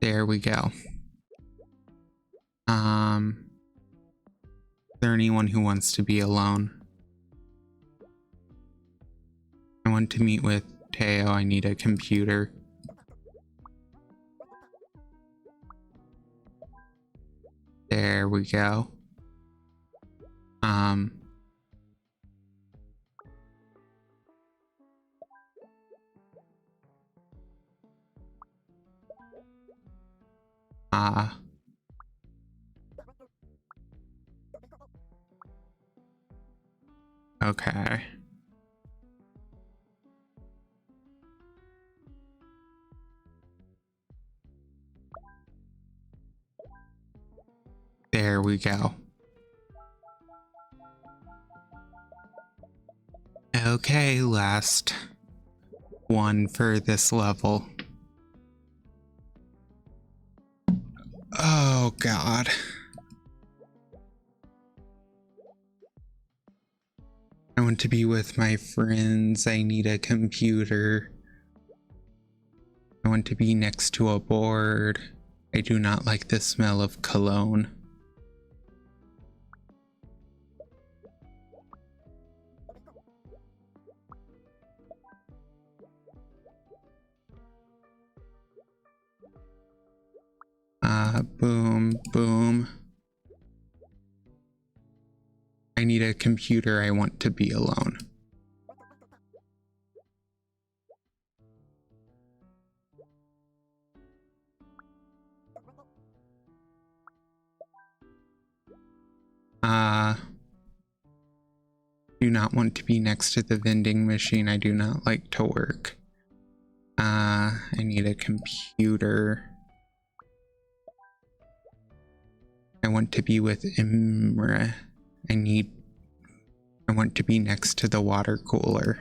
There we go. Is there anyone who wants to be alone? I want to meet with Teo. I need a computer. There we go. Okay. There we go. Okay, last one for this level. Oh God. I want to be with my friends. I need a computer. I want to be next to a board. I do not like the smell of cologne. Boom, boom. I need a computer. I want to be alone. Do not want to be next to the vending machine. I do not like to work. I need a computer. I want to be with Imre. I need I want to be next to the water cooler.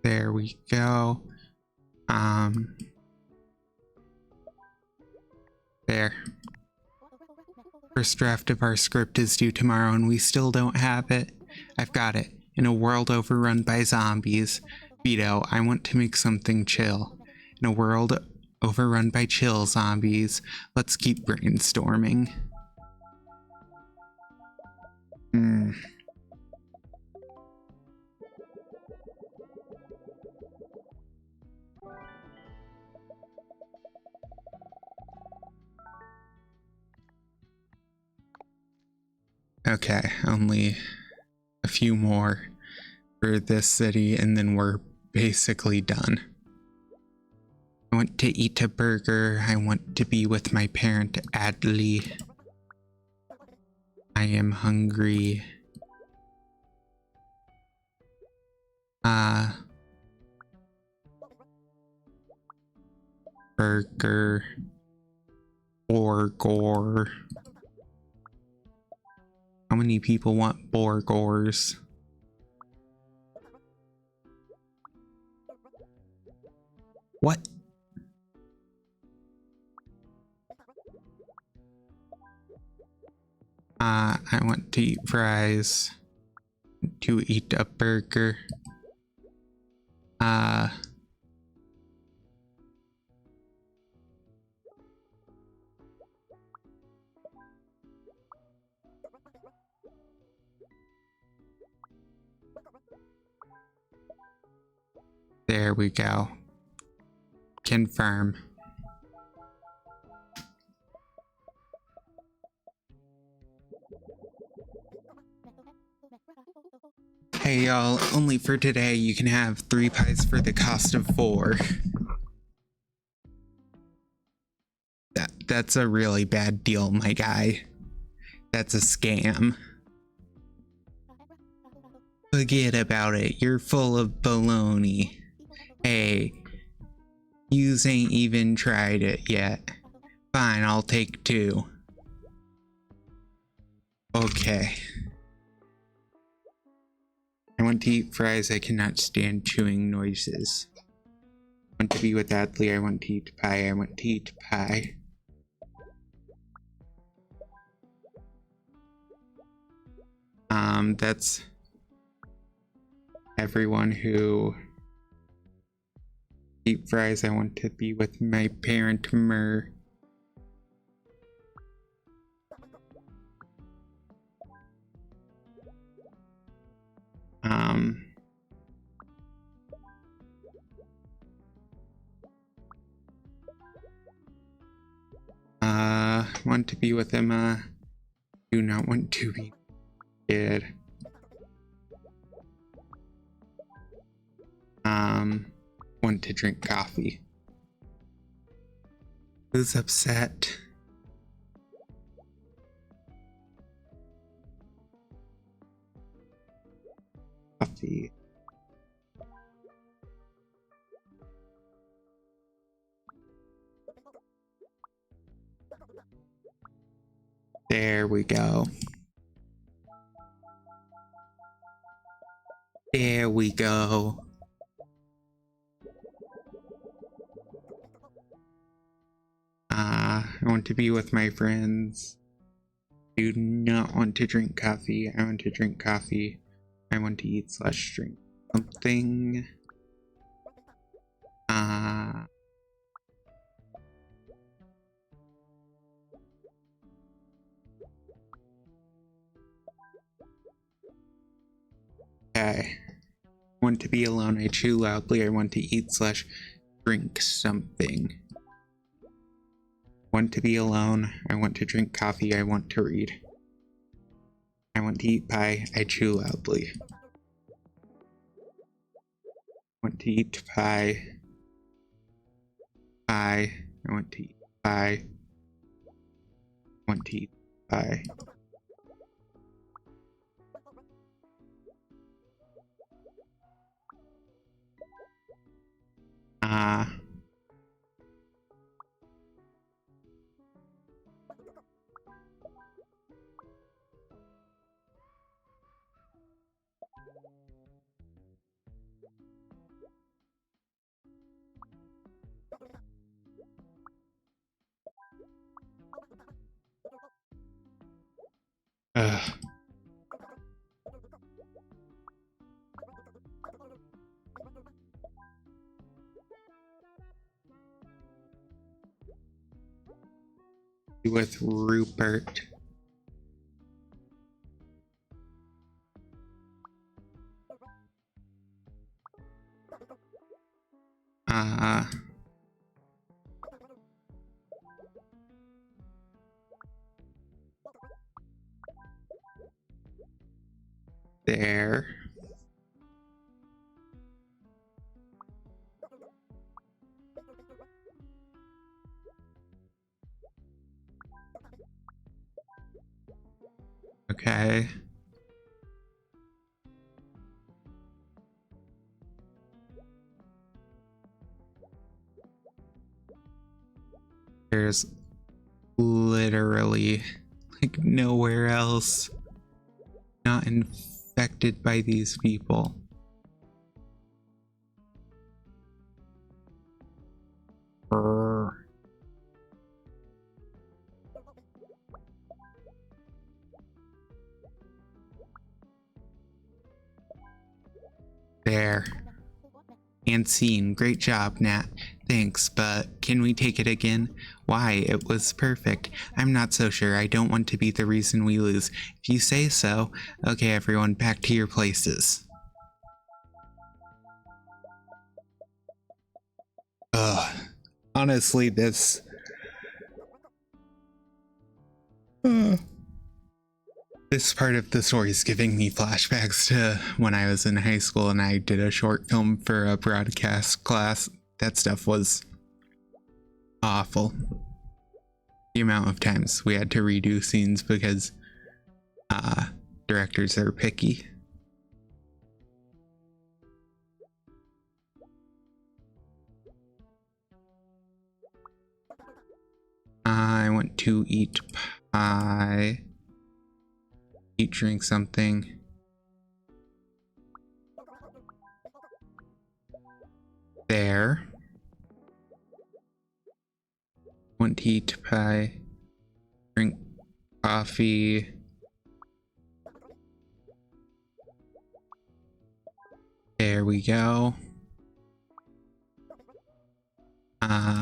There we go. There. First draft of our script is due tomorrow and we still don't have it. I've got it. In a world overrun by zombies. Vito, I want to make something chill. In a world overrun by chill zombies. Let's keep brainstorming. Okay, only a few more for this city and then we're basically done. I want to eat a burger. I want to be with my parent Adley. I am hungry. Burger. Borgor. How many people want Borgors? What? I want to eat fries. To eat a burger. There we go. Confirm. Hey y'all, only for today you can have 3 pies for the cost of 4. That's a really bad deal, my guy. That's a scam. Forget about it, you're full of baloney. Hey, yous ain't even tried it yet. Fine, I'll take 2. Okay. I want to eat fries, I cannot stand chewing noises. I want to be with Adley, I want to eat pie, I want to eat pie. That's everyone who eat fries, I want to be with my parent Mer. Want to be with Emma. Do not want to be kid. Want to drink coffee. Who's upset? Coffee. There we go. There we go. I want to be with my friends. Do not want to drink coffee. I want to drink coffee. I want to eat / drink something. Okay. I want to be alone. I chew loudly. I want to eat / drink something. want to be alone. I want to drink coffee. I want to read. I want to eat pie. I chew loudly. I want to eat pie. Pie. I want to eat pie. I want to eat pie. Ugh. With Rupert. There. Okay. There's literally like nowhere else not infected by these people. Brr. There. And scene. Great job, Nat. Thanks, but can we take it again? Why? It was perfect. I'm not so sure. I don't want to be the reason we lose. If you say so. Okay, everyone, back to your places. Ugh. Honestly, this... This part of the story is giving me flashbacks to when I was in high school and I did a short film for a broadcast class. That stuff was awful. The amount of times we had to redo scenes because directors are picky. I want to eat pie. Eat, drink something. There. Want to eat pie. Drink coffee. There we go. Pie.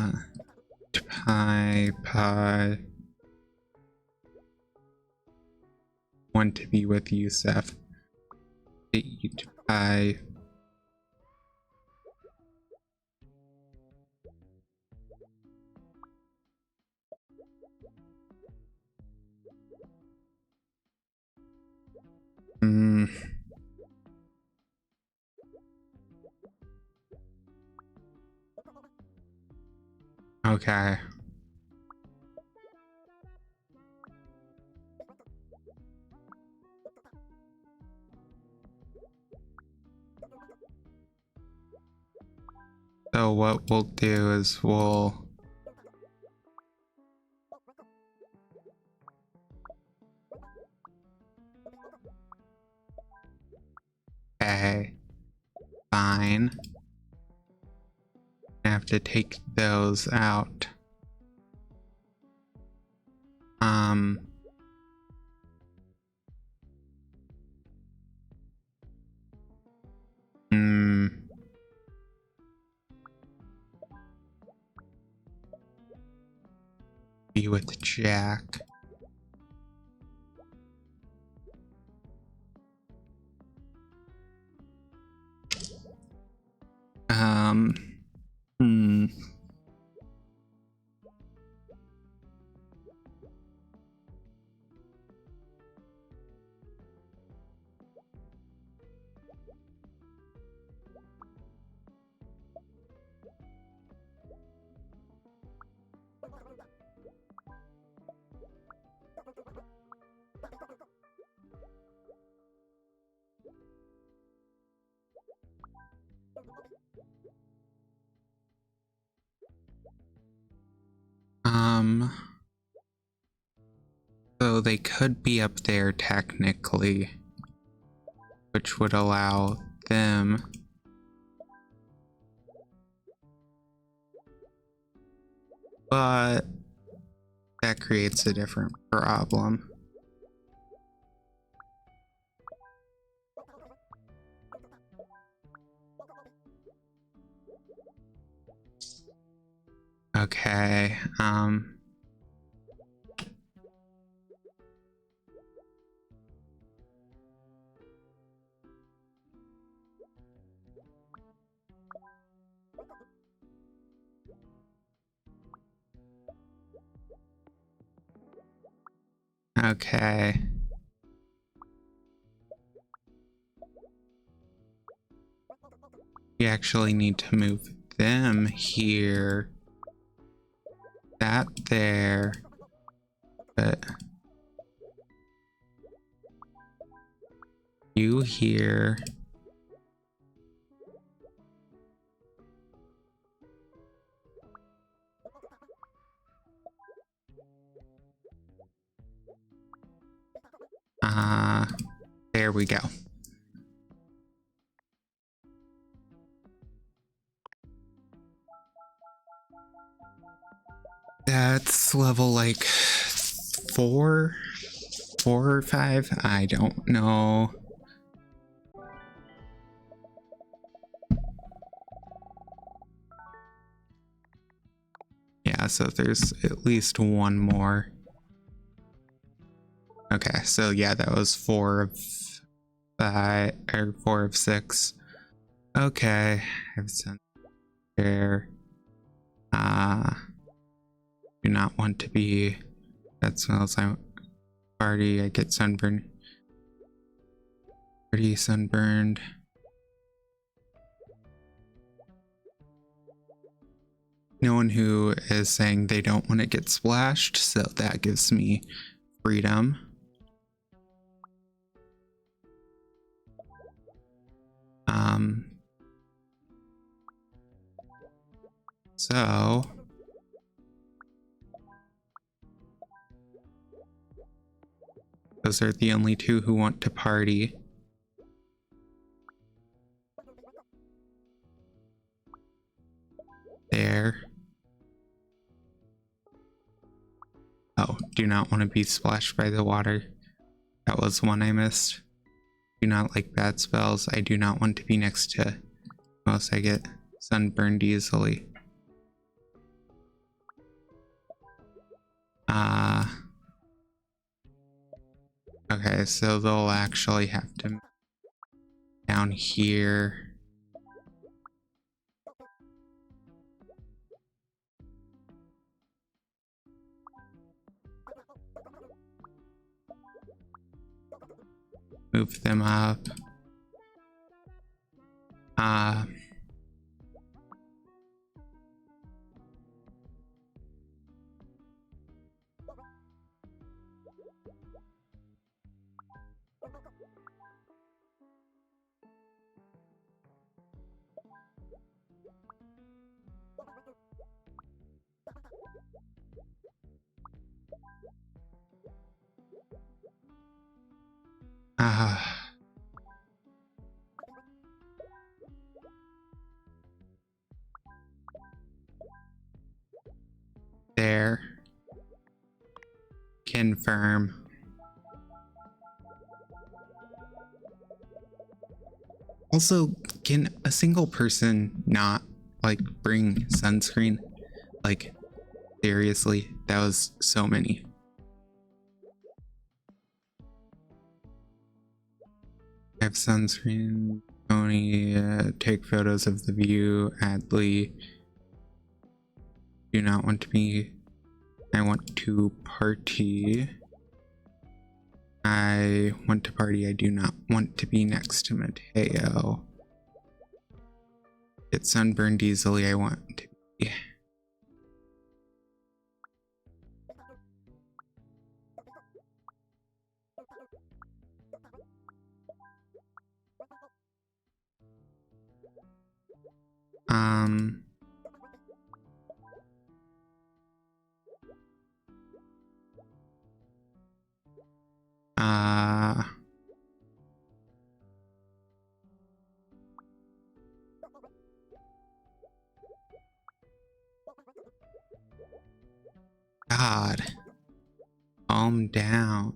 Want to be with you, Seth. Eat pie. Okay. So what we'll do is we'll... Okay. Fine. I have to take those out. Be with Jack. So they could be up there technically, which would allow them. But that creates a different problem. Okay, okay. We actually need to move them here. That there. But you here. There we go. That's level like 4 or 5. I don't know. Yeah, so there's at least one more. Okay, so yeah, that was 4 of 5 or 4 of 6. Okay, I've sent there. Do not want to be. That smells like party. I get sunburned. Pretty sunburned. No one who is saying they don't want to get splashed, so that gives me freedom. So those are the only two who want to party. There. Oh, do not want to be splashed by the water. That was one I missed. Do not like bad spells. I do not want to be next to most. I get sunburned easily. Okay, so they'll actually have to down here. Move them up. There. Confirm. Also, can a single person not like bring sunscreen? Like, seriously, that was so many. I have sunscreen. Tony, take photos of the view. Adley. Do not want to be. I want to party. I want to party. I do not want to be next to Mateo. Get sunburned easily. I want to be. Calm down.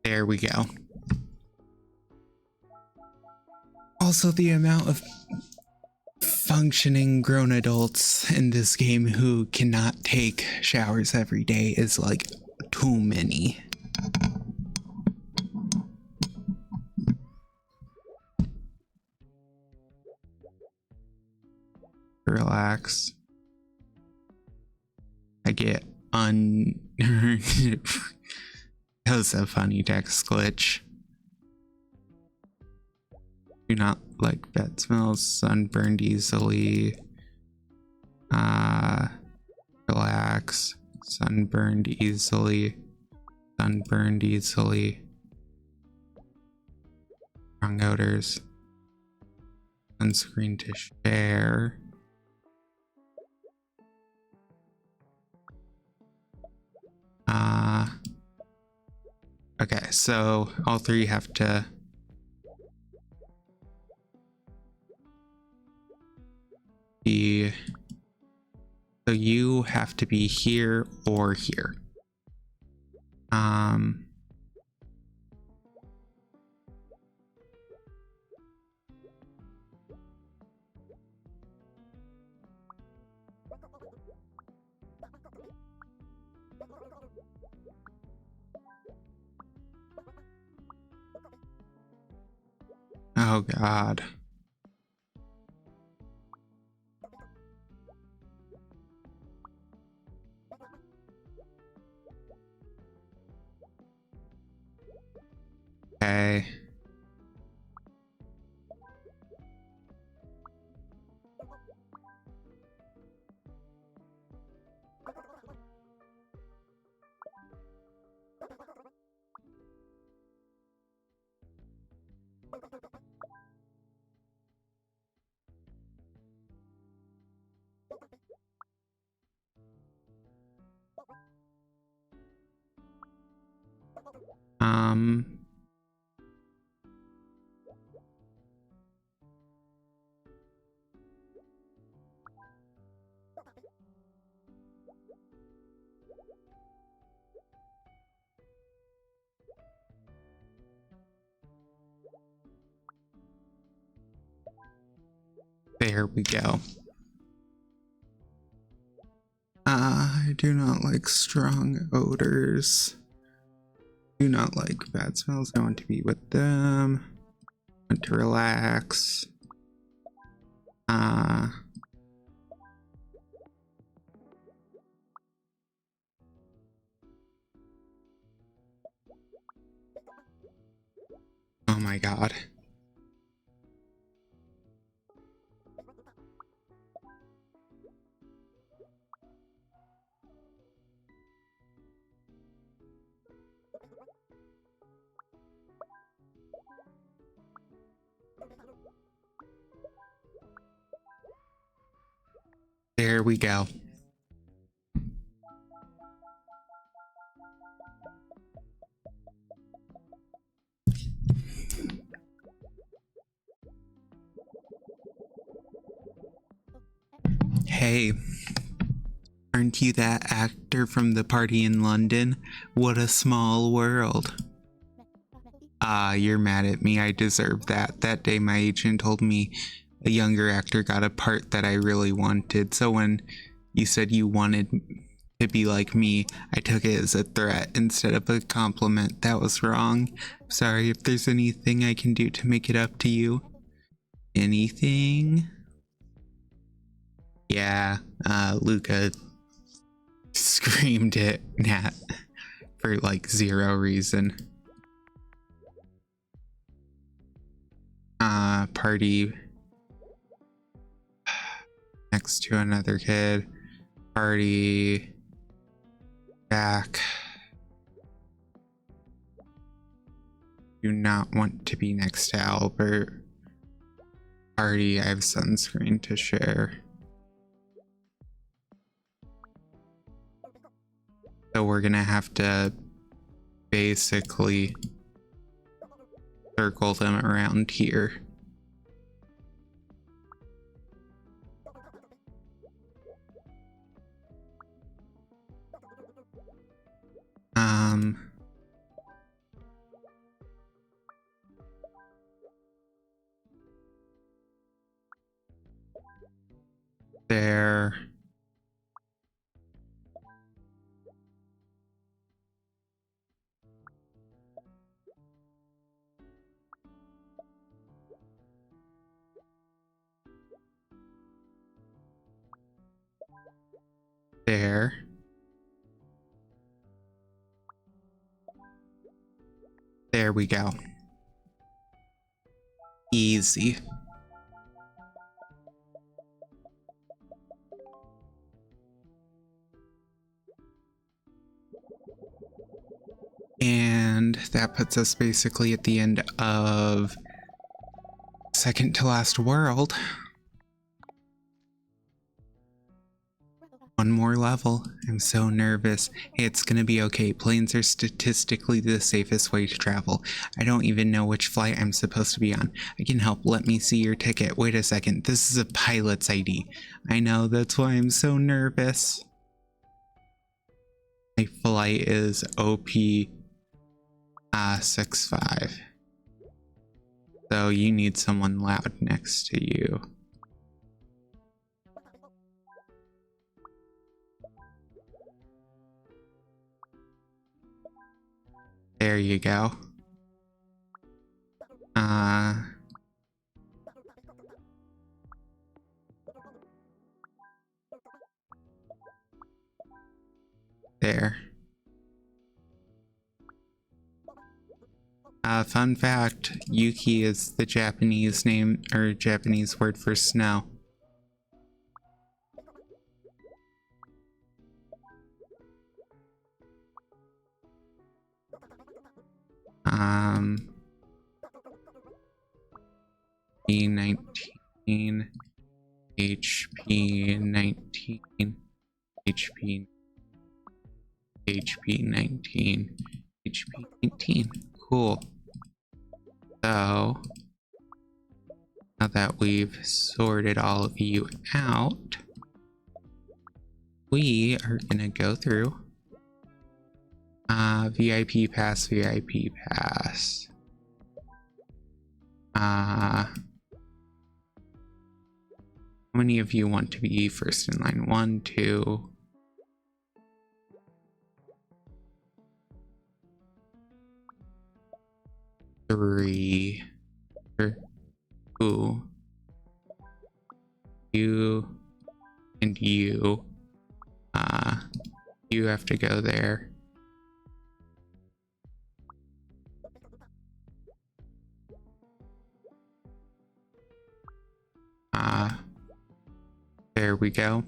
There we go. Also, the amount of functioning grown adults in this game who cannot take showers every day is like too many. Relax. I get That was a funny text glitch. Do not like bad smells, sunburned easily. Relax. Sunburned easily. Sunburned easily. Strong odors. Sunscreen to share. Okay, so all three have to be, so you have to be here or here. Oh God. Okay. There we go. I do not like strong odors. Do not like bad smells. I want to be with them. Want to relax. Oh my God. There we go. Hey, aren't you that actor from the party in London? What a small world. You're mad at me. I deserve that. That day my agent told me a younger actor got a part that I really wanted. So when you said you wanted to be like me, I took it as a threat instead of a compliment. That was wrong. Sorry if there's anything I can do to make it up to you. Anything? Yeah, Luca screamed at Nat for like zero reason. Party next to another kid. Party back. do not want to be next to Albert. Already, I have sunscreen to share. So we're gonna have to basically circle them around here. There. There. There we go. Easy. And that puts us basically at the end of second to last world. One more level. I'm so nervous. Hey, it's gonna be okay. Planes are statistically the safest way to travel. I don't even know which flight I'm supposed to be on. I can help. Let me see your ticket. Wait a second. This is a pilot's ID. I know, that's why I'm so nervous. My flight is OP 65. So you need someone loud next to you. There you go. There. Fun fact, Yuki is the Japanese name, or Japanese word for snow. B19, HP 19, HP 19, HP 19. Cool. So, now that we've sorted all of you out, we are gonna go through VIP pass, VIP pass. How many of you want to be first in line? 1, 2. 3. 2. You and you. You have to go there. There we go.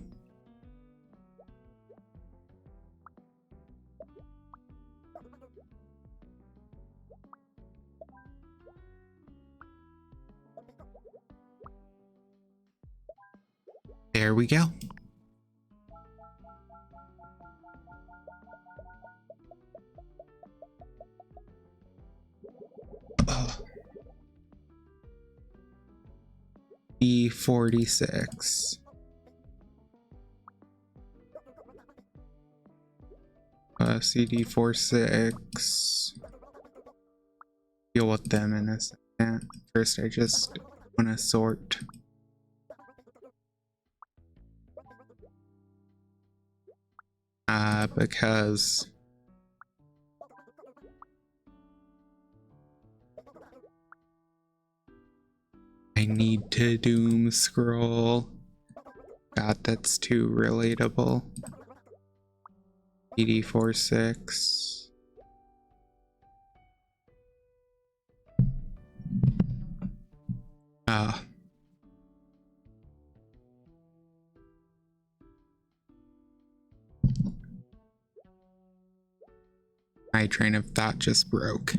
There we go. B46. CD46. Deal with them in a second. First, I just want to sort. Because I need to doom scroll. God, that's too relatable. PD46. My train of thought just broke.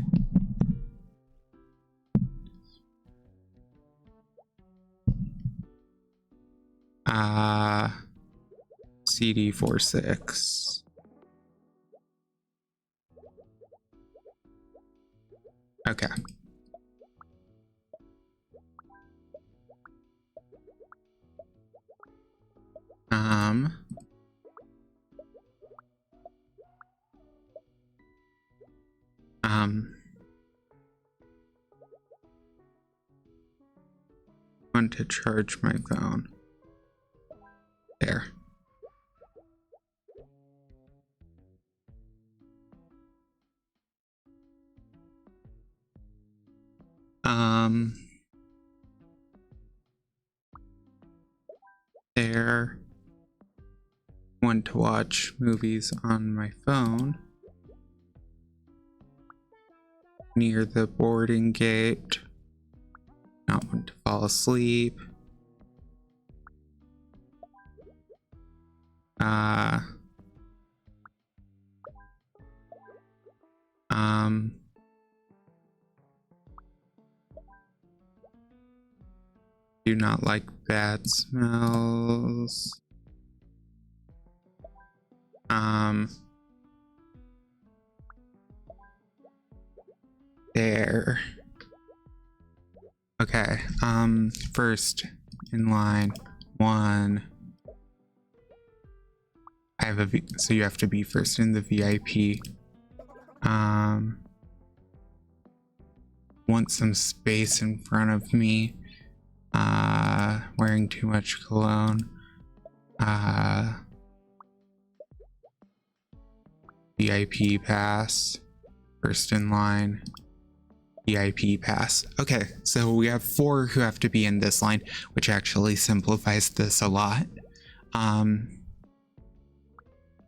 CD46. Okay. Want to charge my phone. There. There. Want to watch movies on my phone. Near the boarding gate. Not want to fall asleep. Do not like bad smells. There. Okay, first in line, 1. I have a so you have to be first in the VIP. Want some space in front of me. Wearing too much cologne. VIP pass. First in line. VIP pass. Okay, so we have 4 who have to be in this line, which actually simplifies this a lot.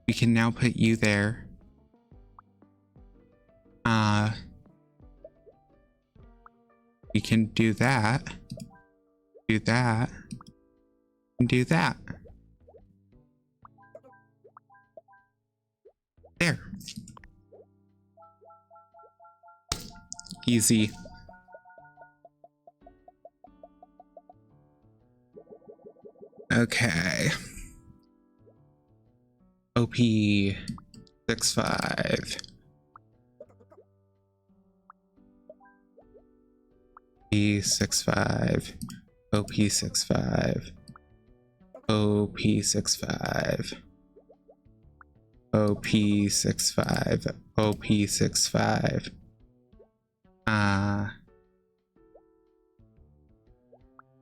We can now put you there. We can do that. Do that. And do that. There. Easy. Okay. OP 65. P65. OP65. OP65. OP65. OP65.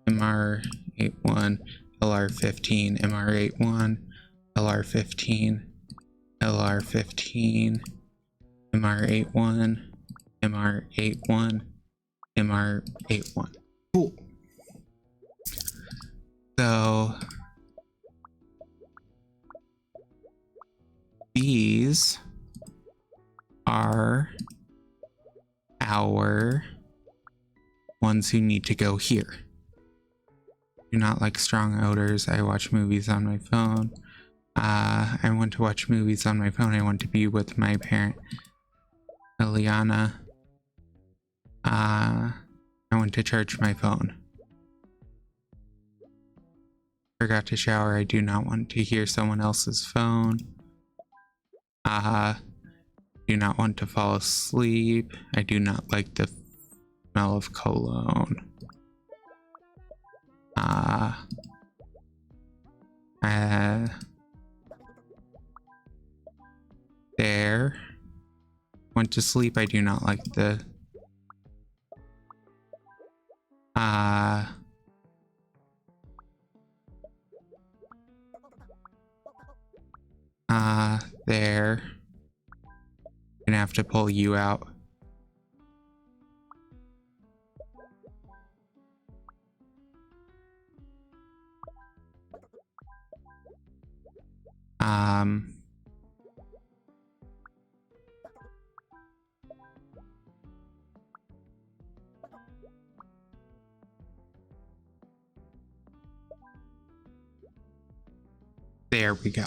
MR81, LR15, MR81, LR15, LR15, MR81, MR81, MR81. Cool. So these are our ones who need to go here. Do not like strong odors. I watch movies on my phone. I want to watch movies on my phone. I want to be with my parent, Eliana. I want to charge my phone. Forgot to shower. I do not want to hear someone else's phone. Do not want to fall asleep. I do not like the smell of cologne. There. Went to sleep. I do not like the there. Gonna have to pull you out. There we go.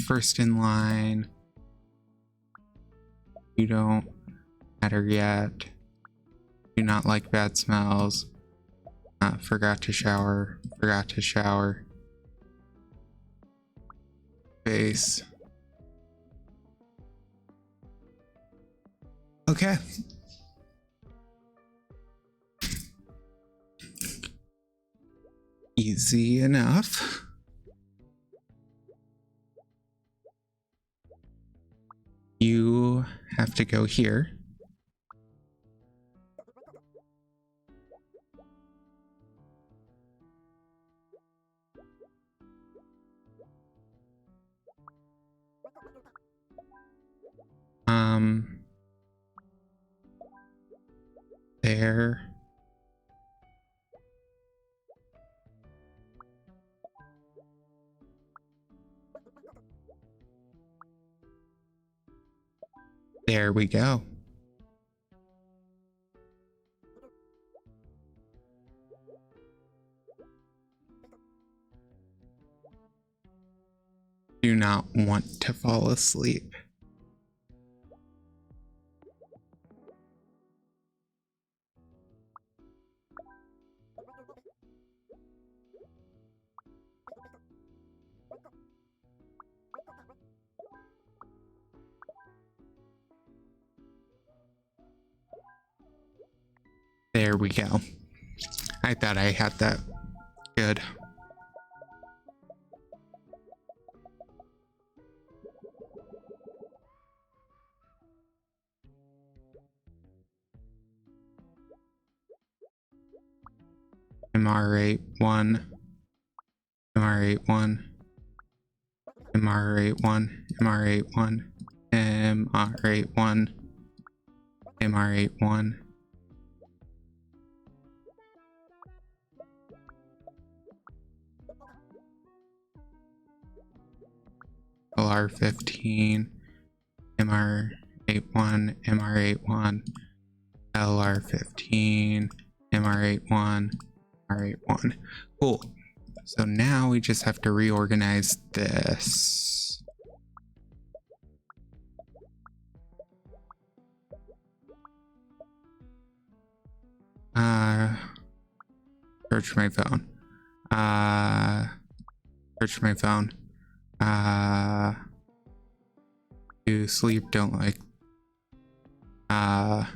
First in line. You don't matter yet. Do not like bad smells. Forgot to shower. Forgot to shower. Face. Okay. Easy enough. You have to go here. There. There we go. Do not want to fall asleep. There we go. I thought I had that good. MR81, MR81, MR81, MR81, MR81, MR81. LR15, MR81, MR81, LR15, MR81, MR81. Cool. So now we just have to reorganize this. Search my phone. Search my phone. Do sleep, don't like. I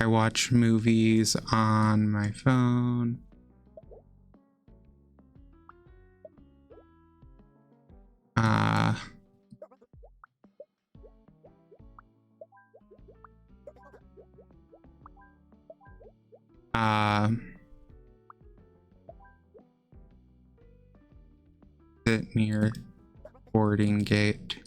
watch movies on my phone. Sit near boarding gate.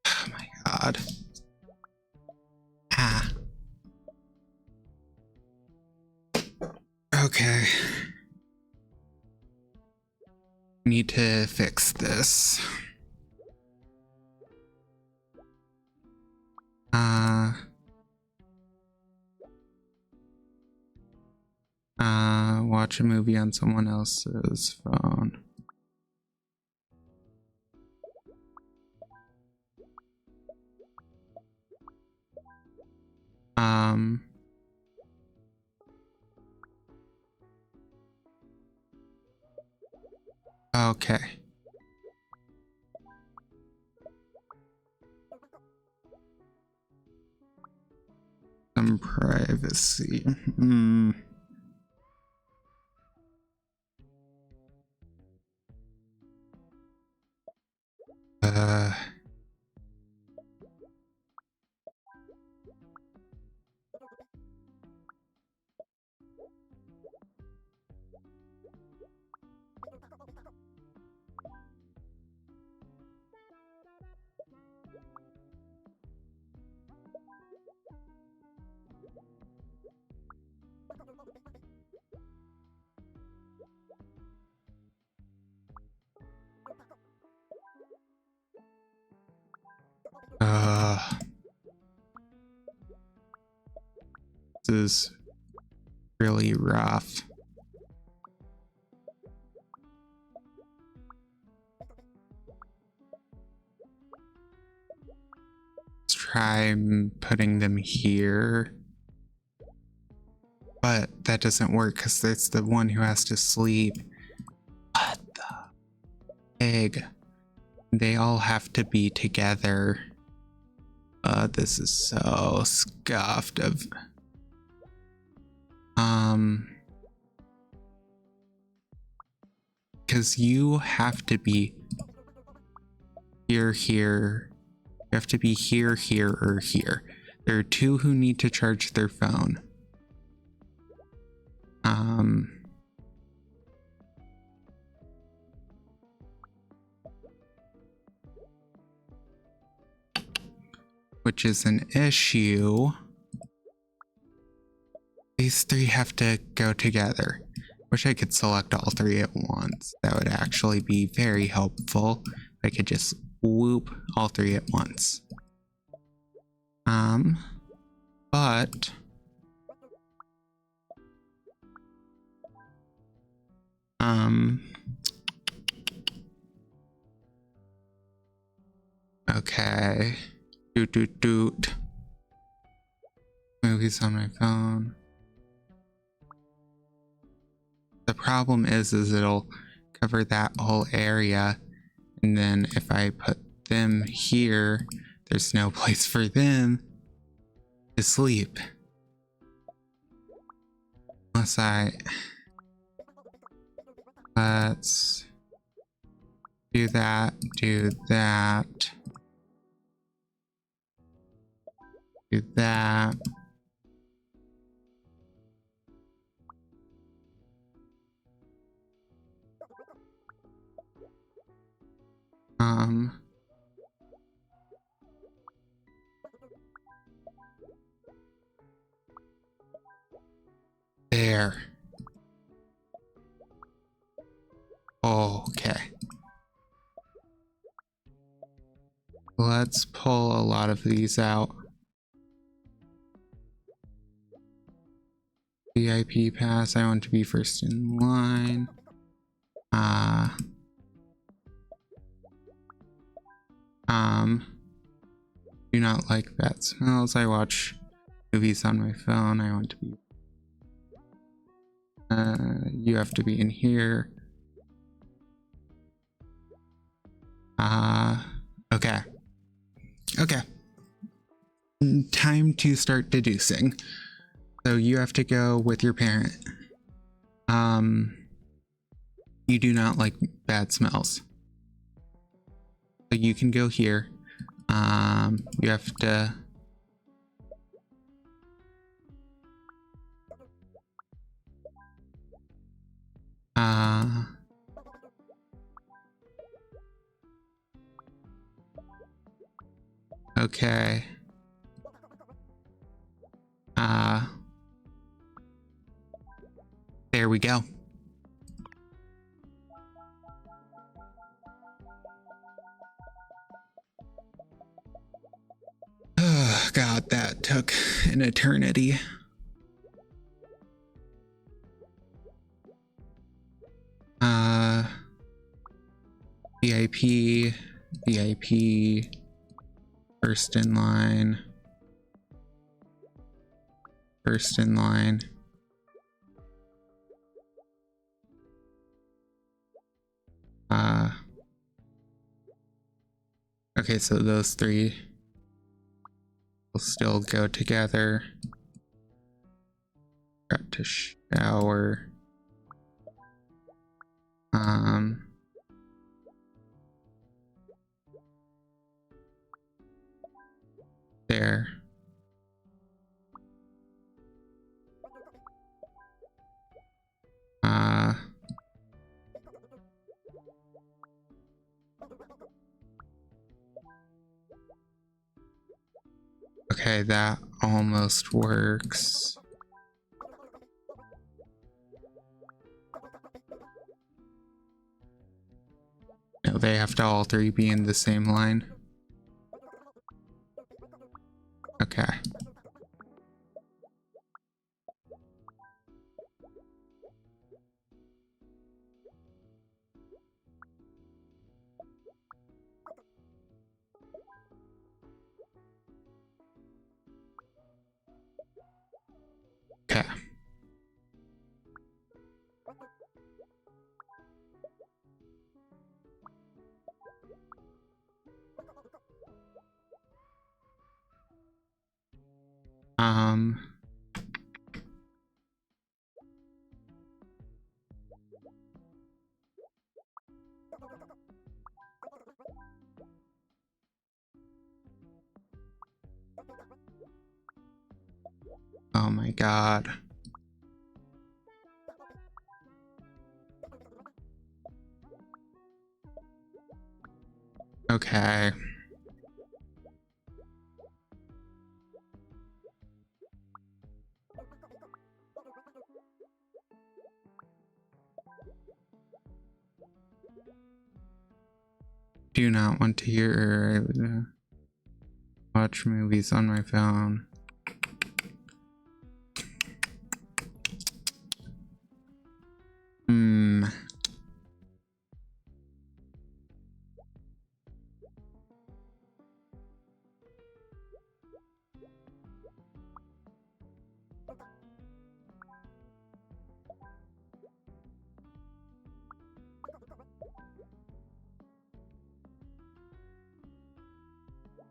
Oh my god. Okay. Need to fix this. Watch a movie on someone else's phone. Okay. Some privacy. This is really rough. Let's try putting them here. But that doesn't work because it's the one who has to sleep. What the egg? They all have to be together. This is so scuffed of. Because you have to be here, here. You have to be here, here, or here. There are two who need to charge their phone. Which is an issue. These three have to go together. Wish I could select all three at once. That would actually be very helpful. I could just whoop all three at once. But okay. Doot. Movies on my phone. The problem is it'll cover that whole area, and then if I put them here, there's no place for them to sleep. Unless let's do that, do that. Do that. There. Okay. Let's pull a lot of these out. VIP pass, I want to be first in line. Do not like bad smells. I watch movies on my phone. I want to be you have to be in here. Okay. Time to start deducing. So you have to go with your parent. You do not like bad smells. So you can go here. You have to okay. There we go. Oh, God, that took an eternity. VIP, first in line. Okay, so those three will still go together. Got to shower. There. Okay, that almost works. No, they have to all three be in the same line. Okay. Okay. Um, oh my god. Okay. Do not want to hear or watch movies on my phone.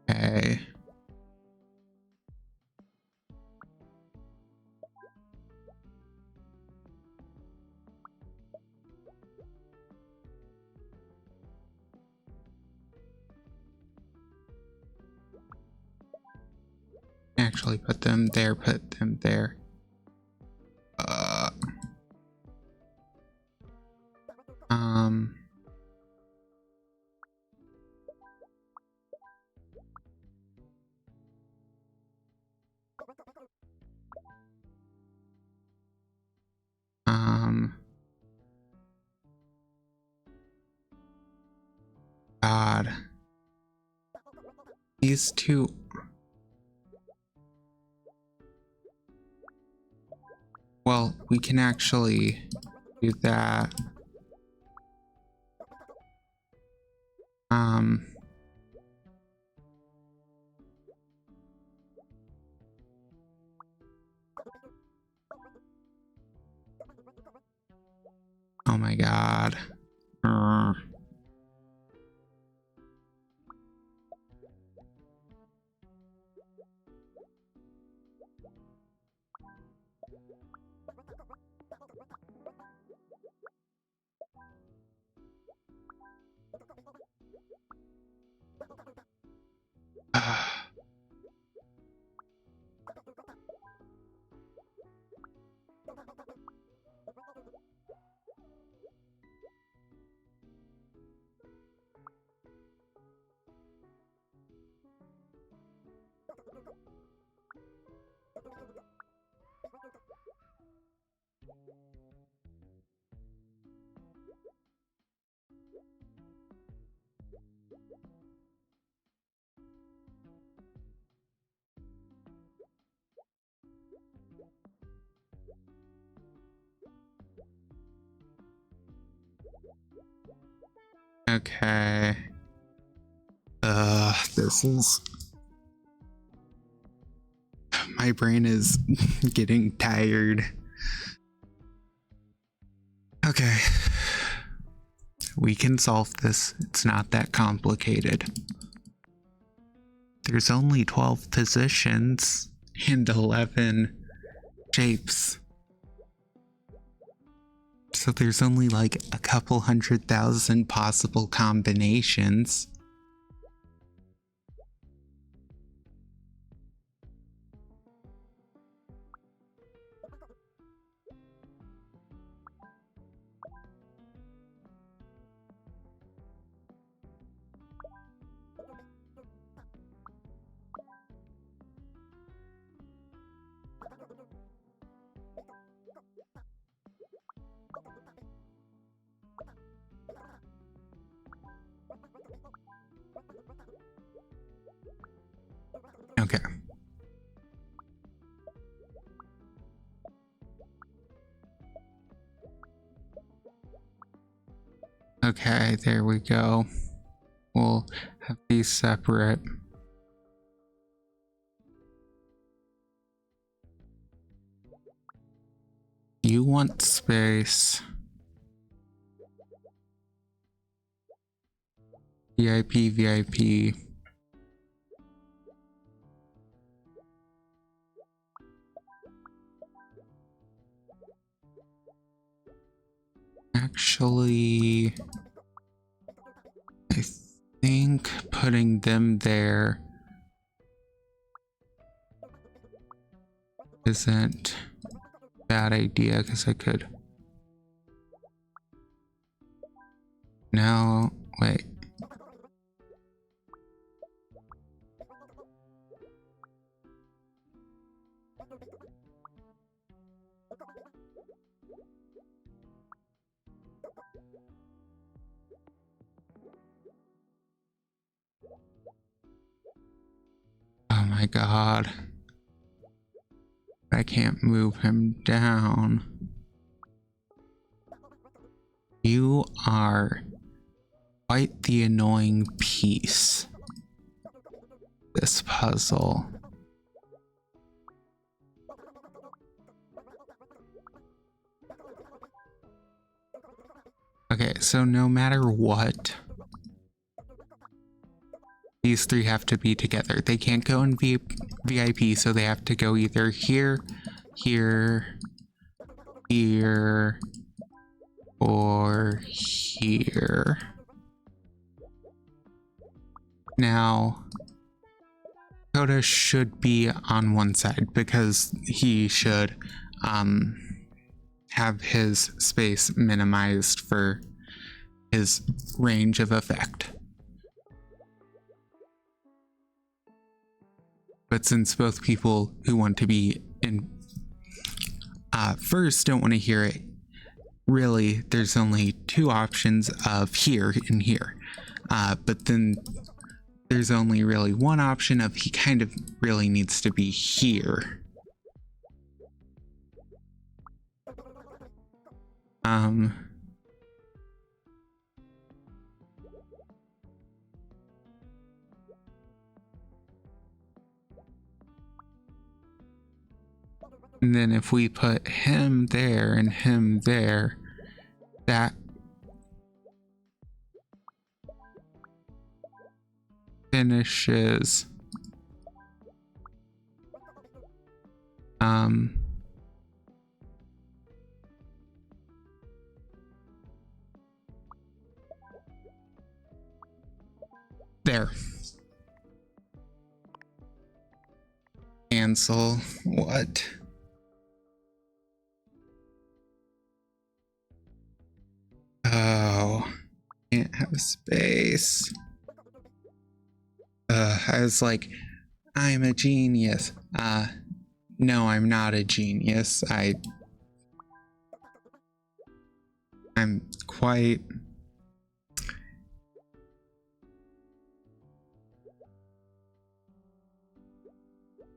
Okay. Actually put them there, put them there. Um, God. These two. Well, we can actually do that. Oh my god. Okay. This is... My brain is getting tired. Okay. We can solve this. It's not that complicated. There's only 12 positions and 11 shapes. So there's only like a couple 100,000 possible combinations. Okay. Okay, there we go. We'll have these separate. You want space. VIP, VIP. Actually, I think putting them there isn't a bad idea because I could. No, wait. Oh my god. I can't move him down. You are quite the annoying piece. This puzzle. Okay, so no matter what, these three have to be together. They can't go in VIP, so they have to go either here, here, here, or here. Now, Dakota should be on one side because he should have his space minimized for his range of effect. But since both people who want to be in first don't want to hear it, really there's only two options of here and here. But then there's only really one option of he kind of really needs to be here. And then if we put him there and him there, that finishes there. Cancel what? Oh, can't have space. I was like, I'm a genius. No, I'm not a genius. I'm quite...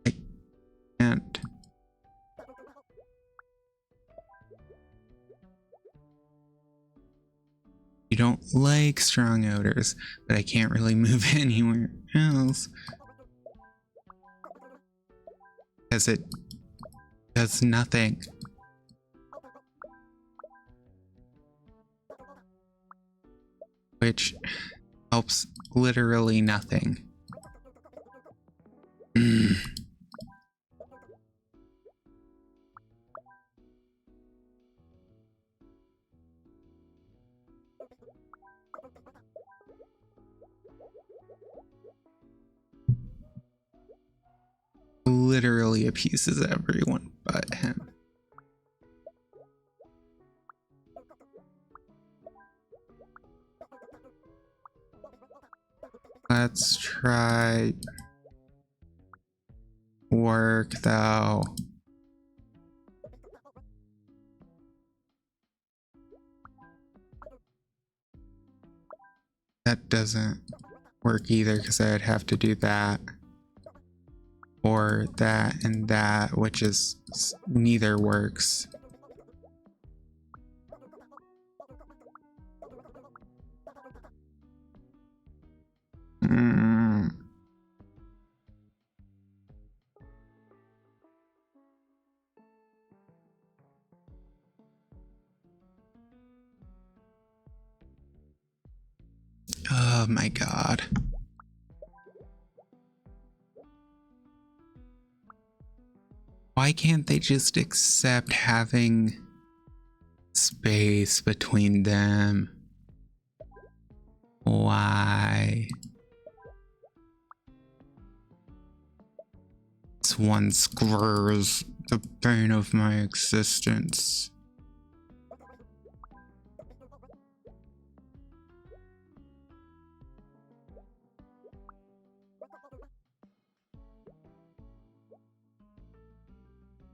I can't... You don't like strong odors, but I can't really move anywhere else. Because it does nothing. Which helps literally nothing. Literally appeases everyone but him. Let's try work though. That doesn't work either because I would have to do that. Or that and that, which is neither works. Oh my god. Why can't they just accept having space between them? Why? This one squirrels the bane of my existence.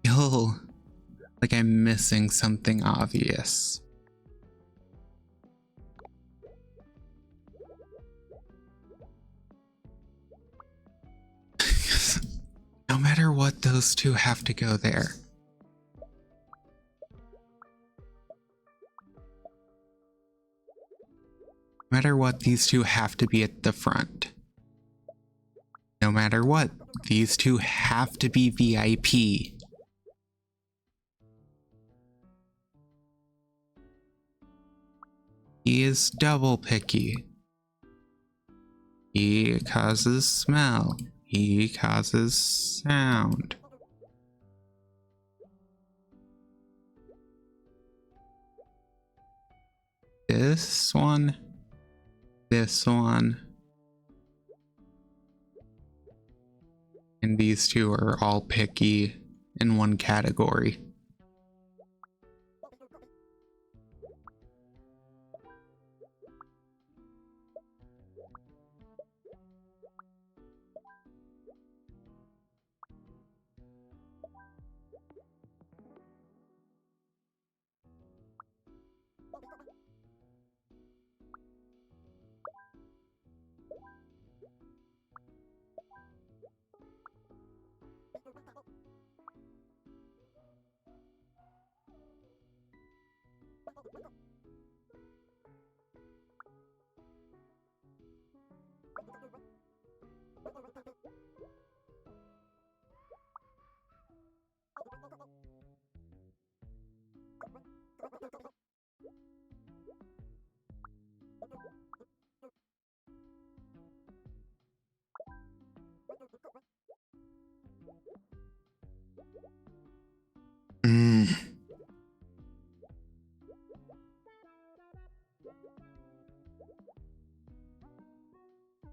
Feel like I'm missing something obvious. No matter what, those two have to go there. No matter what, these two have to be at the front. No matter what, these two have to be VIP. He is double picky. He causes smell. He causes sound. This one. And these two are all picky in one category.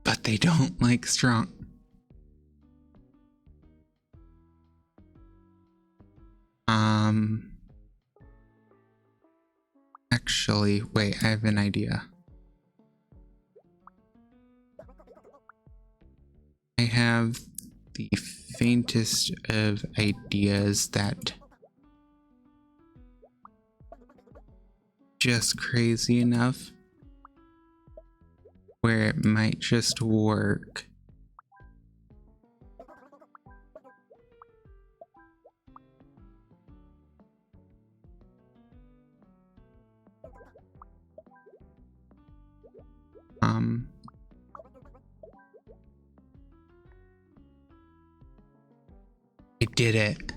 But they don't like strong. Actually, wait, I have an idea. I have the faintest of ideas that just crazy enough where it might just work. I did it.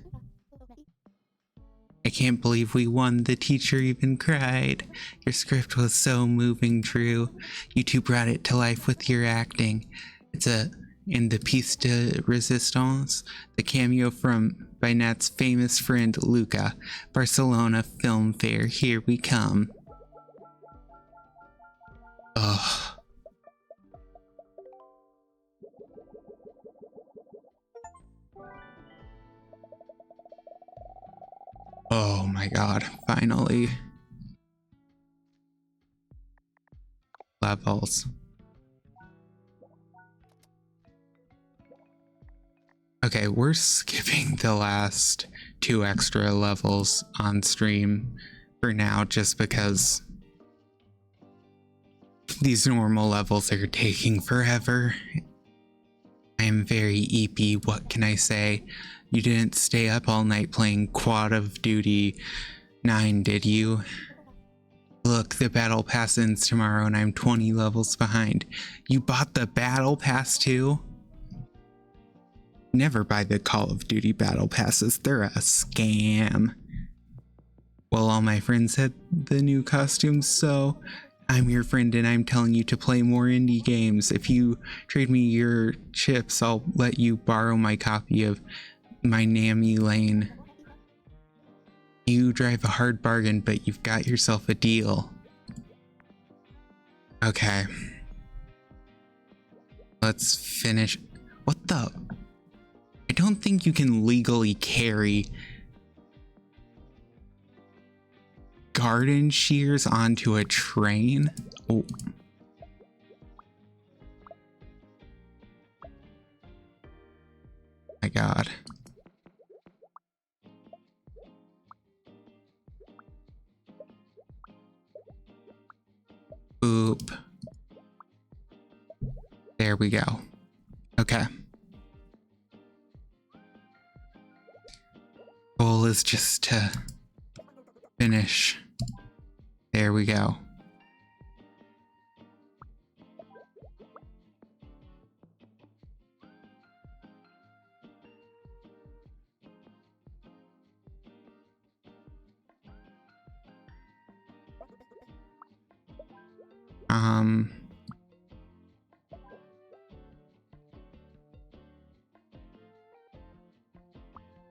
I can't believe we won. The teacher even cried. Your script was so moving, Drew. You two brought it to life with your acting. It's in the piece de resistance, the cameo by Nat's famous friend Luca. Barcelona Film Fair, here we come. Ugh. Oh my god, finally. Levels. Okay, we're skipping the last 2 extra levels on stream for now, just because these normal levels are taking forever. I am very EP, what can I say? You didn't stay up all night playing Quad of Duty 9, did you? Look, the battle pass ends tomorrow and I'm 20 levels behind. You bought the battle pass too? Never buy the Call of Duty battle passes. They're a scam. Well, all my friends had the new costumes, so I'm your friend and I'm telling you to play more indie games. If you trade me your chips, I'll let you borrow my copy of My Nami Lane. You drive a hard bargain, but you've got yourself a deal. Okay. Let's finish. What the? I don't think you can legally carry garden shears onto a train. Oh. My God. Boop. There we go. Okay. Goal is just to finish. There we go.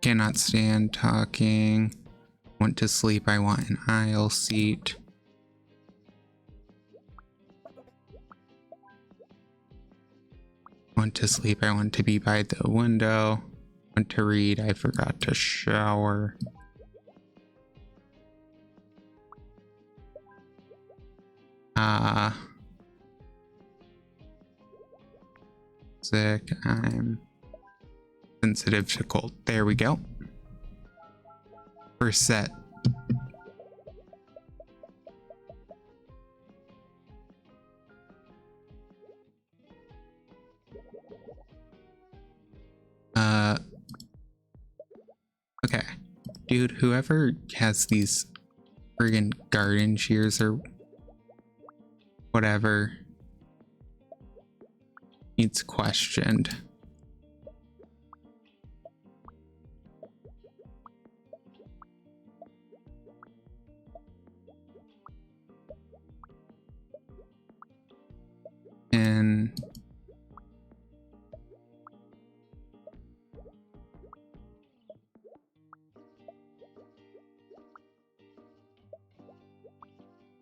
Cannot stand talking. Want to sleep. I want an aisle seat. Want to sleep. I want to be by the window. Want to read. I forgot to shower. Sick. I'm sensitive to cold. There we go. First set. Okay. Dude, whoever has these friggin' garden shears or whatever needs questioned. And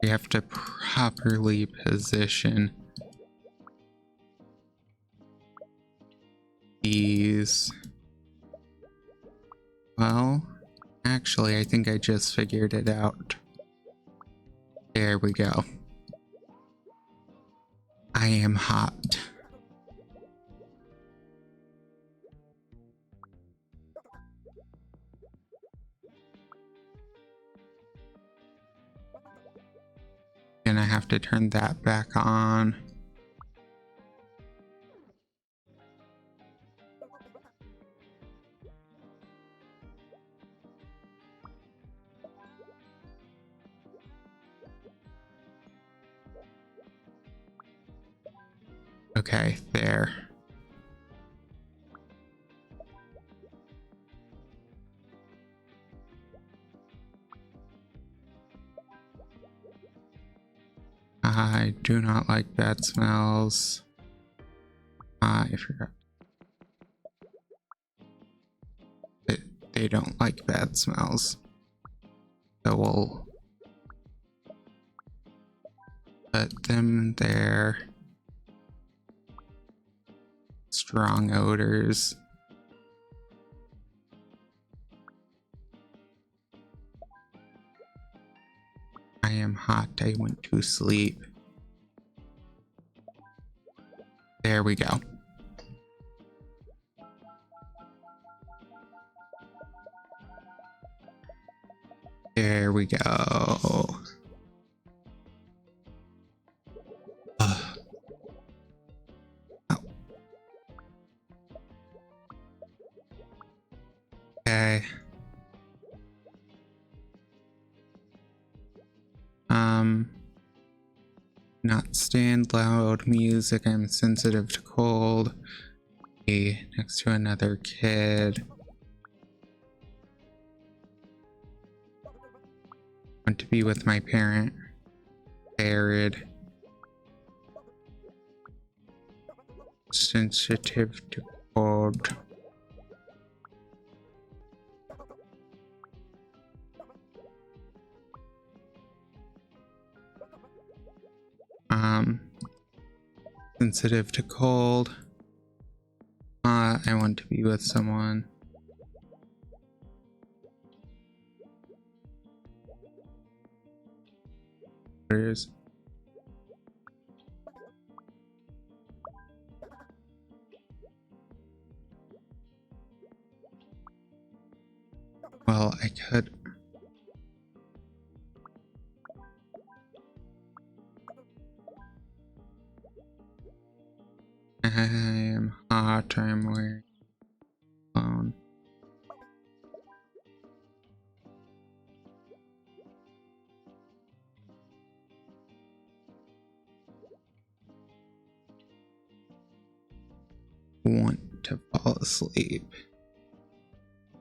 we have to properly position these. Well, actually, I think I just figured it out. There we go. I am hot. And I have to turn that back on. Okay, there. I do not like bad smells. I forgot. They don't like bad smells. So we'll put them there. Strong odors. I am hot. I went to sleep. There we go. There we go. Okay. Not stand loud music. I'm sensitive to cold. Be next to another kid. Want to be with my parent. Arid. Sensitive to cold. Sensitive to cold. I want to be with someone. Where's well, I could. I am hot. I'm wearing alone. Want to fall asleep.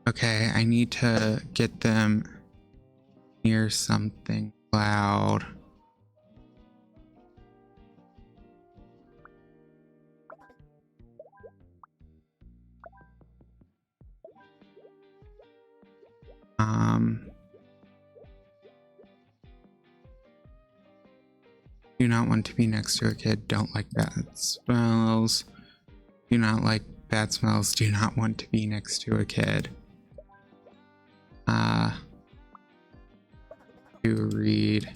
Okay, I need to get them near something loud. Do not want to be next to a kid. Don't like bad smells. Do not like bad smells. Do not want to be next to a kid. To read.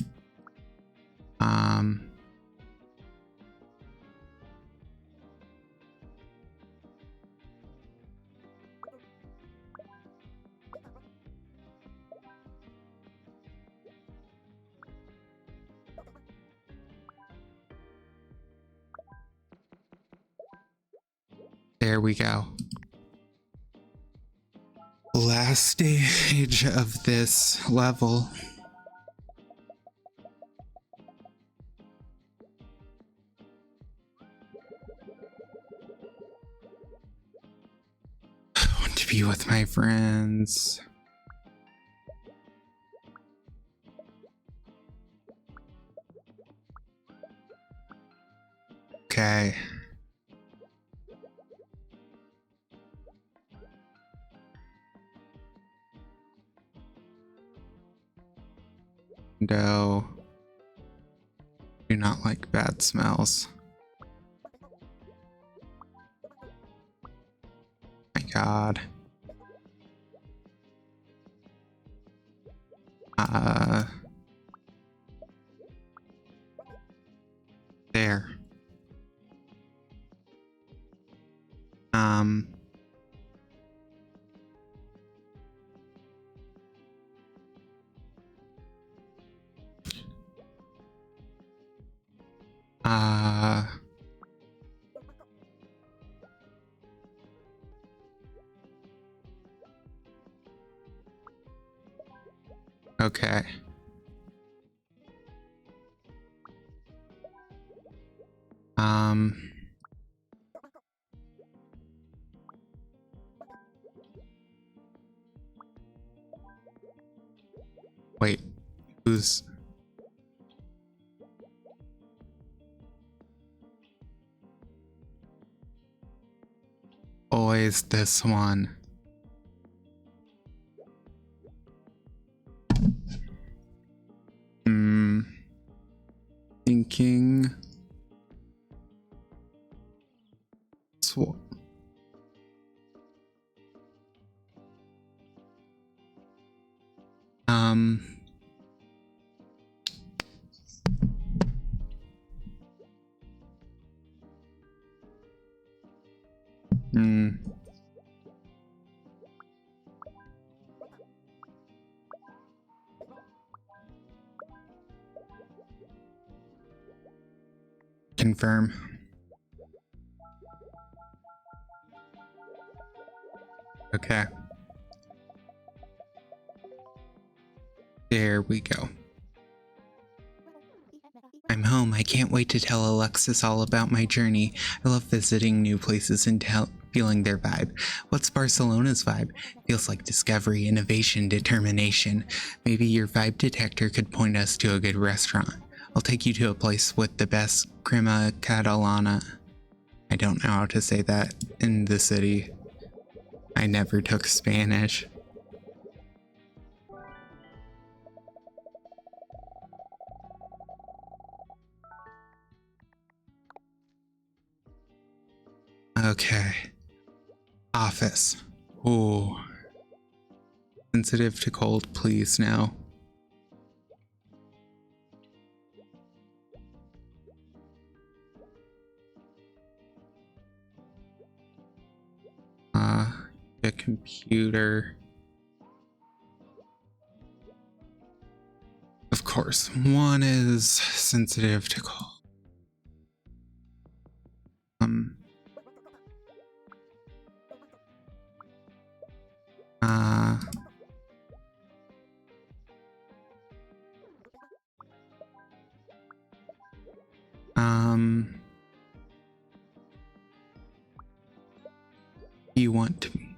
There we go. Last stage of this level. I want to be with my friends. Okay. No. Do not like bad smells. My God. There. Okay. Wait, who's... Always this one. Thinking... Confirm. Okay. There we go. I can't wait to tell Alexis all about my journey. I love visiting new places and feeling their vibe. What's Barcelona's vibe? Feels like discovery, innovation, determination. Maybe your vibe detector could point us to a good restaurant. I'll take you to a place with the best crema catalana. I don't know how to say that in the city. I never took Spanish. Okay. Office. Ooh. Sensitive to cold, please no. The computer. Of course, one is sensitive to cold. You want to be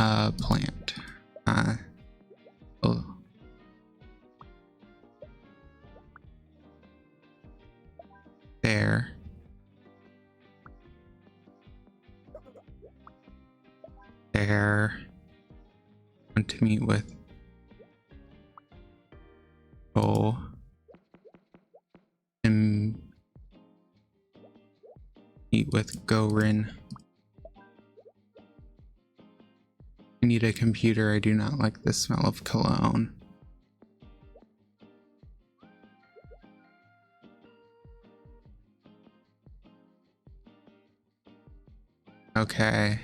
a plant. Oh. There. There. Want to meet with Go. And meet with Gorin. I need a computer. I do not like the smell of cologne. Okay.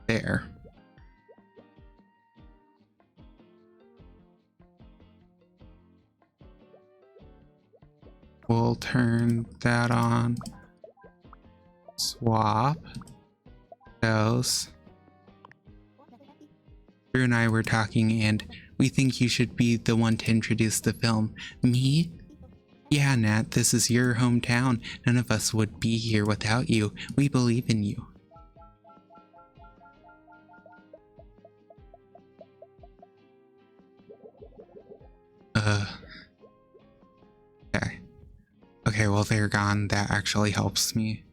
There. We'll turn that on. Swap those. Drew and I were talking, and we think you should be the one to introduce the film. Me? Yeah, Nat, this is your hometown. None of us would be here without you. We believe in you. Okay. Okay, well, they're gone. That actually helps me.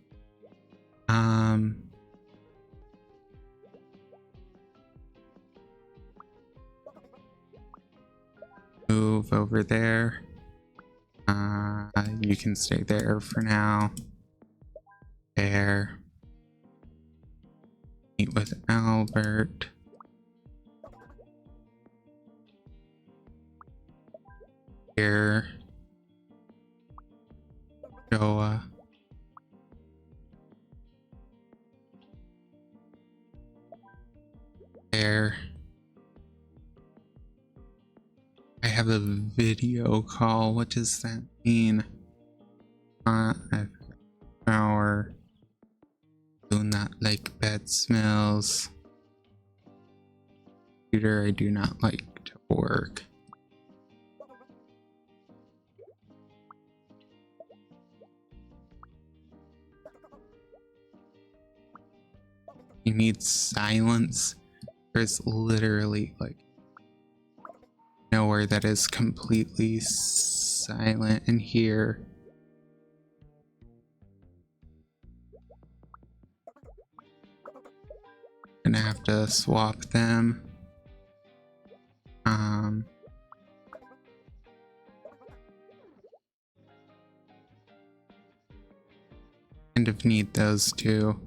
Move over there. You can stay there for now. There. Meet with Albert. Here. Joa. There. I have a video call. What does that mean? Hour. Do not like bad smells. Computer, I do not like to work. You need silence. There's literally like nowhere that is completely silent in here. Gonna have to swap them. Kind of need those two.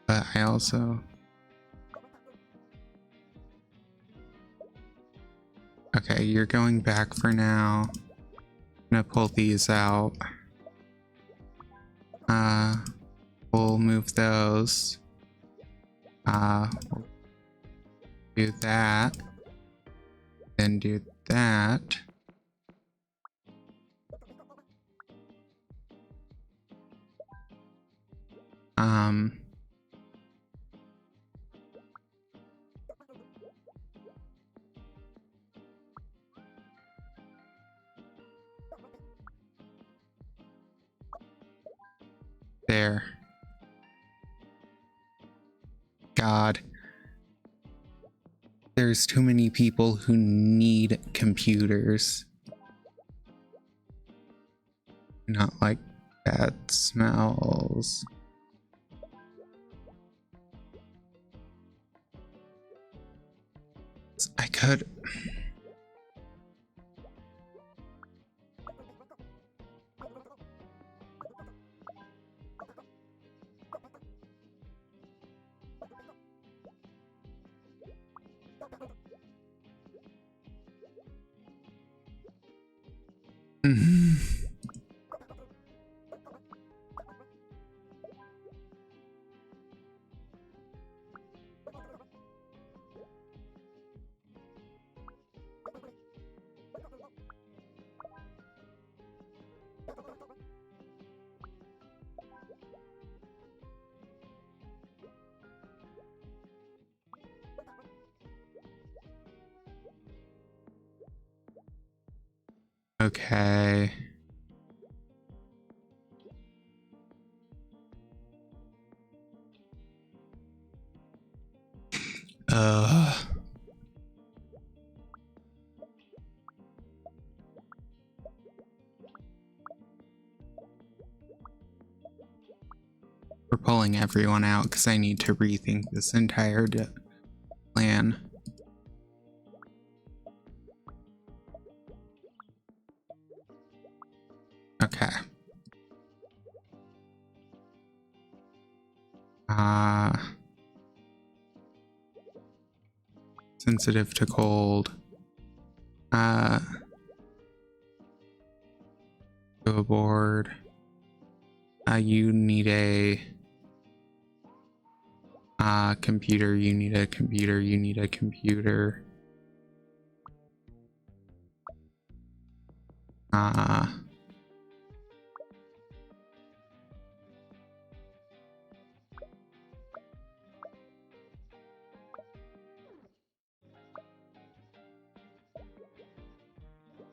But I also... Okay, you're going back for now. I'm gonna pull these out. We'll move those. We'll do that. Then do that. There. God. There's too many people who need computers. Not like bad smells. I could... Okay. We're pulling everyone out because I need to rethink this entire plan. Okay. Sensitive to cold. Go aboard. You need a computer, you need a computer, you need a computer.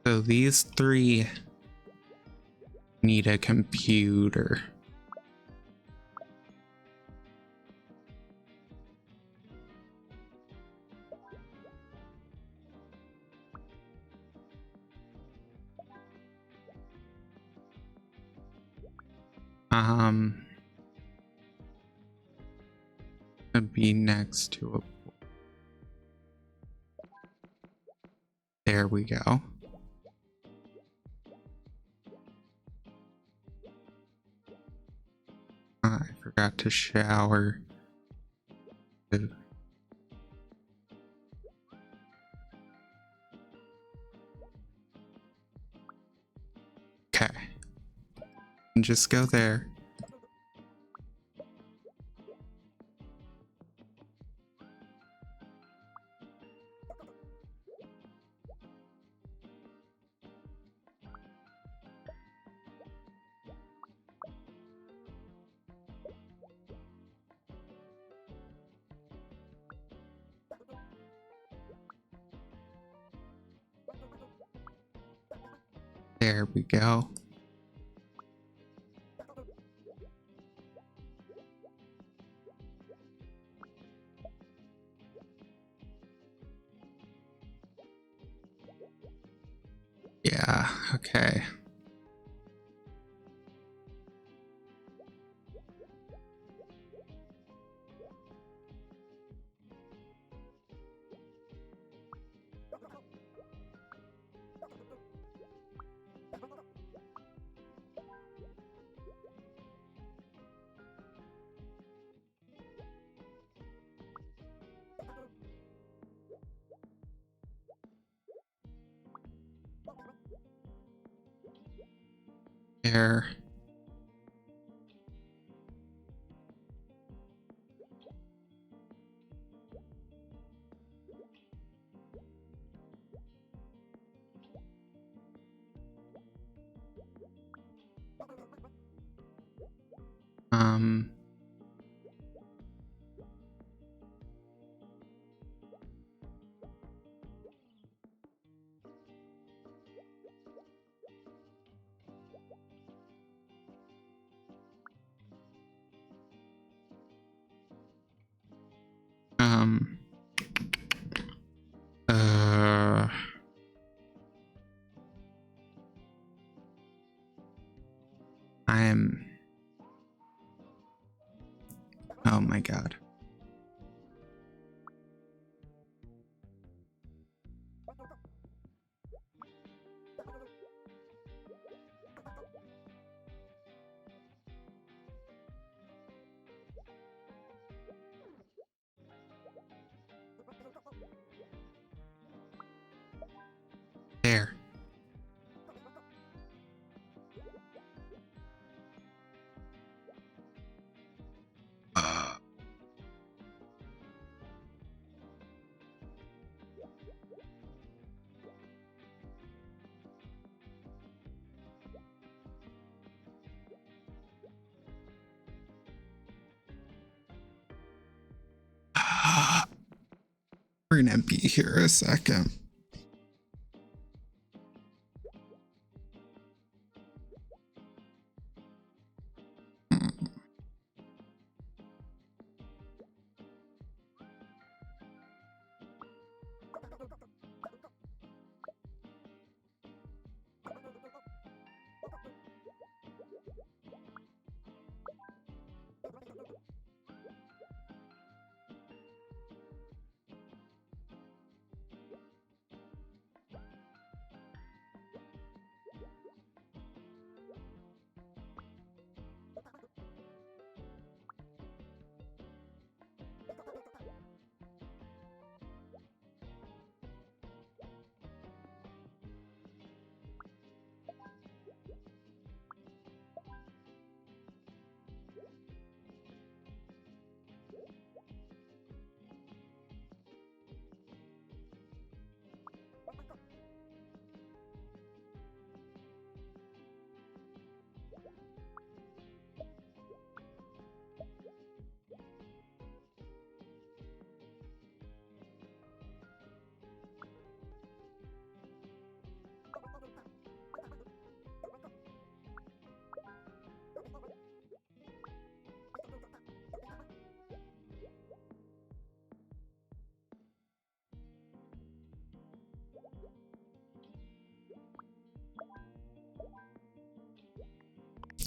So these three need a computer. Would be next to a... There we go. I forgot to shower. Okay. And just go there. There we go. Yeah, okay. There. Uh, I'm. Oh my god. There. We're gonna be here a second.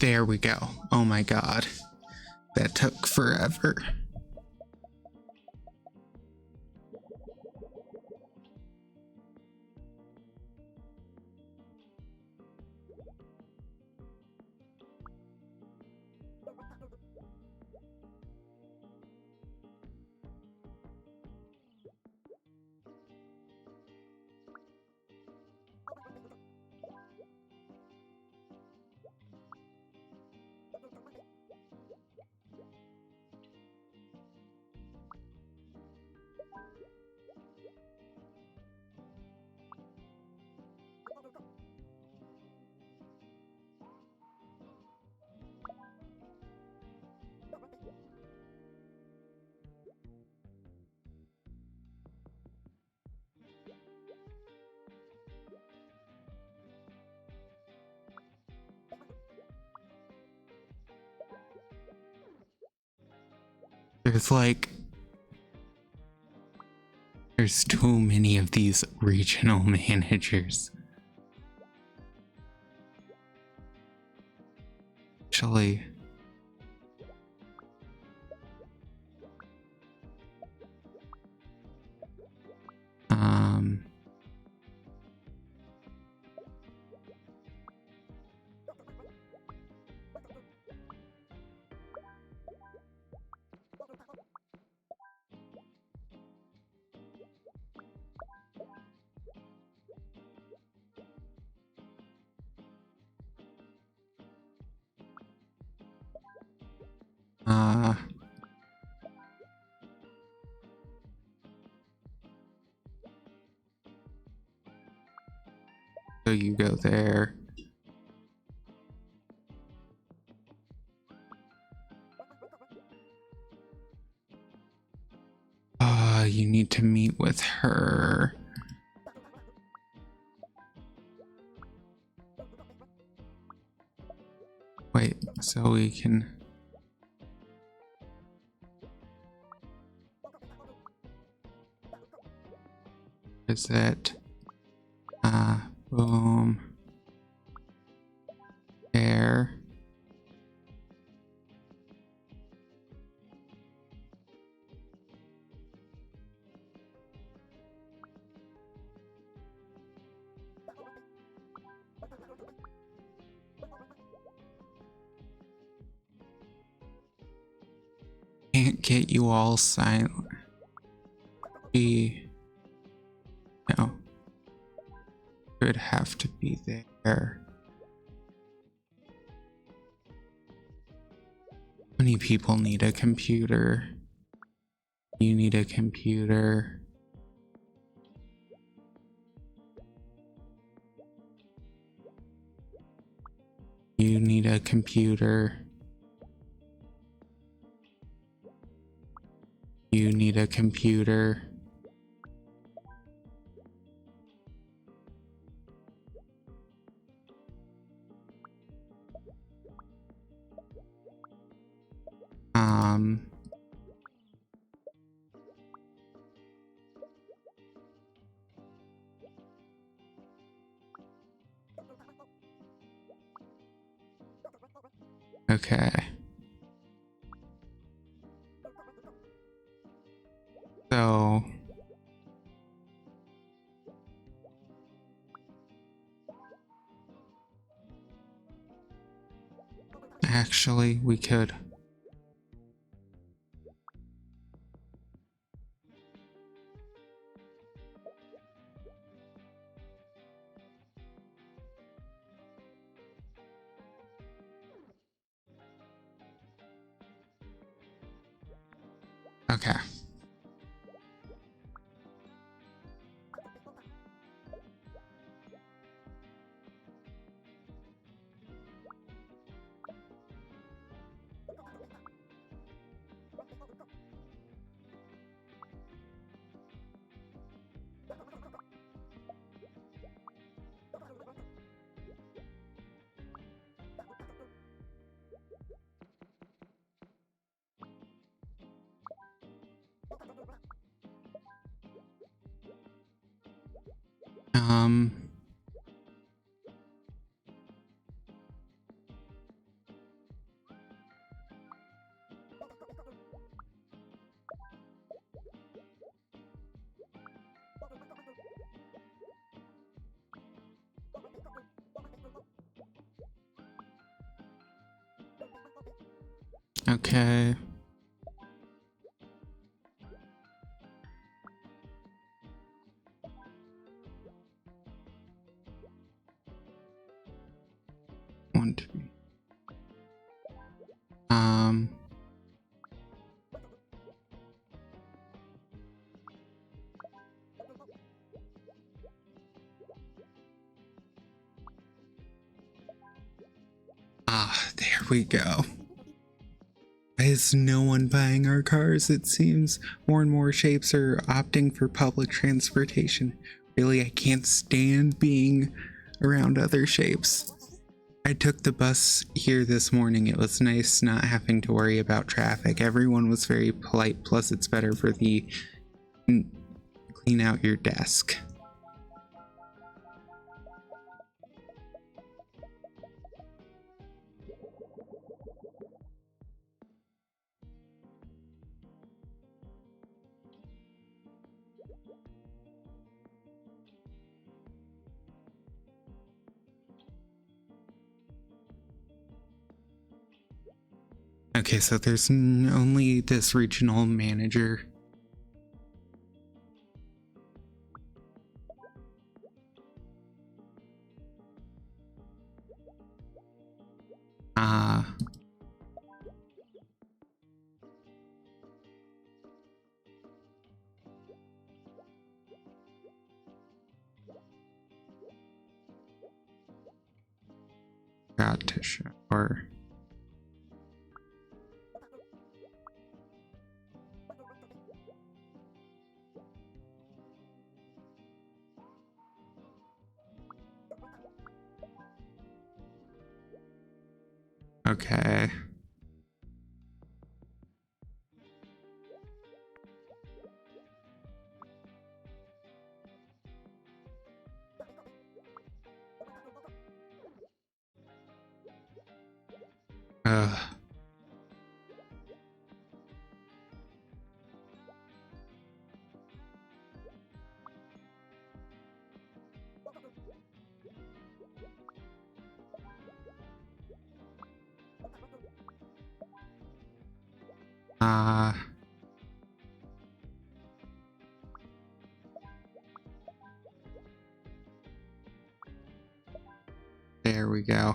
There we go. Oh my god. That took forever. There's too many of these regional managers. Actually, so you go there. You need to meet with her. Wait, so we can... is it? Boom. There. Can't get you all silent. No. Could have to be there. How many people need a computer? You need a computer. You need a computer. You need a computer. Okay. So actually we could. Okay. Okay. One, two. There we go. Why is no one buying our cars? It seems more and more shapes are opting for public transportation. Really, I can't stand being around other shapes. I took the bus here this morning. It was nice not having to worry about traffic. Everyone was very polite, plus it's better for the clean out your desk. Okay, so there's only this regional manager. Got to shower. Okay. Ugh. There we go.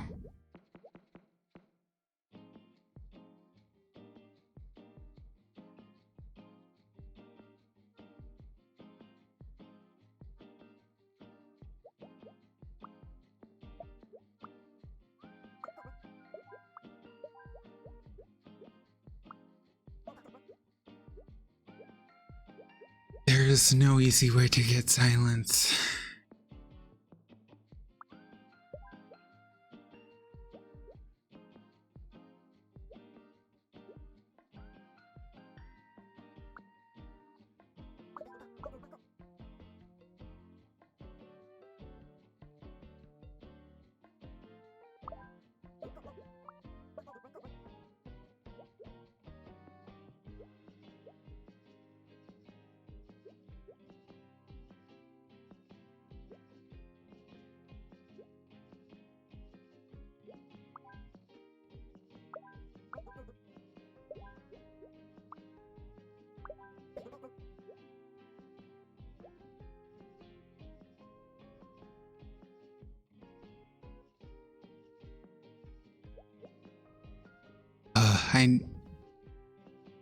There's no easy way to get silence.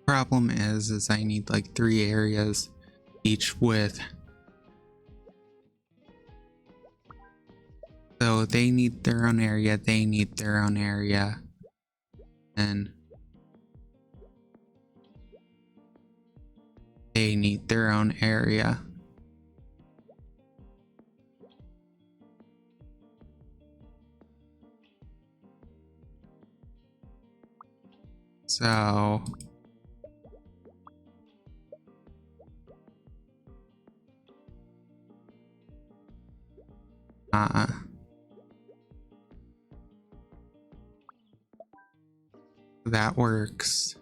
Problem is I need like 3 areas, each with. So they need their own area, they need their own area, and they need their own area. So that works.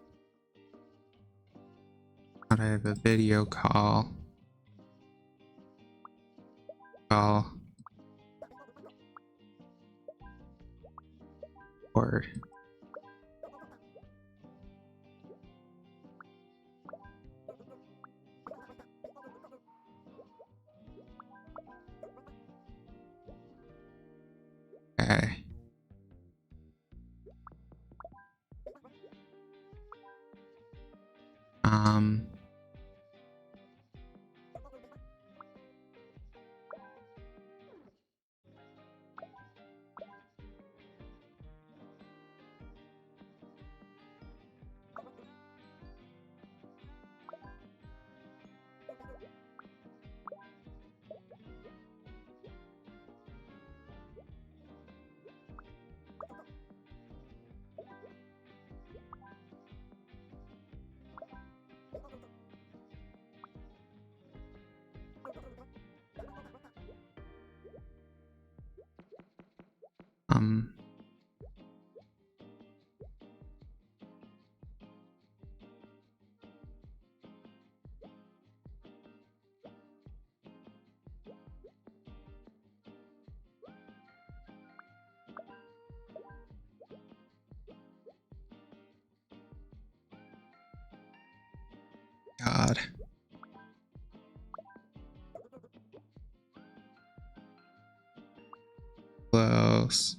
But I have a video call. Or okay. God. Close.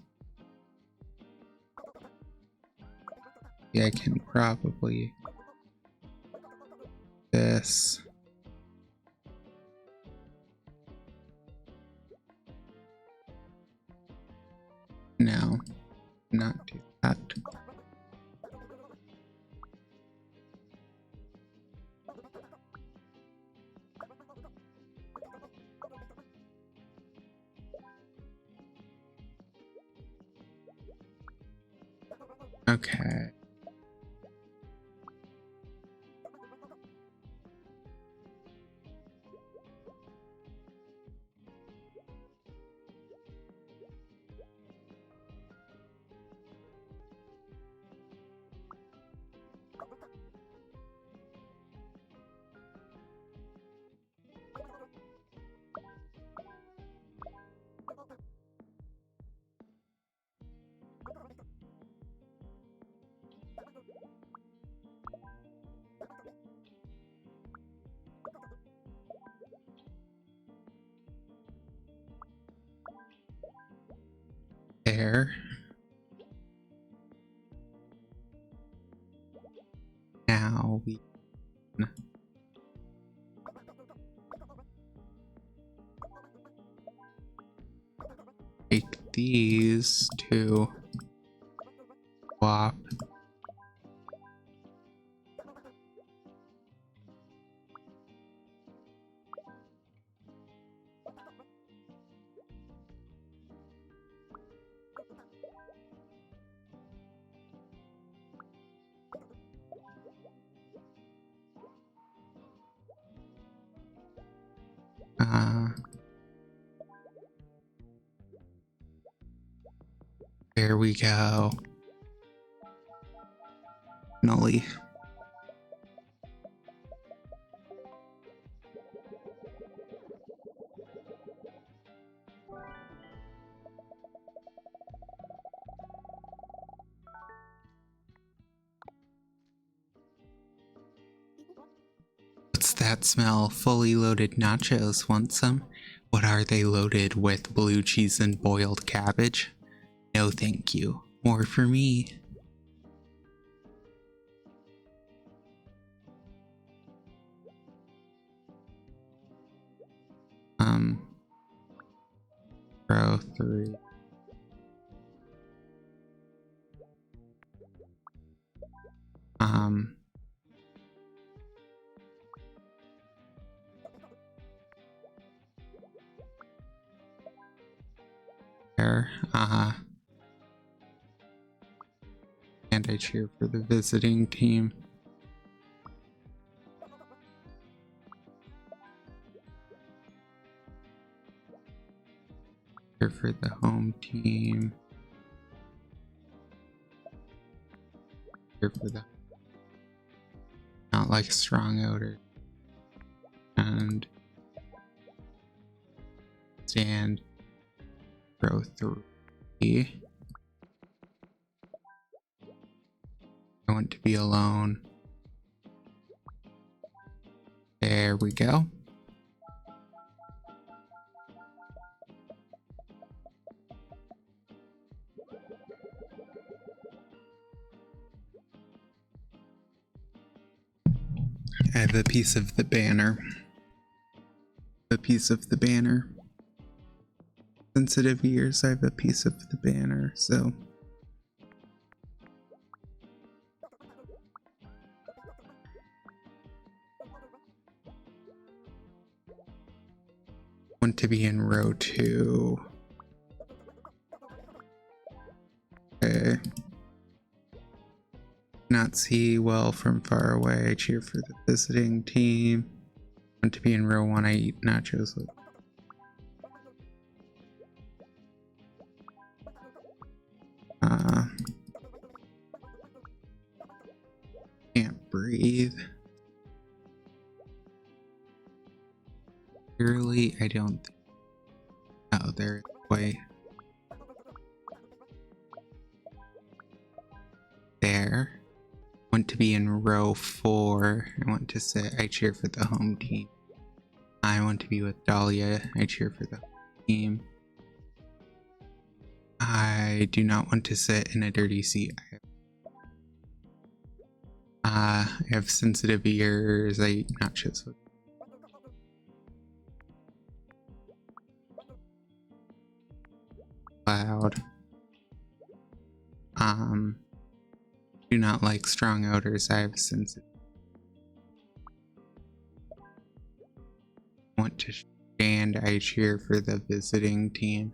Yeah, I can probably this. No, not do that. Okay. There. Now we can take these to swap. There we go. Finally. What's that smell? Fully loaded nachos. Want some? What are they loaded with? Blue cheese and boiled cabbage? No, thank you. More for me. Row 3. There. And I cheer for the visiting team. Cheer for the home team. Cheer for the not like strong odor. And stand. Row 3. I want to be alone. There we go. I have a piece of the banner. A piece of the banner. Sensitive ears, I have a piece of the banner, so. Want to be in row 2. Okay. Not see well from far away. I cheer for the visiting team. Want to be in row 1. I eat nachos with. Can't breathe. Clearly, I don't think. Oh, there's way. There. Want to be in row 4. I want to sit. I cheer for the home team. I want to be with Dahlia. I cheer for the team. I do not want to sit in a dirty seat. I have sensitive ears. I eat nachos with. Loud. Do not like strong odors. I have sensitive. Want to stand. I cheer for the visiting team.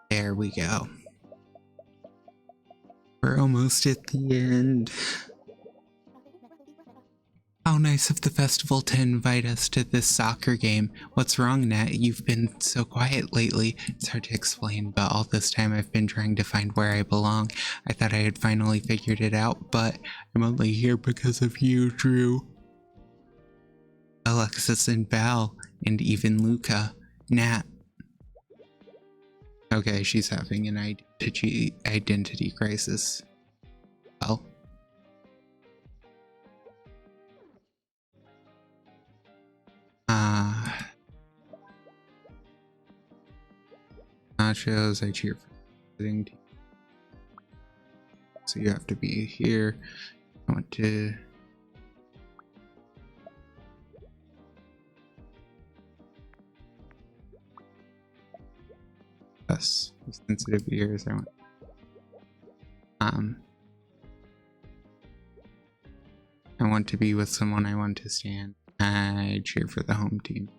There we go. We're almost at the end. How nice of the festival to invite us to this soccer game. What's wrong, Nat? You've been so quiet lately. It's hard to explain, but all this time I've been trying to find where I belong. I thought I had finally figured it out, but I'm only here because of you, Drew. Alexis and Val, and even Luca. Nat. Okay, she's having an identity crisis. Well. nachos. I cheer for the visiting team. So you have to be here. I want to. Yes, sensitive ears. I want to be with someone. I want to stand. I cheer for the home team.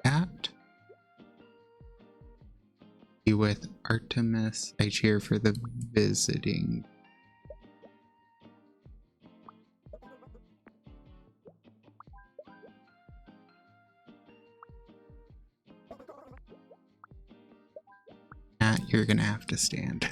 Cat. Be with Artemis. I cheer for the visiting. Cat, you're gonna have to stand.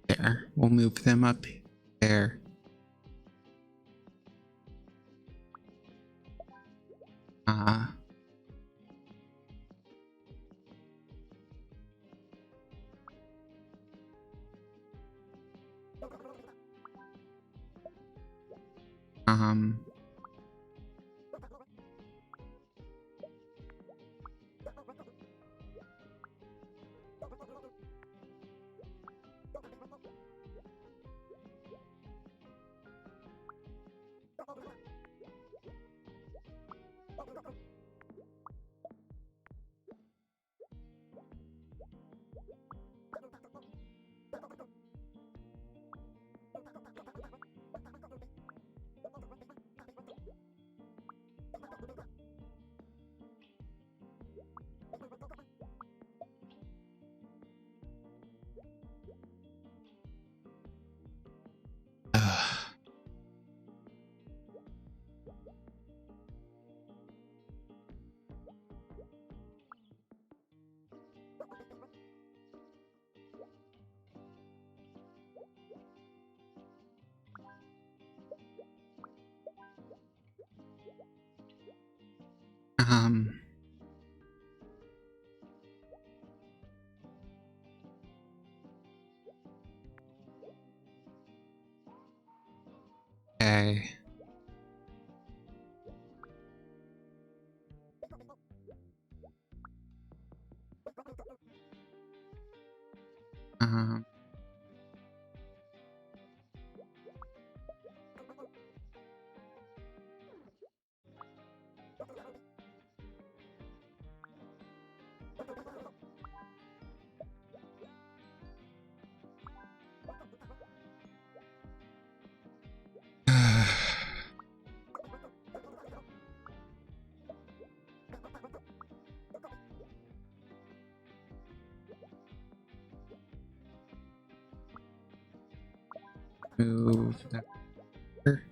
There, we'll move them up there. Okay. Move that here.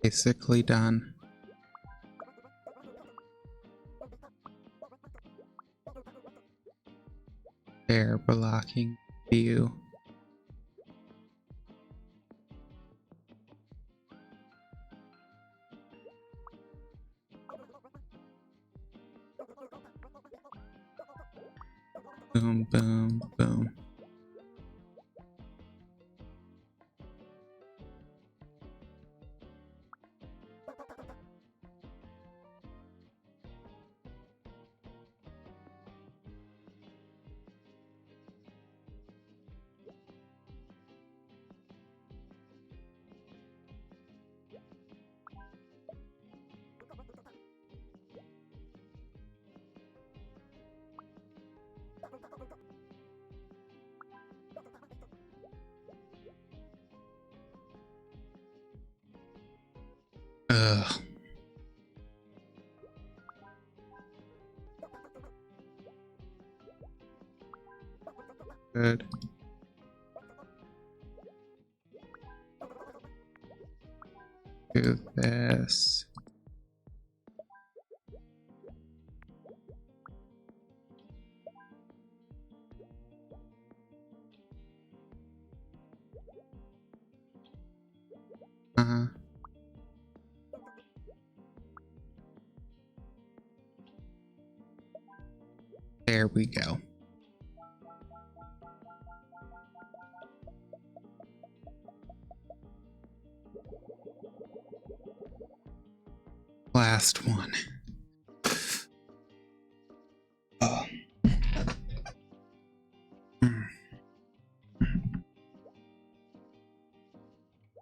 Basically done. They're blocking view. Boom, boom, boom. Ugh. Good. do this. There we go. Last one. Oh.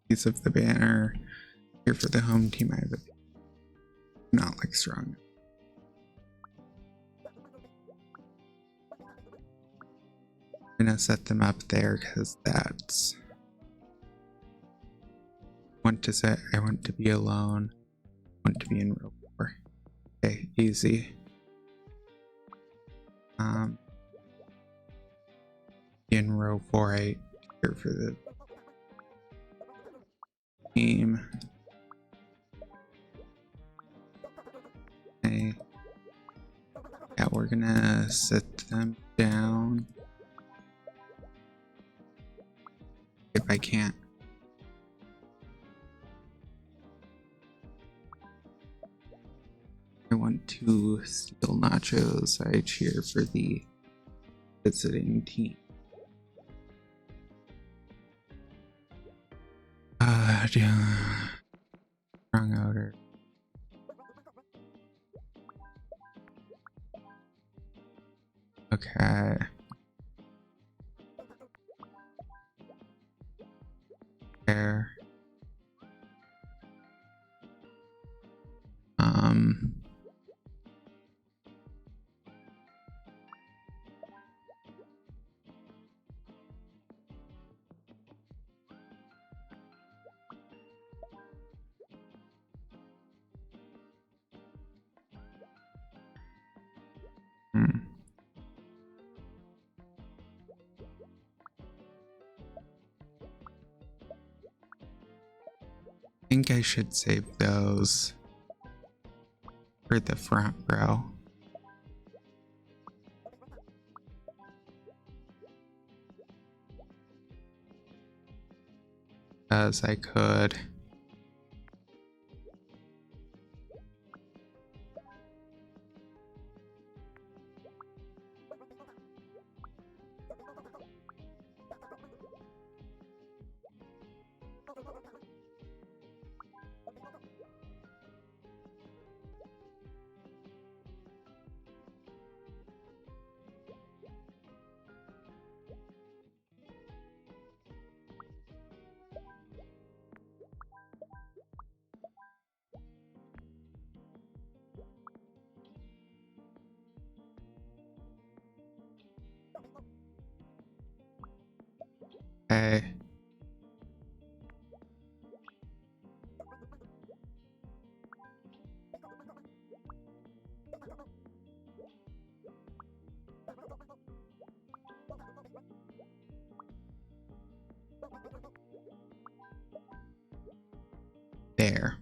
Piece of the banner here for the home team. I have it. Not like strong. I'm gonna set them up there because that's. I want to be alone. I want to be in row 4. Okay, easy. In row 4, I here for the team. Okay. Yeah, we're gonna set them down. If I can't. I want to steal nachos. I cheer for the visiting team. Wrong order. Okay. There. I think I should save those for the front row. As I could. Okay. There.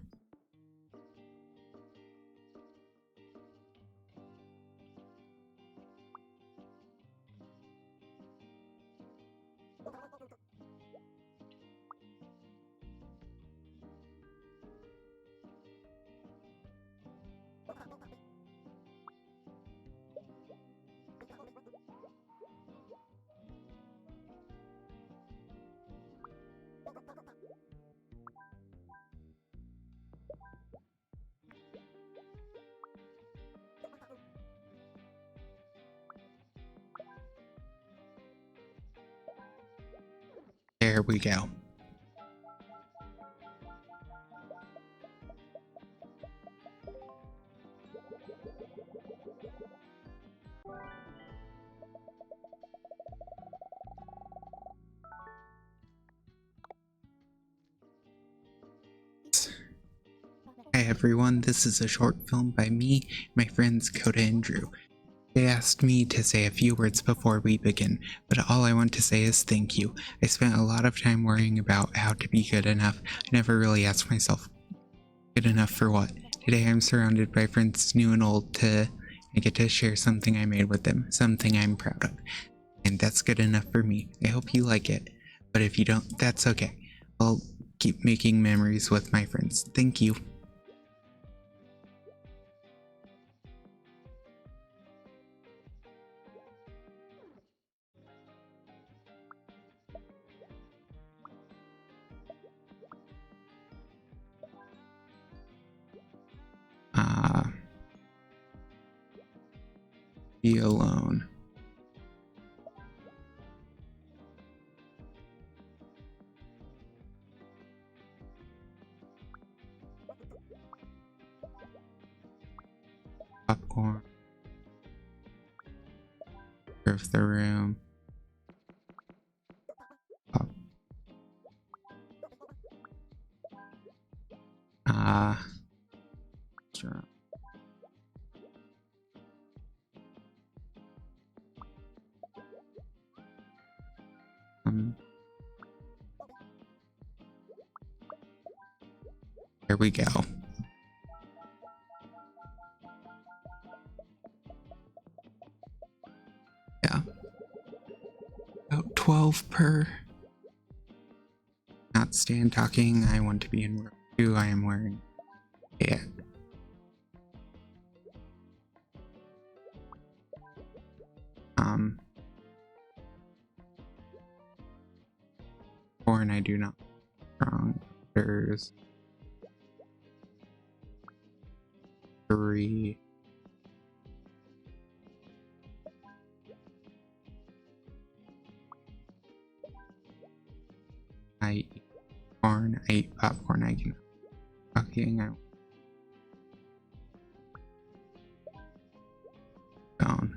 There we go. Hi everyone, this is a short film by me, my friends Coda and Drew. They asked me to say a few words before we begin, but all I want to say is thank you. I spent a lot of time worrying about how to be good enough. I never really asked myself Good enough for what? Today I'm surrounded by friends new and old I get to share something I made with them, something I'm proud of. And that's good enough for me. I hope you like it. But if you don't, that's okay. I'll keep making memories with my friends. Thank you. Be alone. Popcorn. Serve the room. Pop. Sure. There we go. Yeah. About 12 per. Not stand talking. I want to be in room 2. I am wearing it. Corn I do not wrong. There's 3. I eat corn. I eat popcorn. I can talking. I down.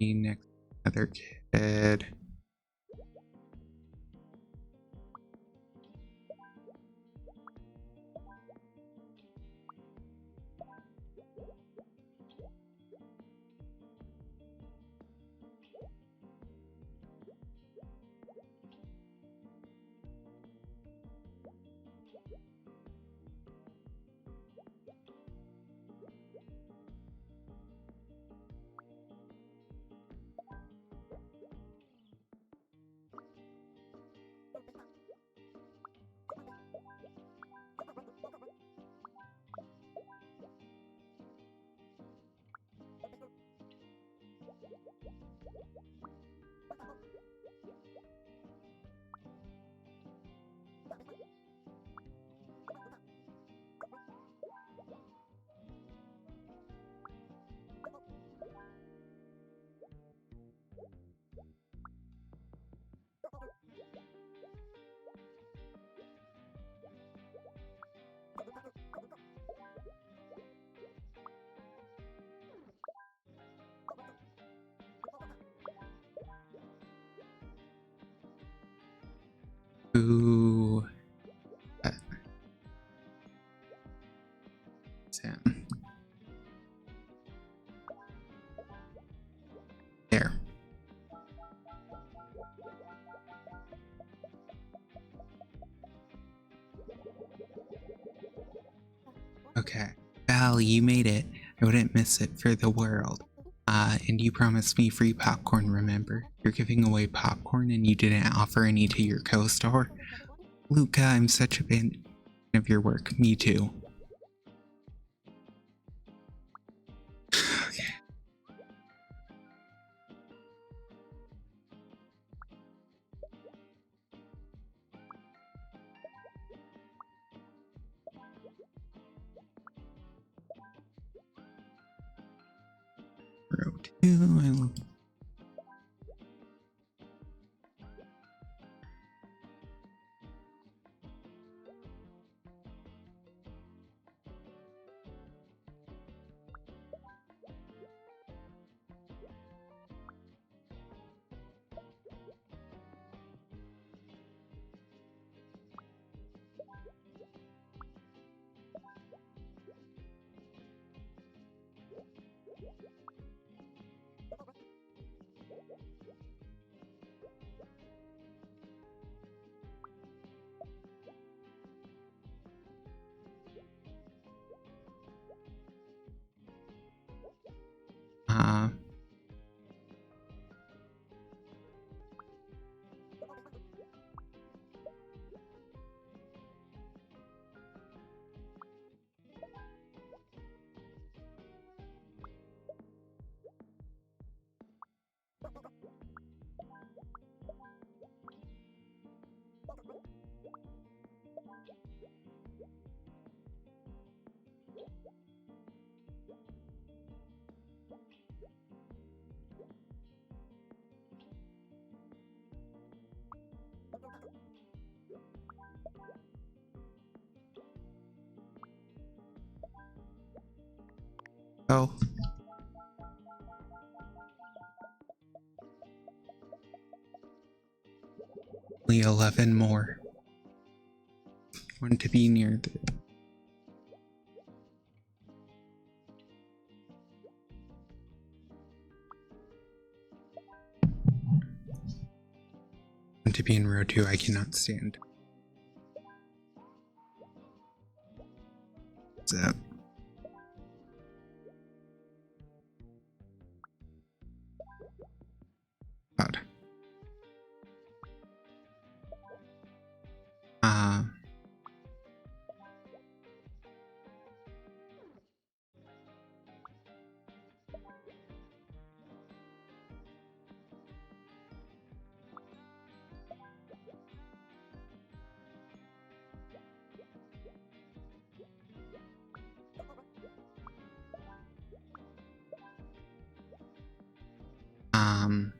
Next other kid. Ooh. Sam. There. Okay. Val, you made it. I wouldn't miss it for the world. And you promised me free popcorn, remember? You're giving away popcorn and you didn't offer any to your co-star? Luca, I'm such a fan of your work. Me too. Okay. Row 2, I will... Oh. Only 11 more. Want to be near the... Want to be in row 2, I cannot stand. What's up? God. Um,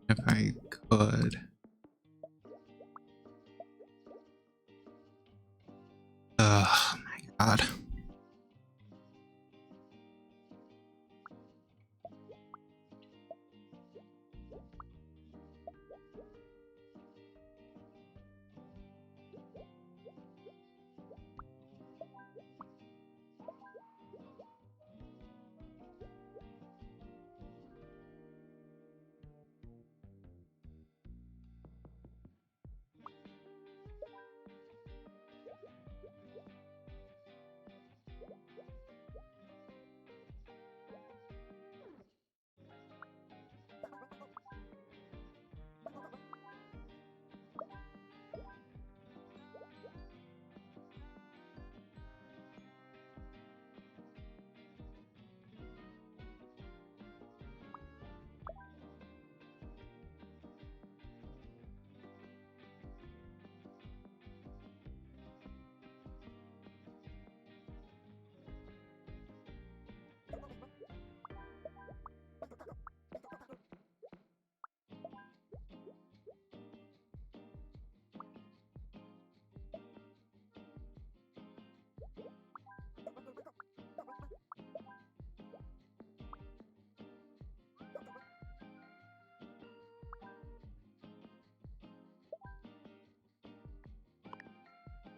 if I could. Oh my god.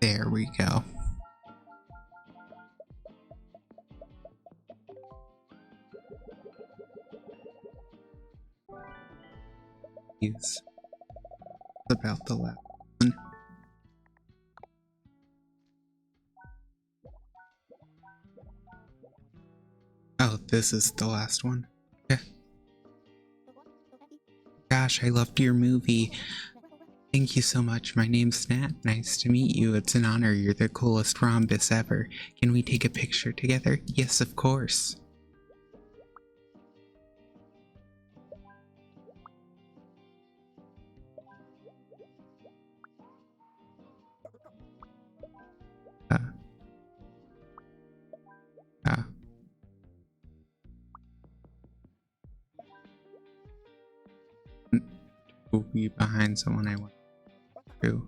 There we go. Use about the last one. Oh, this is the last one. Yeah. Gosh, I loved your movie. Thank you so much. My name's Nat. Nice to meet you. It's an honor. You're the coolest rhombus ever. Can we take a picture together? Yes, of course. Uh, uh. We'll be behind someone I want to.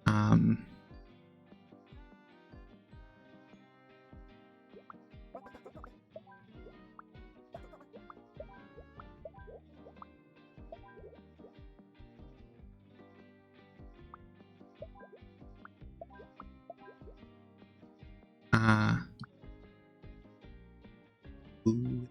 Um. Ooh.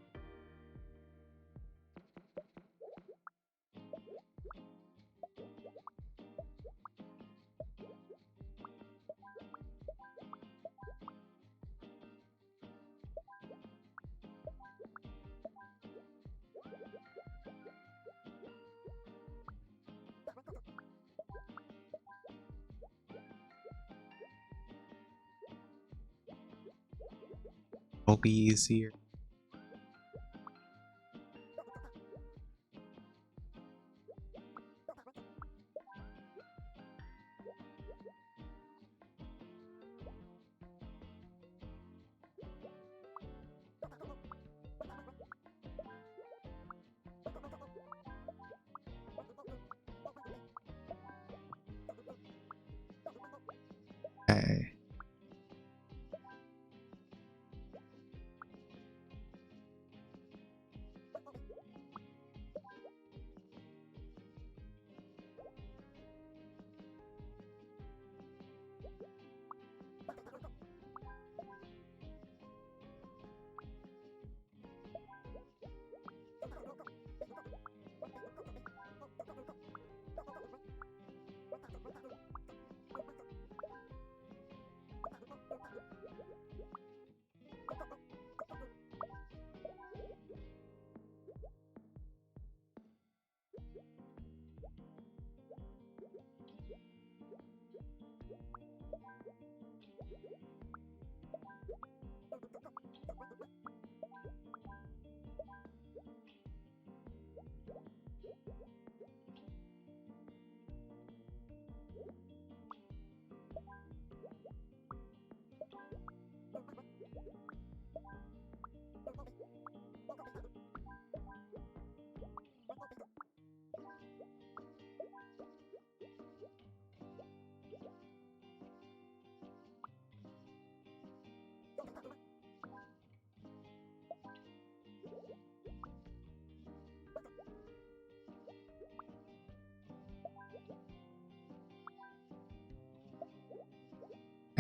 It'll be easier. Okay.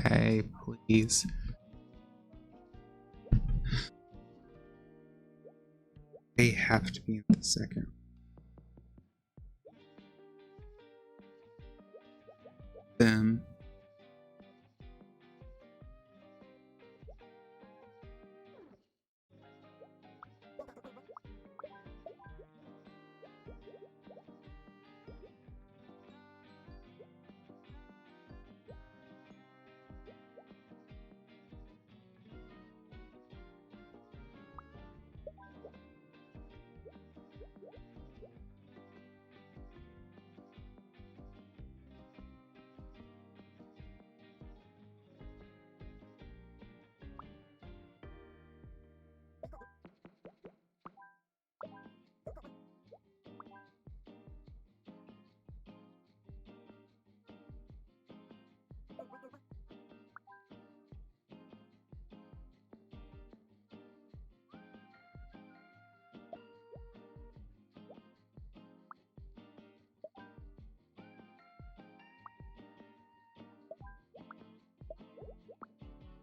Hey, please. They have to be in the second. Them.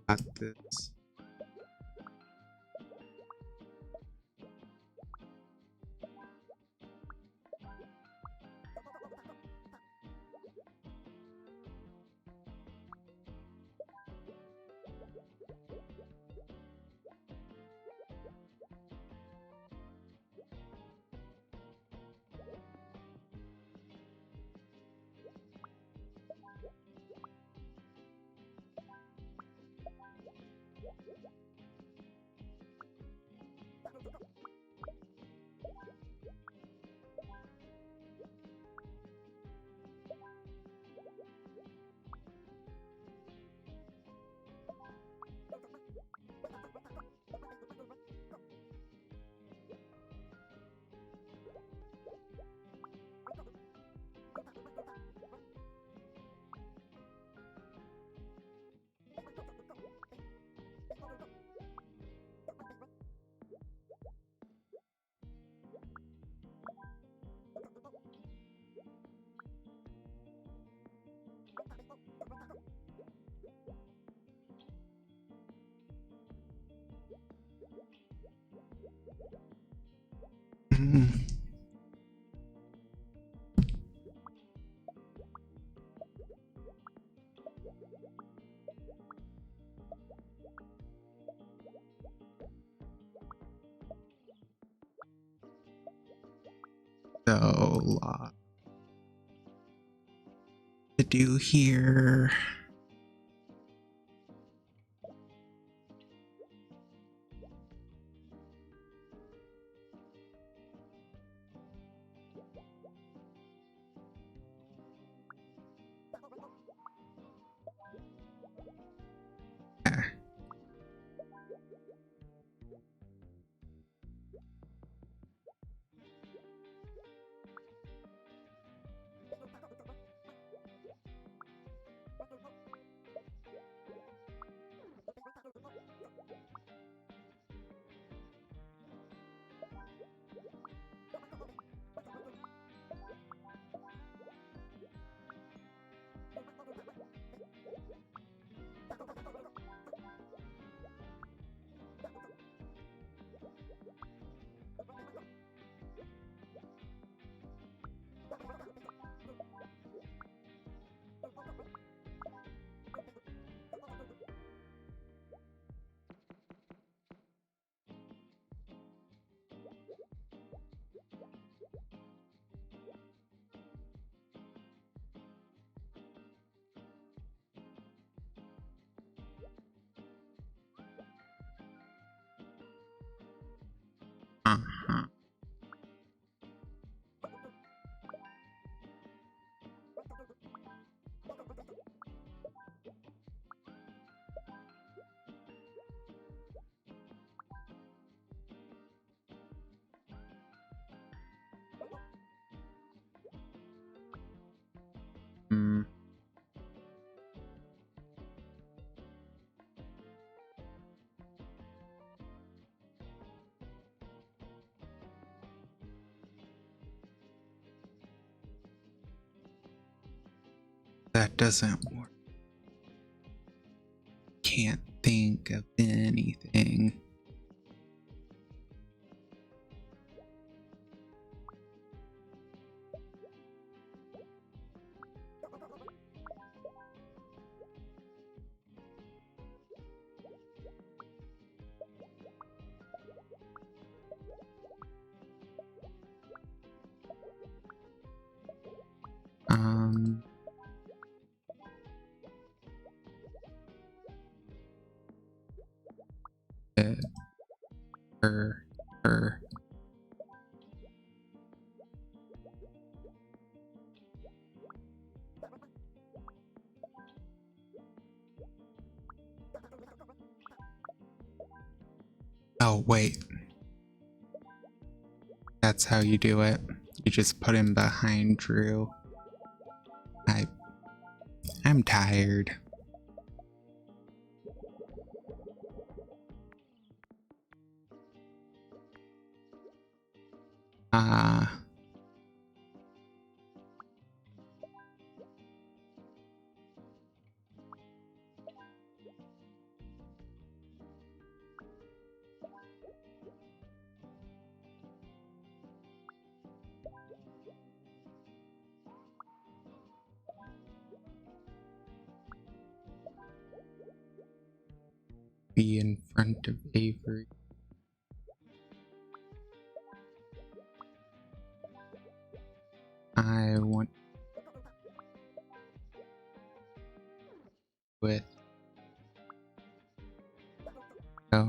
Got this. So, lot to do here. Uh-huh. Mm. That doesn't work. Can't think of anything. Um. Er, er. Oh, wait. That's how you do it. You just put him behind Drew. I'm tired. be in front of Avery. I want with go.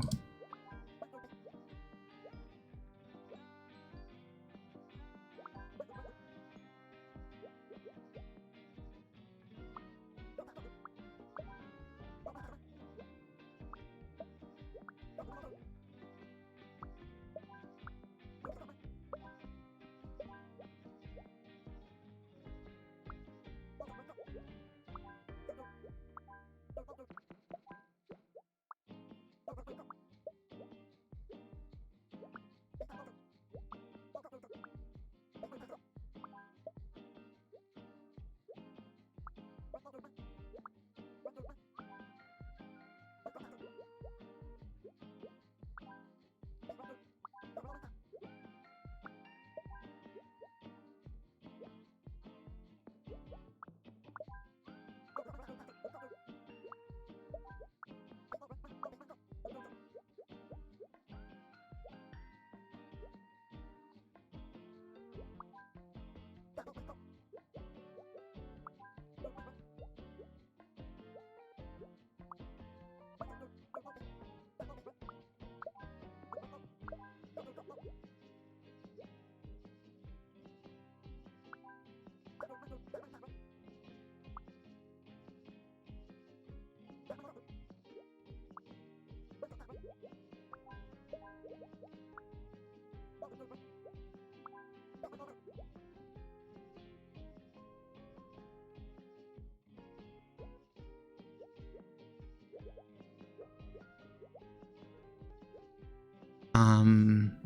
Um,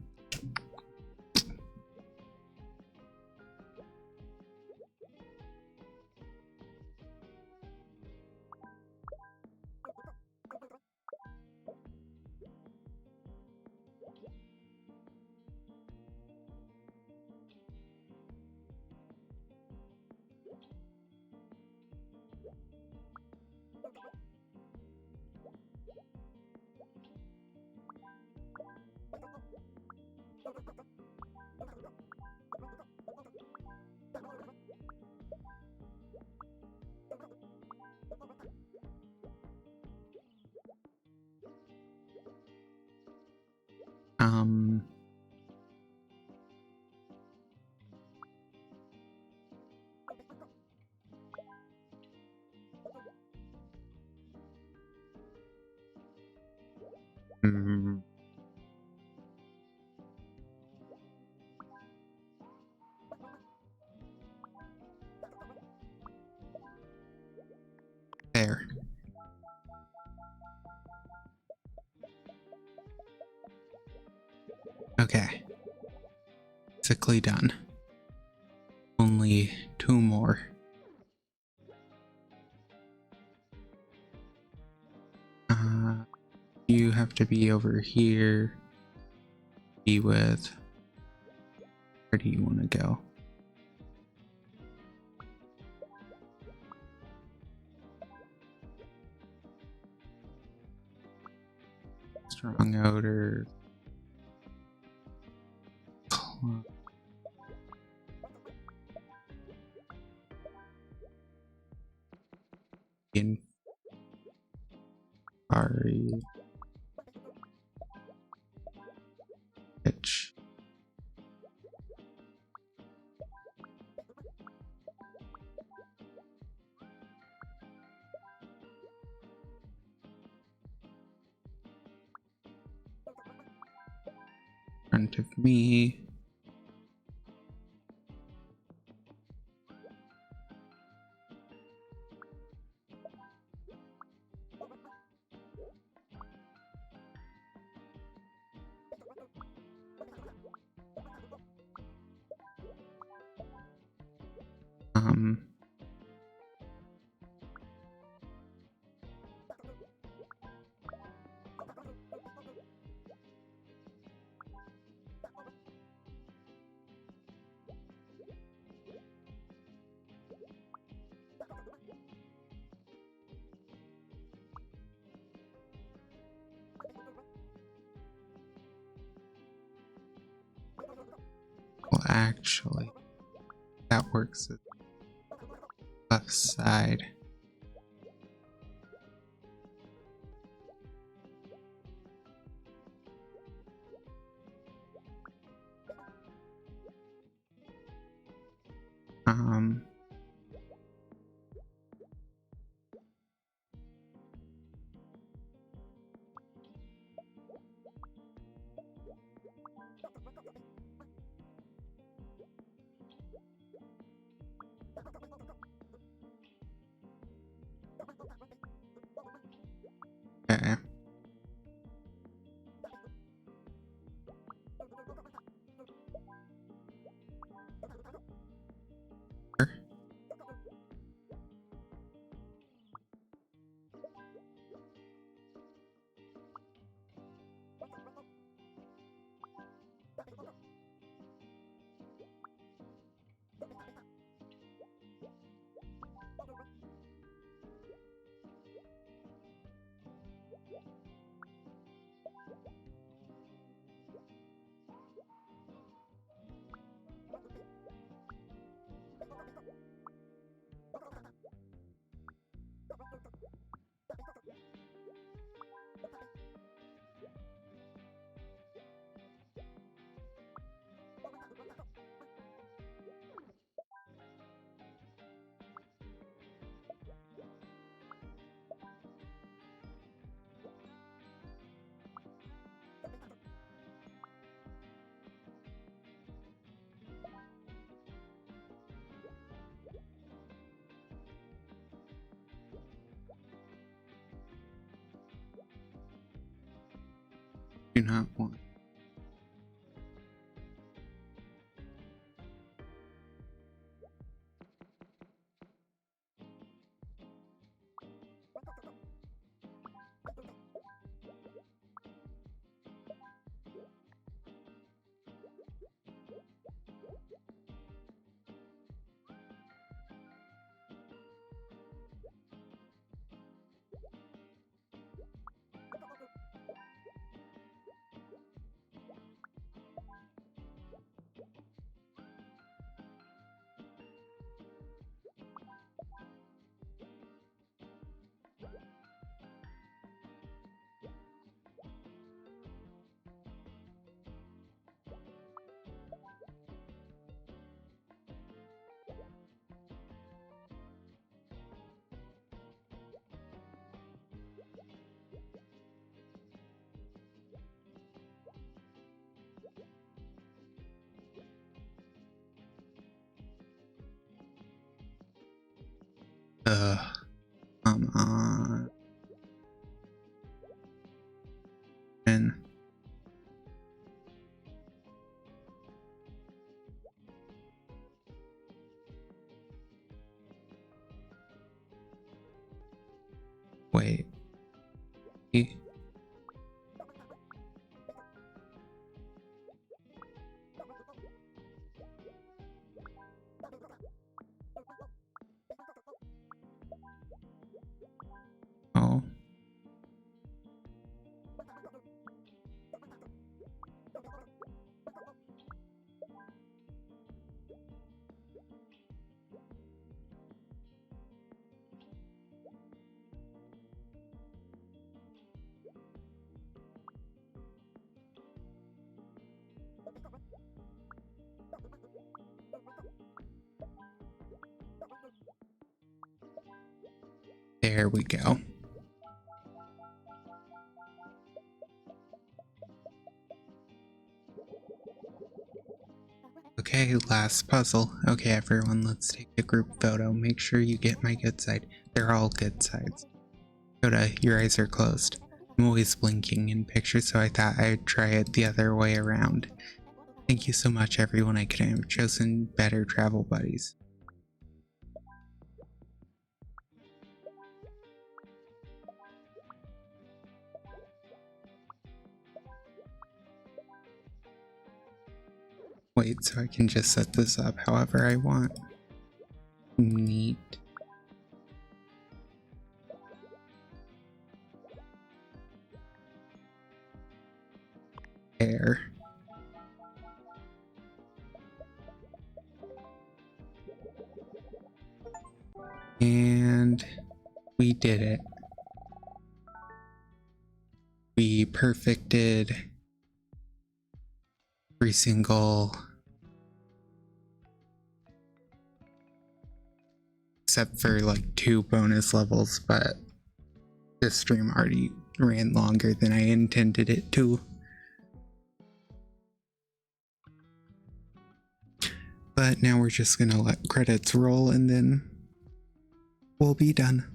um, mm, there. Okay. Basically done. Only 2 more. You have to be over here. Be with. Where do you want to go? Strong odor. In Ari. Pitch. Front of me. Um, actually, that works as left side. Okay. Do not want. Come on. And wait. Oh. There we go. Okay, last puzzle. Okay, everyone, let's take a group photo. Make sure you get my good side. They're all good sides. Coda, your eyes are closed. I'm always blinking in pictures, so I thought I'd try it the other way around. Thank you so much, everyone. I couldn't have chosen better travel buddies. Wait, so I can just set this up however I want. Neat. There. We did it. We perfected every single, except for like 2 bonus levels, but this stream already ran longer than I intended it to. But now we're just gonna let credits roll and then we'll be done.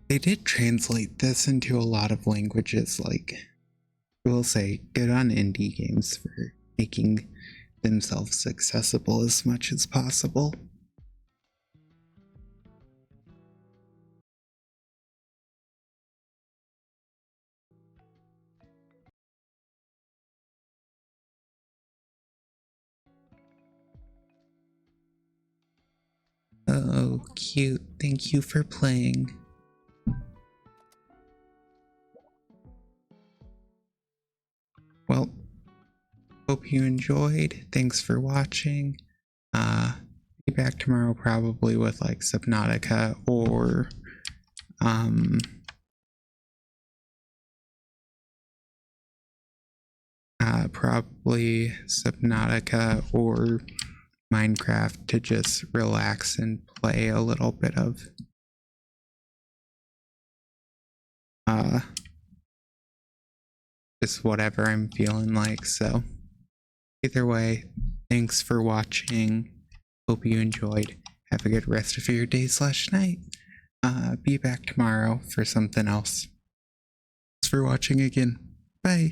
They did translate this into a lot of languages, like, I will say, good on indie games for making themselves accessible as much as possible. Oh, cute. Thank you for playing. Well, hope you enjoyed. Thanks for watching. Be back tomorrow probably with like Subnautica or probably Subnautica or Minecraft to just relax and play a little bit of just whatever I'm feeling like. So either way, thanks for watching. Hope you enjoyed. Have a good rest of your day/night. Be back tomorrow for something else. Thanks for watching again. Bye.